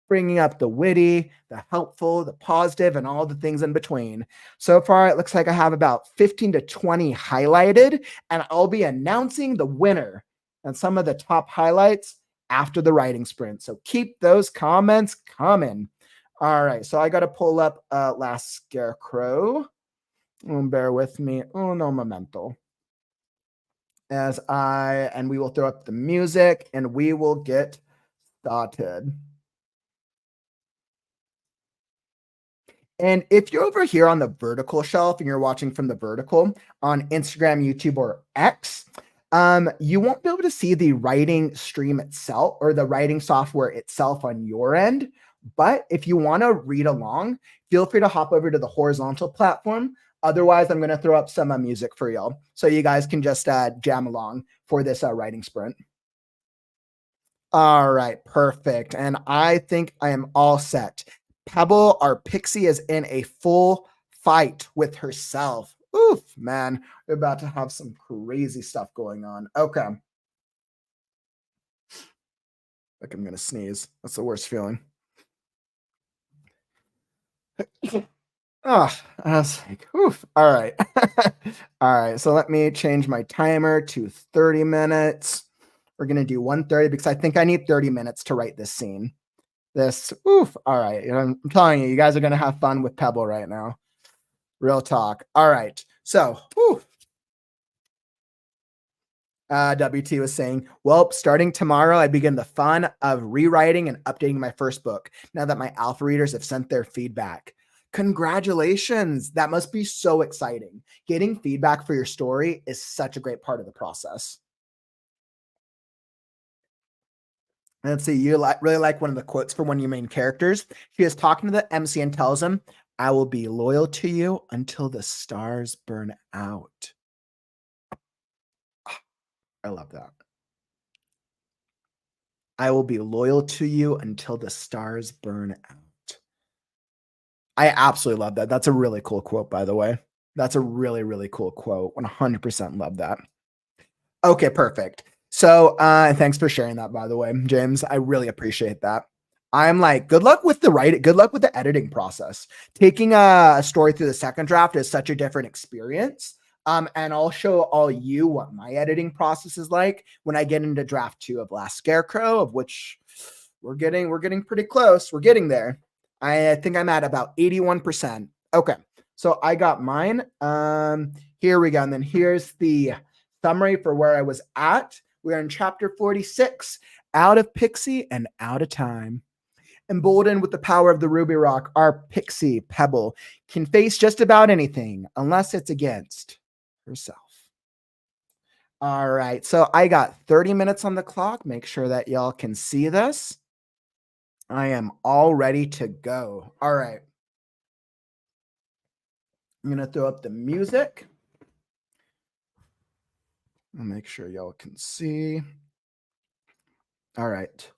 Speaker 1: bringing up the witty, the helpful, the positive, and all the things in between. So far, it looks like I have about 15 to 20 highlighted, and I'll be announcing the winner and some of the top highlights after the writing sprint. So keep those comments coming. All right, so I got to pull up Last Scarecrow. Bear with me. Un momento. And we will throw up the music, and we will get started. And if you're over here on the vertical shelf and you're watching from the vertical on Instagram, YouTube, or X, you won't be able to see the writing stream itself or the writing software itself on your end. But if you want to read along, feel free to hop over to the horizontal platform. Otherwise, I'm going to throw up some music for y'all so you guys can just jam along for this writing sprint. All right, perfect. And I think I am all set. Pebble, our pixie, is in a full fight with herself. Oof, man, we're about to have some crazy stuff going on. Okay. Like I'm going to sneeze. That's the worst feeling. Oh, I was like, oof. All right. All right. So let me change my timer to 30 minutes. We're going to do 130 because I think I need 30 minutes to write this scene. All right. I'm telling you, you guys are going to have fun with Pebble right now. Real talk. All right. So, WT was saying, well, starting tomorrow, I begin the fun of rewriting and updating my first book now that my alpha readers have sent their feedback. Congratulations. That must be so exciting. Getting feedback for your story is such a great part of the process. Let's see, you really like one of the quotes from one of your main characters. She is talking to the MC and tells him, I will be loyal to you until the stars burn out. I love that. I will be loyal to you until the stars burn out. I absolutely love that. That's a really cool quote, by the way. That's a really, really cool quote. 100% love that. Okay, perfect. So thanks for sharing that, by the way, James. I really appreciate that. I'm like, good luck with the writing. Good luck with the editing process. Taking a story through the second draft is such a different experience. And I'll show all you what my editing process is like when I get into draft 2 of Last Scarecrow, of which we're getting pretty close. We're getting there. I think I'm at about 81%. Okay, so I got mine. Here we go. And then here's the summary for where I was at. We're in chapter 46, Out of Pixie and Out of Time. Emboldened with the power of the ruby rock, our pixie Pebble can face just about anything unless it's against herself. All right, so I got 30 minutes on the clock. Make sure that y'all can see this. I am all ready to go. All right. I'm going to throw up the music. I'll make sure y'all can see. All right.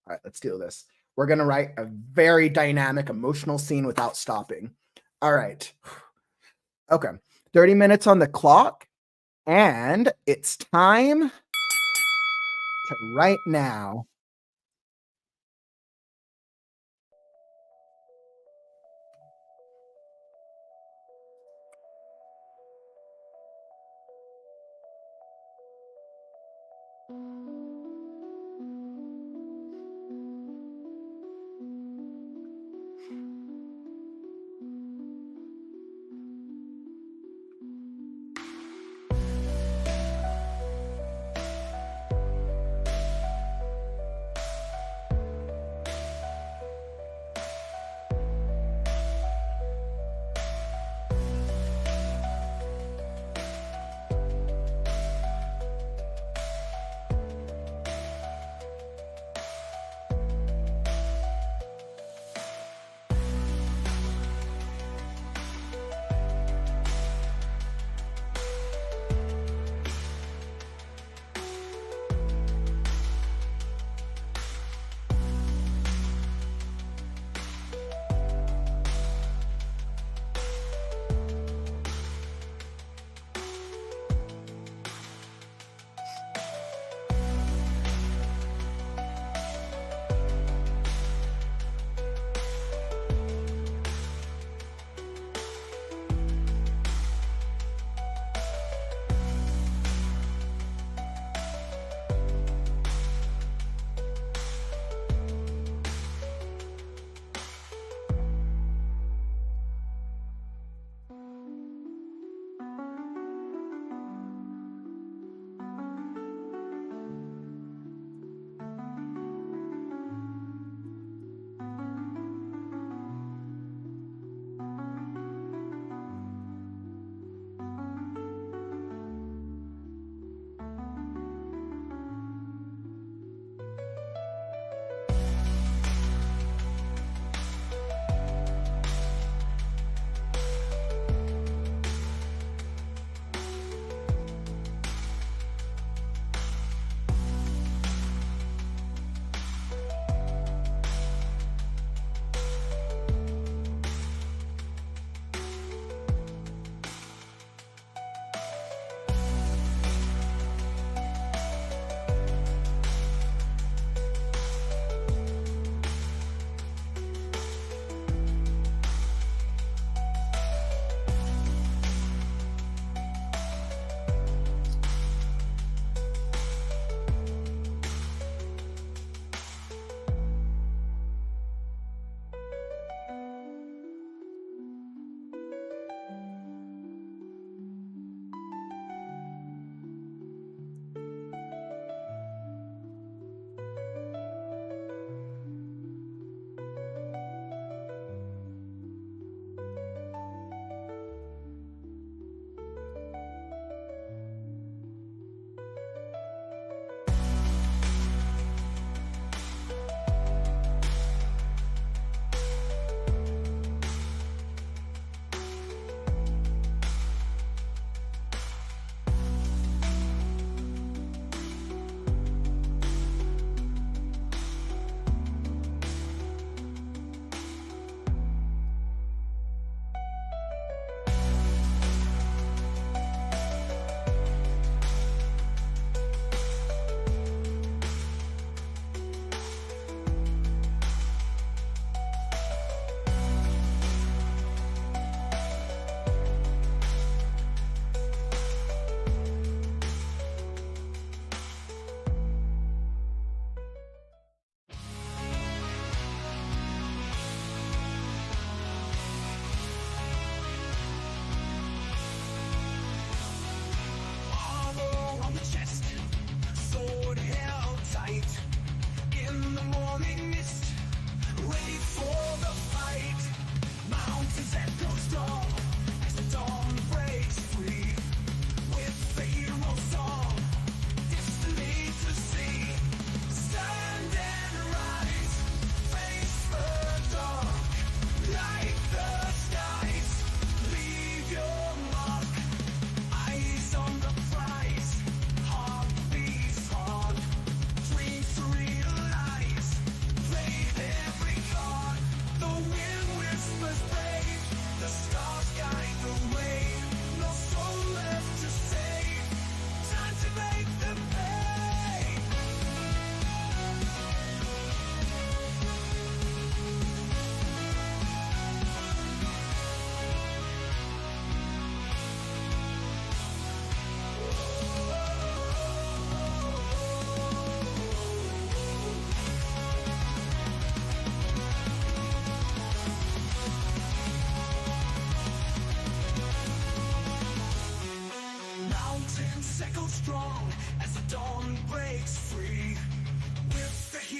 Speaker 1: All right, let's do this. We're going to write a very dynamic, emotional scene without stopping. All right. Okay. 30 minutes on the clock. And it's time to write now.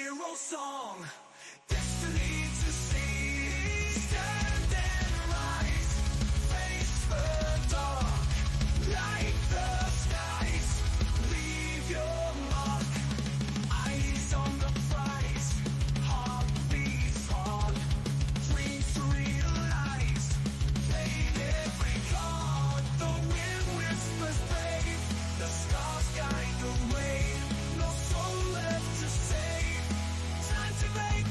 Speaker 2: hero song, destiny to see. Stand and rise, face the dark, like the skies. Leave your mark, eyes on the prize, heart beats hard, dreams to realize. Played every card, the wind whispers brave, the stars guide the way. No soul left to save. Time to make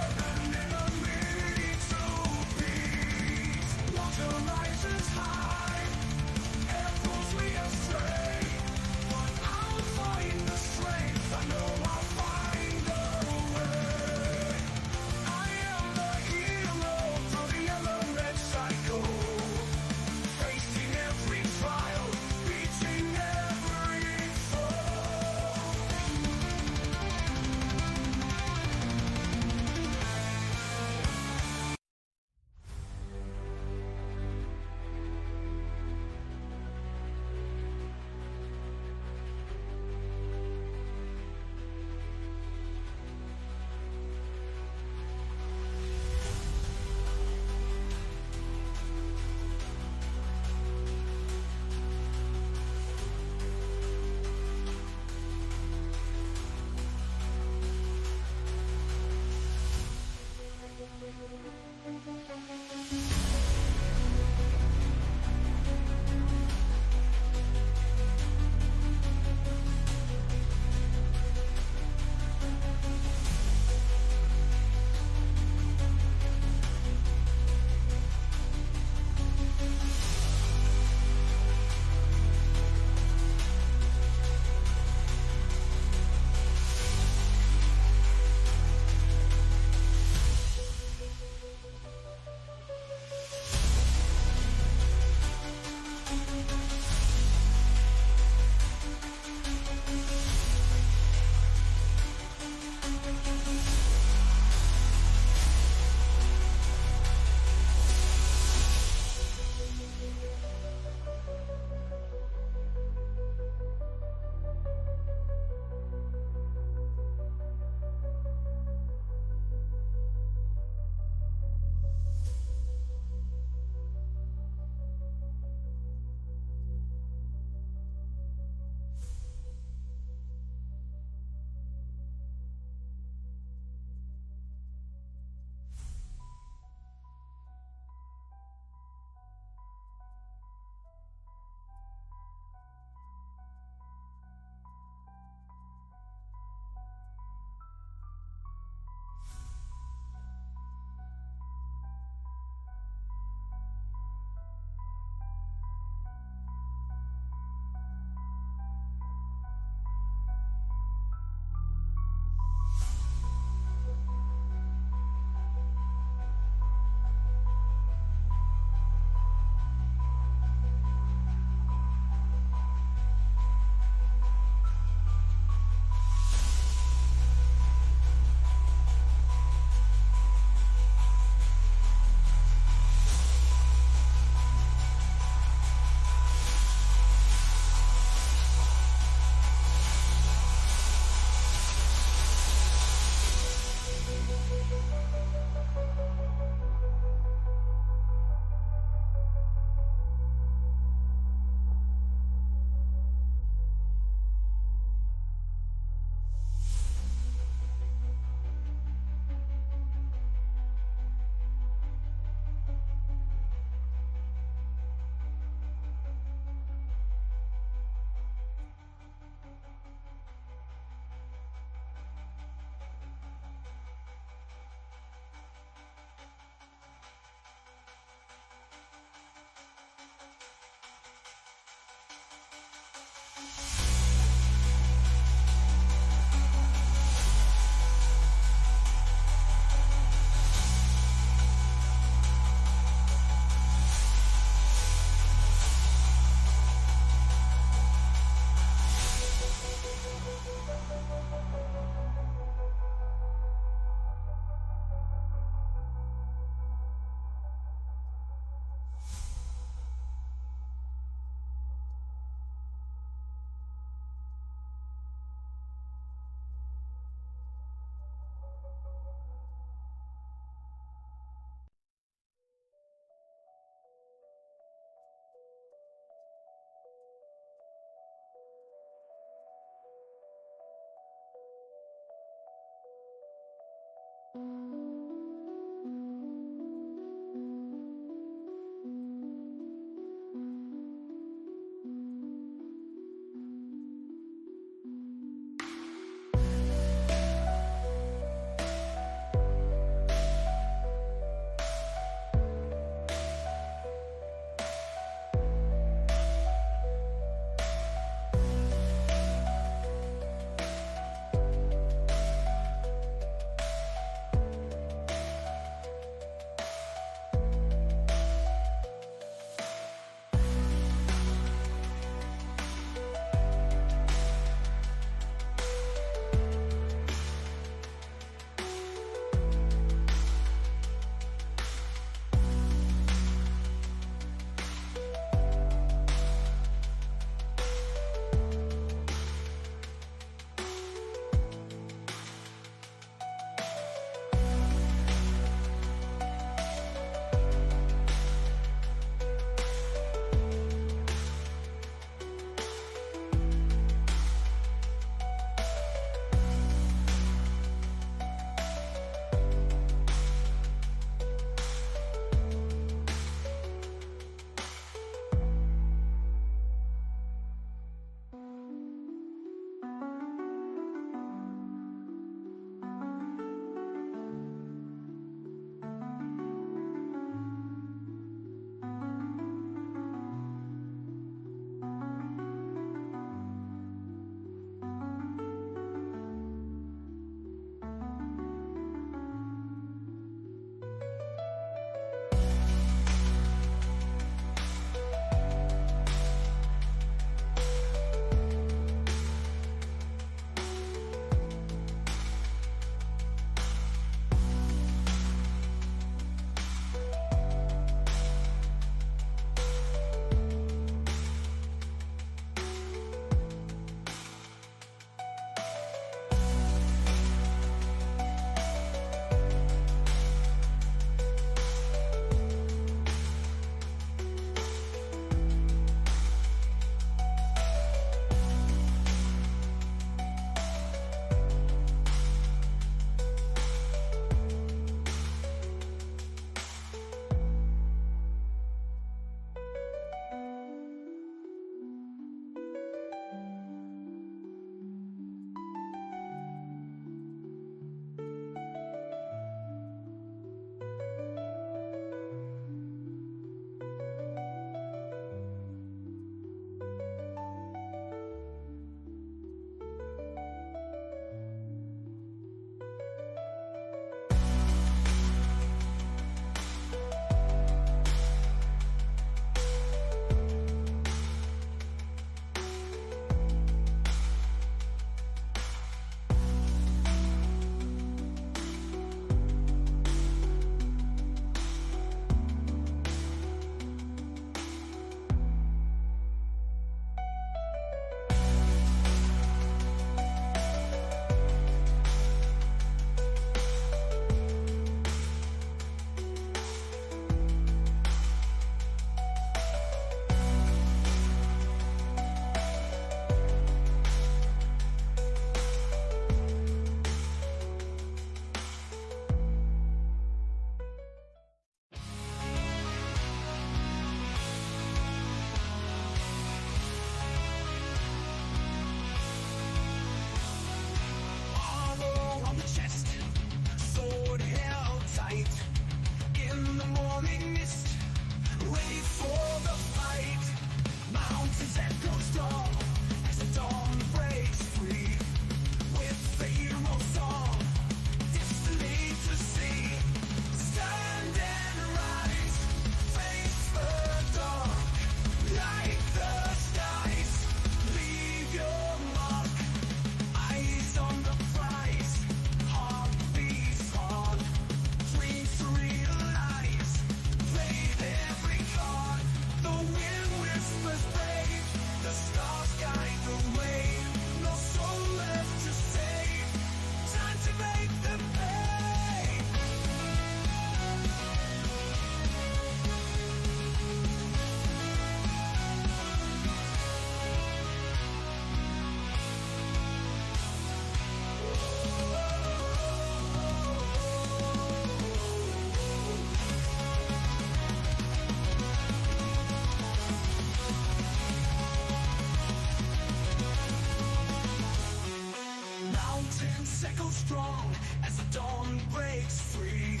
Speaker 2: Silence echoes strong as the dawn breaks free.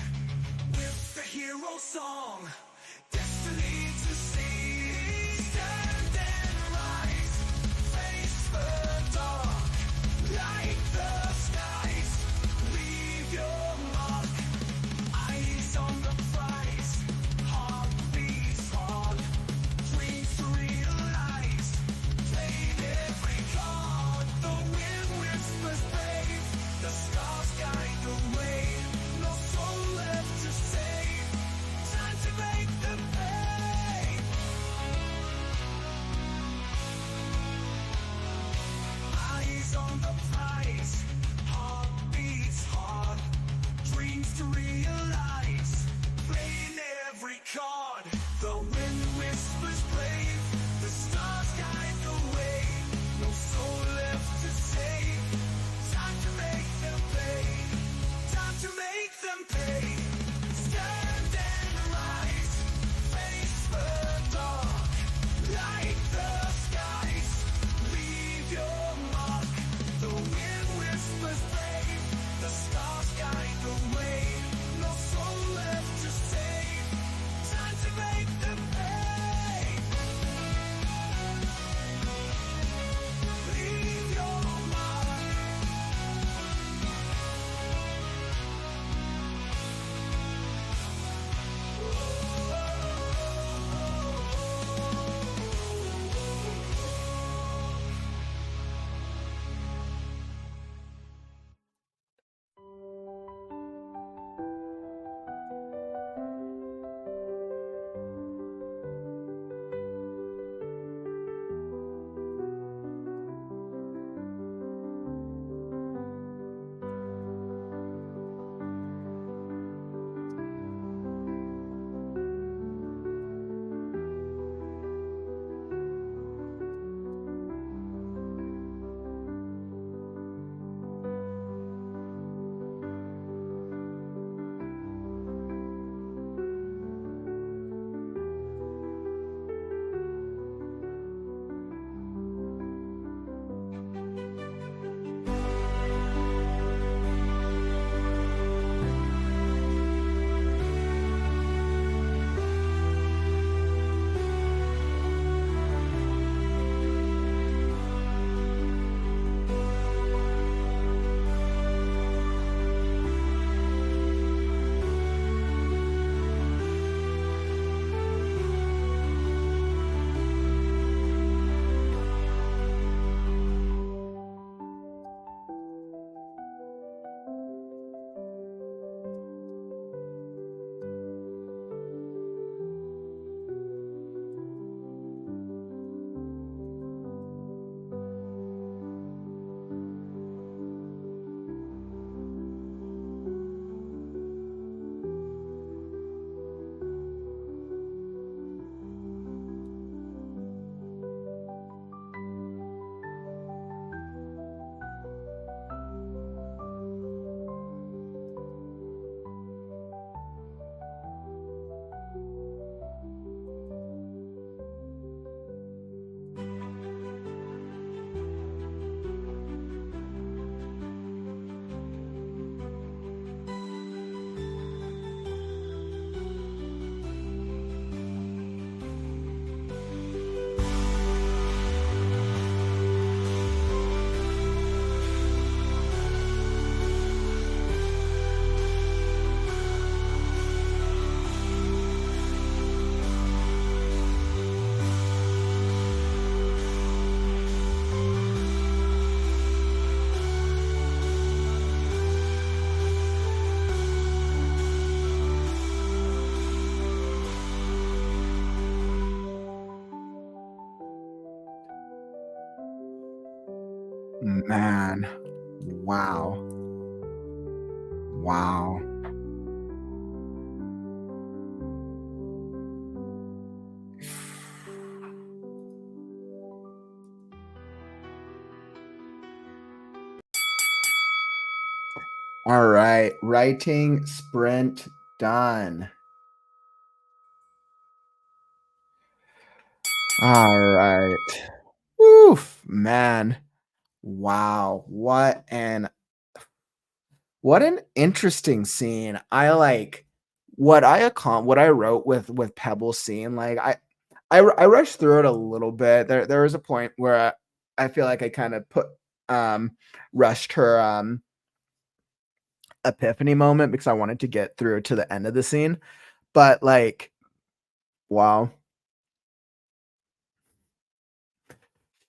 Speaker 2: With the hero song, destiny to see. Stand and rise, face the dark, light the skies, leave your mark. Eyes on the prize, heart beats hard, dreams to realize, played every card. The wind whispers brave, the stars guide the way, no soul left to save, time to make them pay. Eyes on the prize, heart beats hard, dreams to realize, playing every card. The wind whispers brave, the stars guide the way, no soul left to save, time to make them pay, time to make them pay. Stand and rise, face the dark, light the skies, leave your mark. The wind whispers brave, the stars guide the way, no soul left to save, time to make them pay. Leave your mark.
Speaker 1: Man. Wow. Wow. All right. Writing sprint done. All right. Oof, man. Wow. What an What an interesting scene. I like what I wrote with Pebble's scene. Like I rushed through it a little bit. There was a point where I feel like I kind of um rushed her epiphany moment because I wanted to get through to the end of the scene. But like, wow.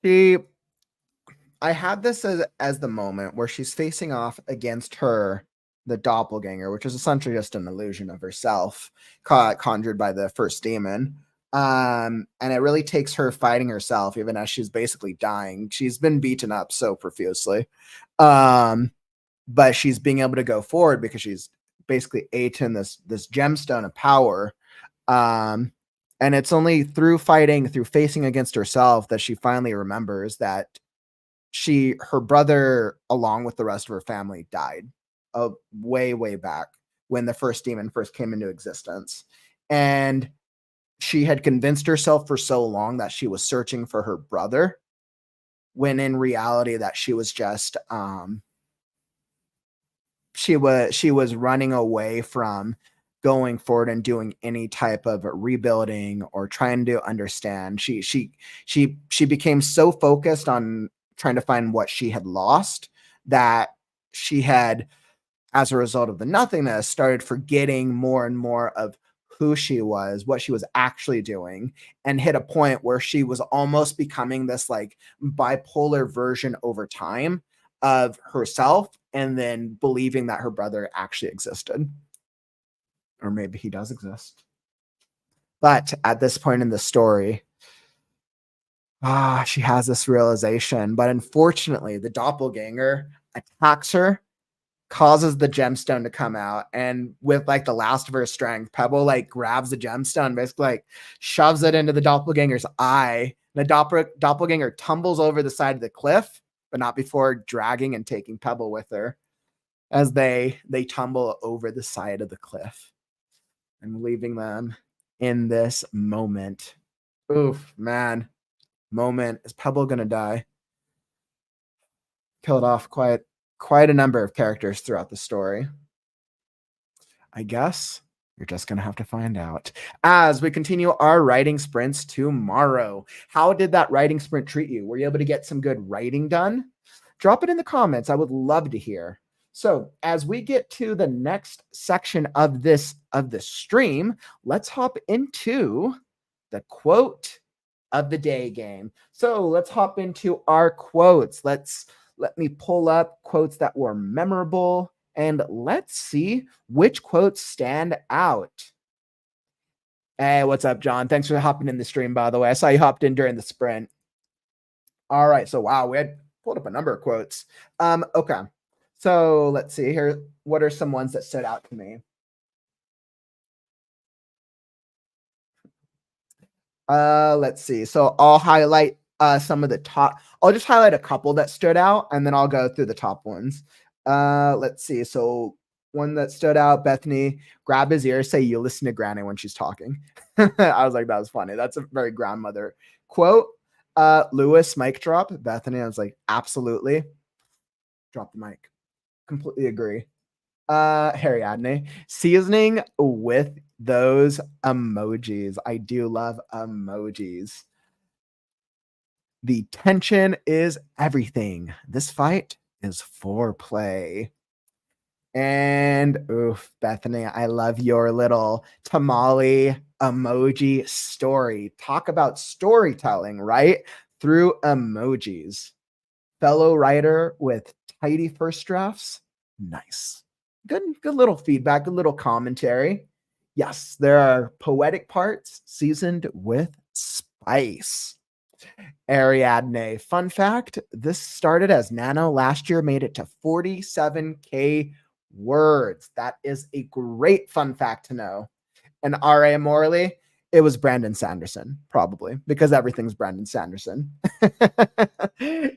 Speaker 1: She I had this as the moment where she's facing off against the doppelganger, which is essentially just an illusion of herself, conjured by the first demon. And it really takes her fighting herself, even as she's basically dying. She's been beaten up so profusely. Um, but she's being able to go forward because she's basically eaten this gemstone of power. Um, and it's only through fighting, through facing against herself, that she finally remembers that her brother, along with the rest of her family, died way back when the first demon first came into existence. And she had convinced herself for so long that she was searching for her brother, when in reality that she was just she was running away from going forward and doing any type of rebuilding or trying to understand. She became so focused on trying to find what she had lost that she had, as a result of the nothingness, started forgetting more and more of who she was, what she was actually doing, and hit a point where she was almost becoming this like bipolar version over time of herself, and then believing that her brother actually existed. Or maybe he does exist. But at this point in the story, she has this realization. But unfortunately, the doppelganger attacks her, causes the gemstone to come out, and with like the last of her strength, Pebble like grabs the gemstone, basically like shoves it into the doppelganger's eye. The doppelganger tumbles over the side of the cliff, but not before dragging and taking Pebble with her as they tumble over the side of the cliff and leaving them in this moment. Oof, man. Moment. Is Pebble gonna die? Killed off quite a number of characters throughout the story. I guess you're just going to have to find out as we continue our writing sprints tomorrow. How did that writing sprint treat you? Were you able to get some good writing done? Drop it in the comments. I would love to hear. So as we get to the next section of this stream, let's hop into the quote of the day game. So let's hop into our quotes. Let me pull up quotes that were memorable, and let's see which quotes stand out. Hey, what's up, John? Thanks for hopping in the stream, by the way. I saw you hopped in during the sprint. All right. So, wow, we had pulled up a number of quotes. Okay. So let's see here. What are some ones that stood out to me? Let's see. So I'll highlight some of the top. I'll just highlight a couple that stood out, and then I'll go through the top ones. Let's see. So one that stood out, Bethany, grab his ear, say you listen to Granny when she's talking. I was like, that was funny. That's a very grandmother quote. Lewis, mic drop. Bethany, I was like, absolutely. Drop the mic. Completely agree. Ariadne, seasoning with those emojis. I do love emojis. The tension is everything. This fight is foreplay. And oof, Bethany, I love your little tamale emoji story. Talk about storytelling, right? Through emojis. Fellow writer with tidy first drafts. Nice. Good little feedback, good little commentary. Yes, there are poetic parts seasoned with spice. Ariadne, fun fact, this started as Nano last year, made it to 47K words. That is a great fun fact to know. And R.A. Morley, it was Brandon Sanderson, probably, because everything's Brandon Sanderson.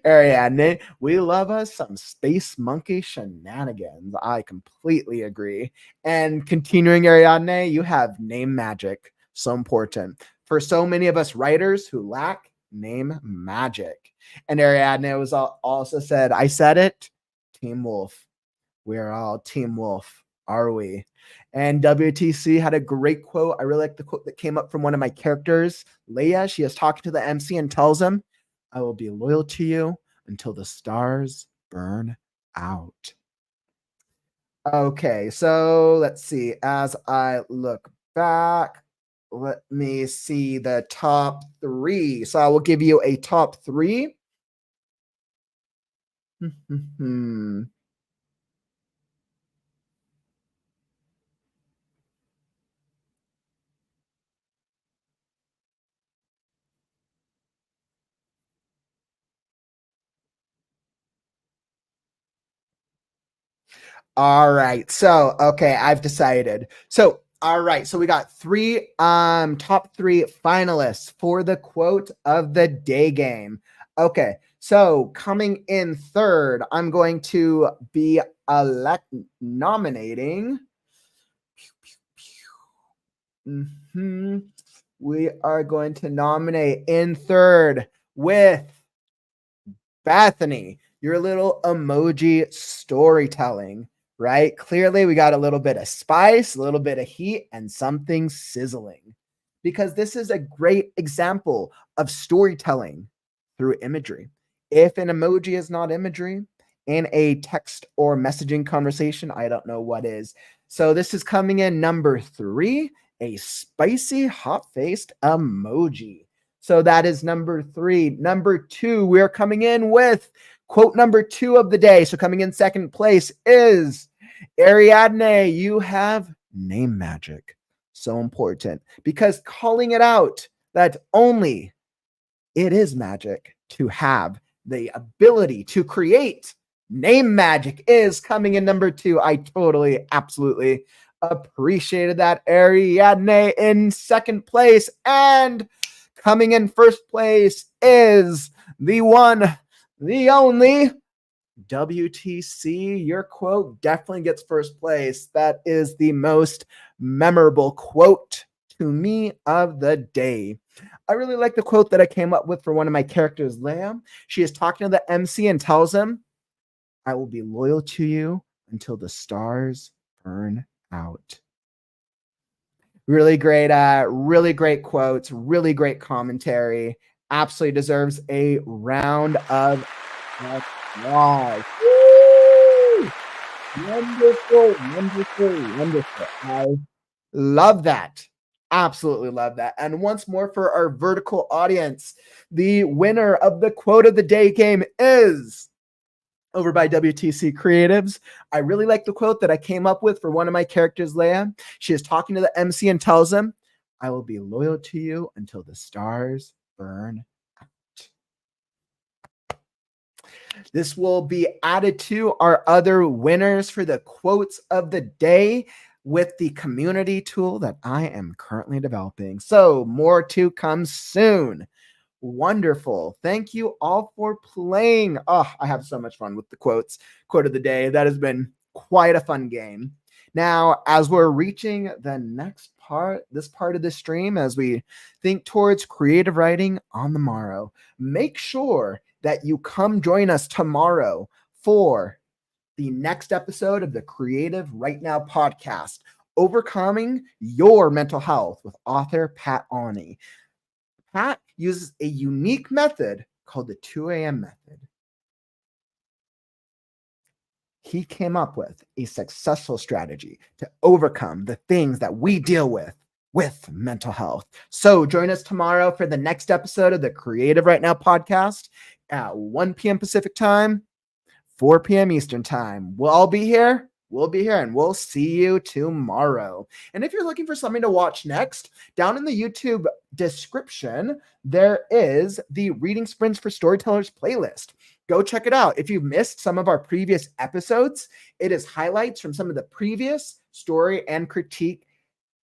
Speaker 1: Ariadne, we love us some Space Monkey shenanigans. I completely agree. And continuing, Ariadne, you have name magic. So important for so many of us writers who lack name magic. And Ariadne was also said, I said it, Team Wolf. We're all Team Wolf, are we? And WTC had a great quote. I really like the quote that came up from one of my characters, Leia. She is talking to the MC and tells him, I will be loyal to you until the stars burn out. Okay, so let's see. As I look back, let me see the top three. So I will give you a top three. All right. So, okay, I've decided. So, all right. So we got three top three finalists for the quote of the day game. Okay. So, coming in third, I'm going to be nominating. We are going to nominate in third with Bethany, your little emoji storytelling, right? Clearly, we got a little bit of spice, a little bit of heat, and something sizzling. Because this is a great example of storytelling through imagery. If an emoji is not imagery in a text or messaging conversation, I don't know what is. So this is coming in number three, a spicy, hot-faced emoji. So that is number three. Number two, we're coming in with quote number two of the day. So coming in second place is Ariadne. You have name magic. So important because calling it out that only it is magic to have the ability to create name magic is coming in number two. I totally, absolutely appreciated that. Ariadne in second place, and coming in first place is the one, the only WTC. Your quote definitely gets first place. That is the most memorable quote to me of the day. I really like the quote that I came up with for one of my characters, Leia. She is talking to the MC and tells him, I will be loyal to you until the stars burn out. Really great quotes, really great commentary. Absolutely deserves a round of applause. Woo! Wonderful, wonderful, wonderful. I love that. Absolutely love that. And once more for our vertical audience, the winner of the quote of the day game is over by WTC Creatives. I really like the quote that I came up with for one of my characters, Leia. She is talking to the MC and tells him, I will be loyal to you until the stars burn out. This will be added to our other winners for the quotes of the day with the community tool that I am currently developing. So more to come soon. Wonderful. Thank you all for playing. Oh, I have so much fun with the quotes. Quote of the day. That has been quite a fun game. Now, as we're reaching the next part, this part of the stream, as we think towards creative writing on the morrow, make sure that you come join us tomorrow for the next episode of the Creative Right Now podcast, Overcoming Your Mental Health with author Pat Awney. Pat uses a unique method called the 2 a.m. method. He came up with a successful strategy to overcome the things that we deal with mental health. So join us tomorrow for the next episode of the Creative Right Now podcast at 1 p.m. Pacific time, 4 p.m. Eastern time. We'll all be here. We'll be here and we'll see you tomorrow. And if you're looking for something to watch next, down in the YouTube description, there is the Reading Sprints for Storytellers playlist. Go check it out. If you've missed some of our previous episodes, it is highlights from some of the previous story and critique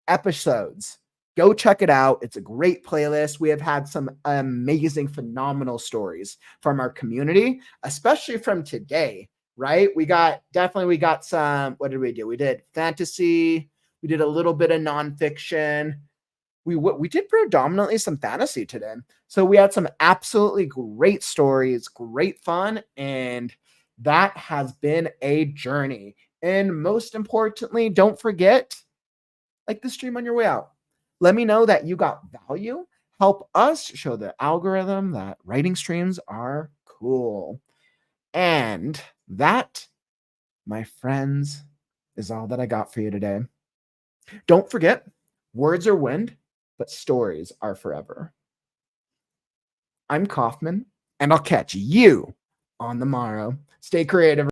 Speaker 1: episodes. Go check it out. It's a great playlist. We have had some amazing, phenomenal stories from our community, especially from today, right? We got some, what did we do? We did fantasy. We did a little bit of nonfiction. We did predominantly some fantasy today. So we had some absolutely great stories, great fun, and That has been a journey. And most importantly, don't forget, like the stream on your way out. Let me know that you got value. Help us show the algorithm that writing streams are cool. And that, my friends, is all that I got for you today. Don't forget, words are wind, but stories are forever. I'm Kaufman, and I'll catch you on the morrow. Stay creative.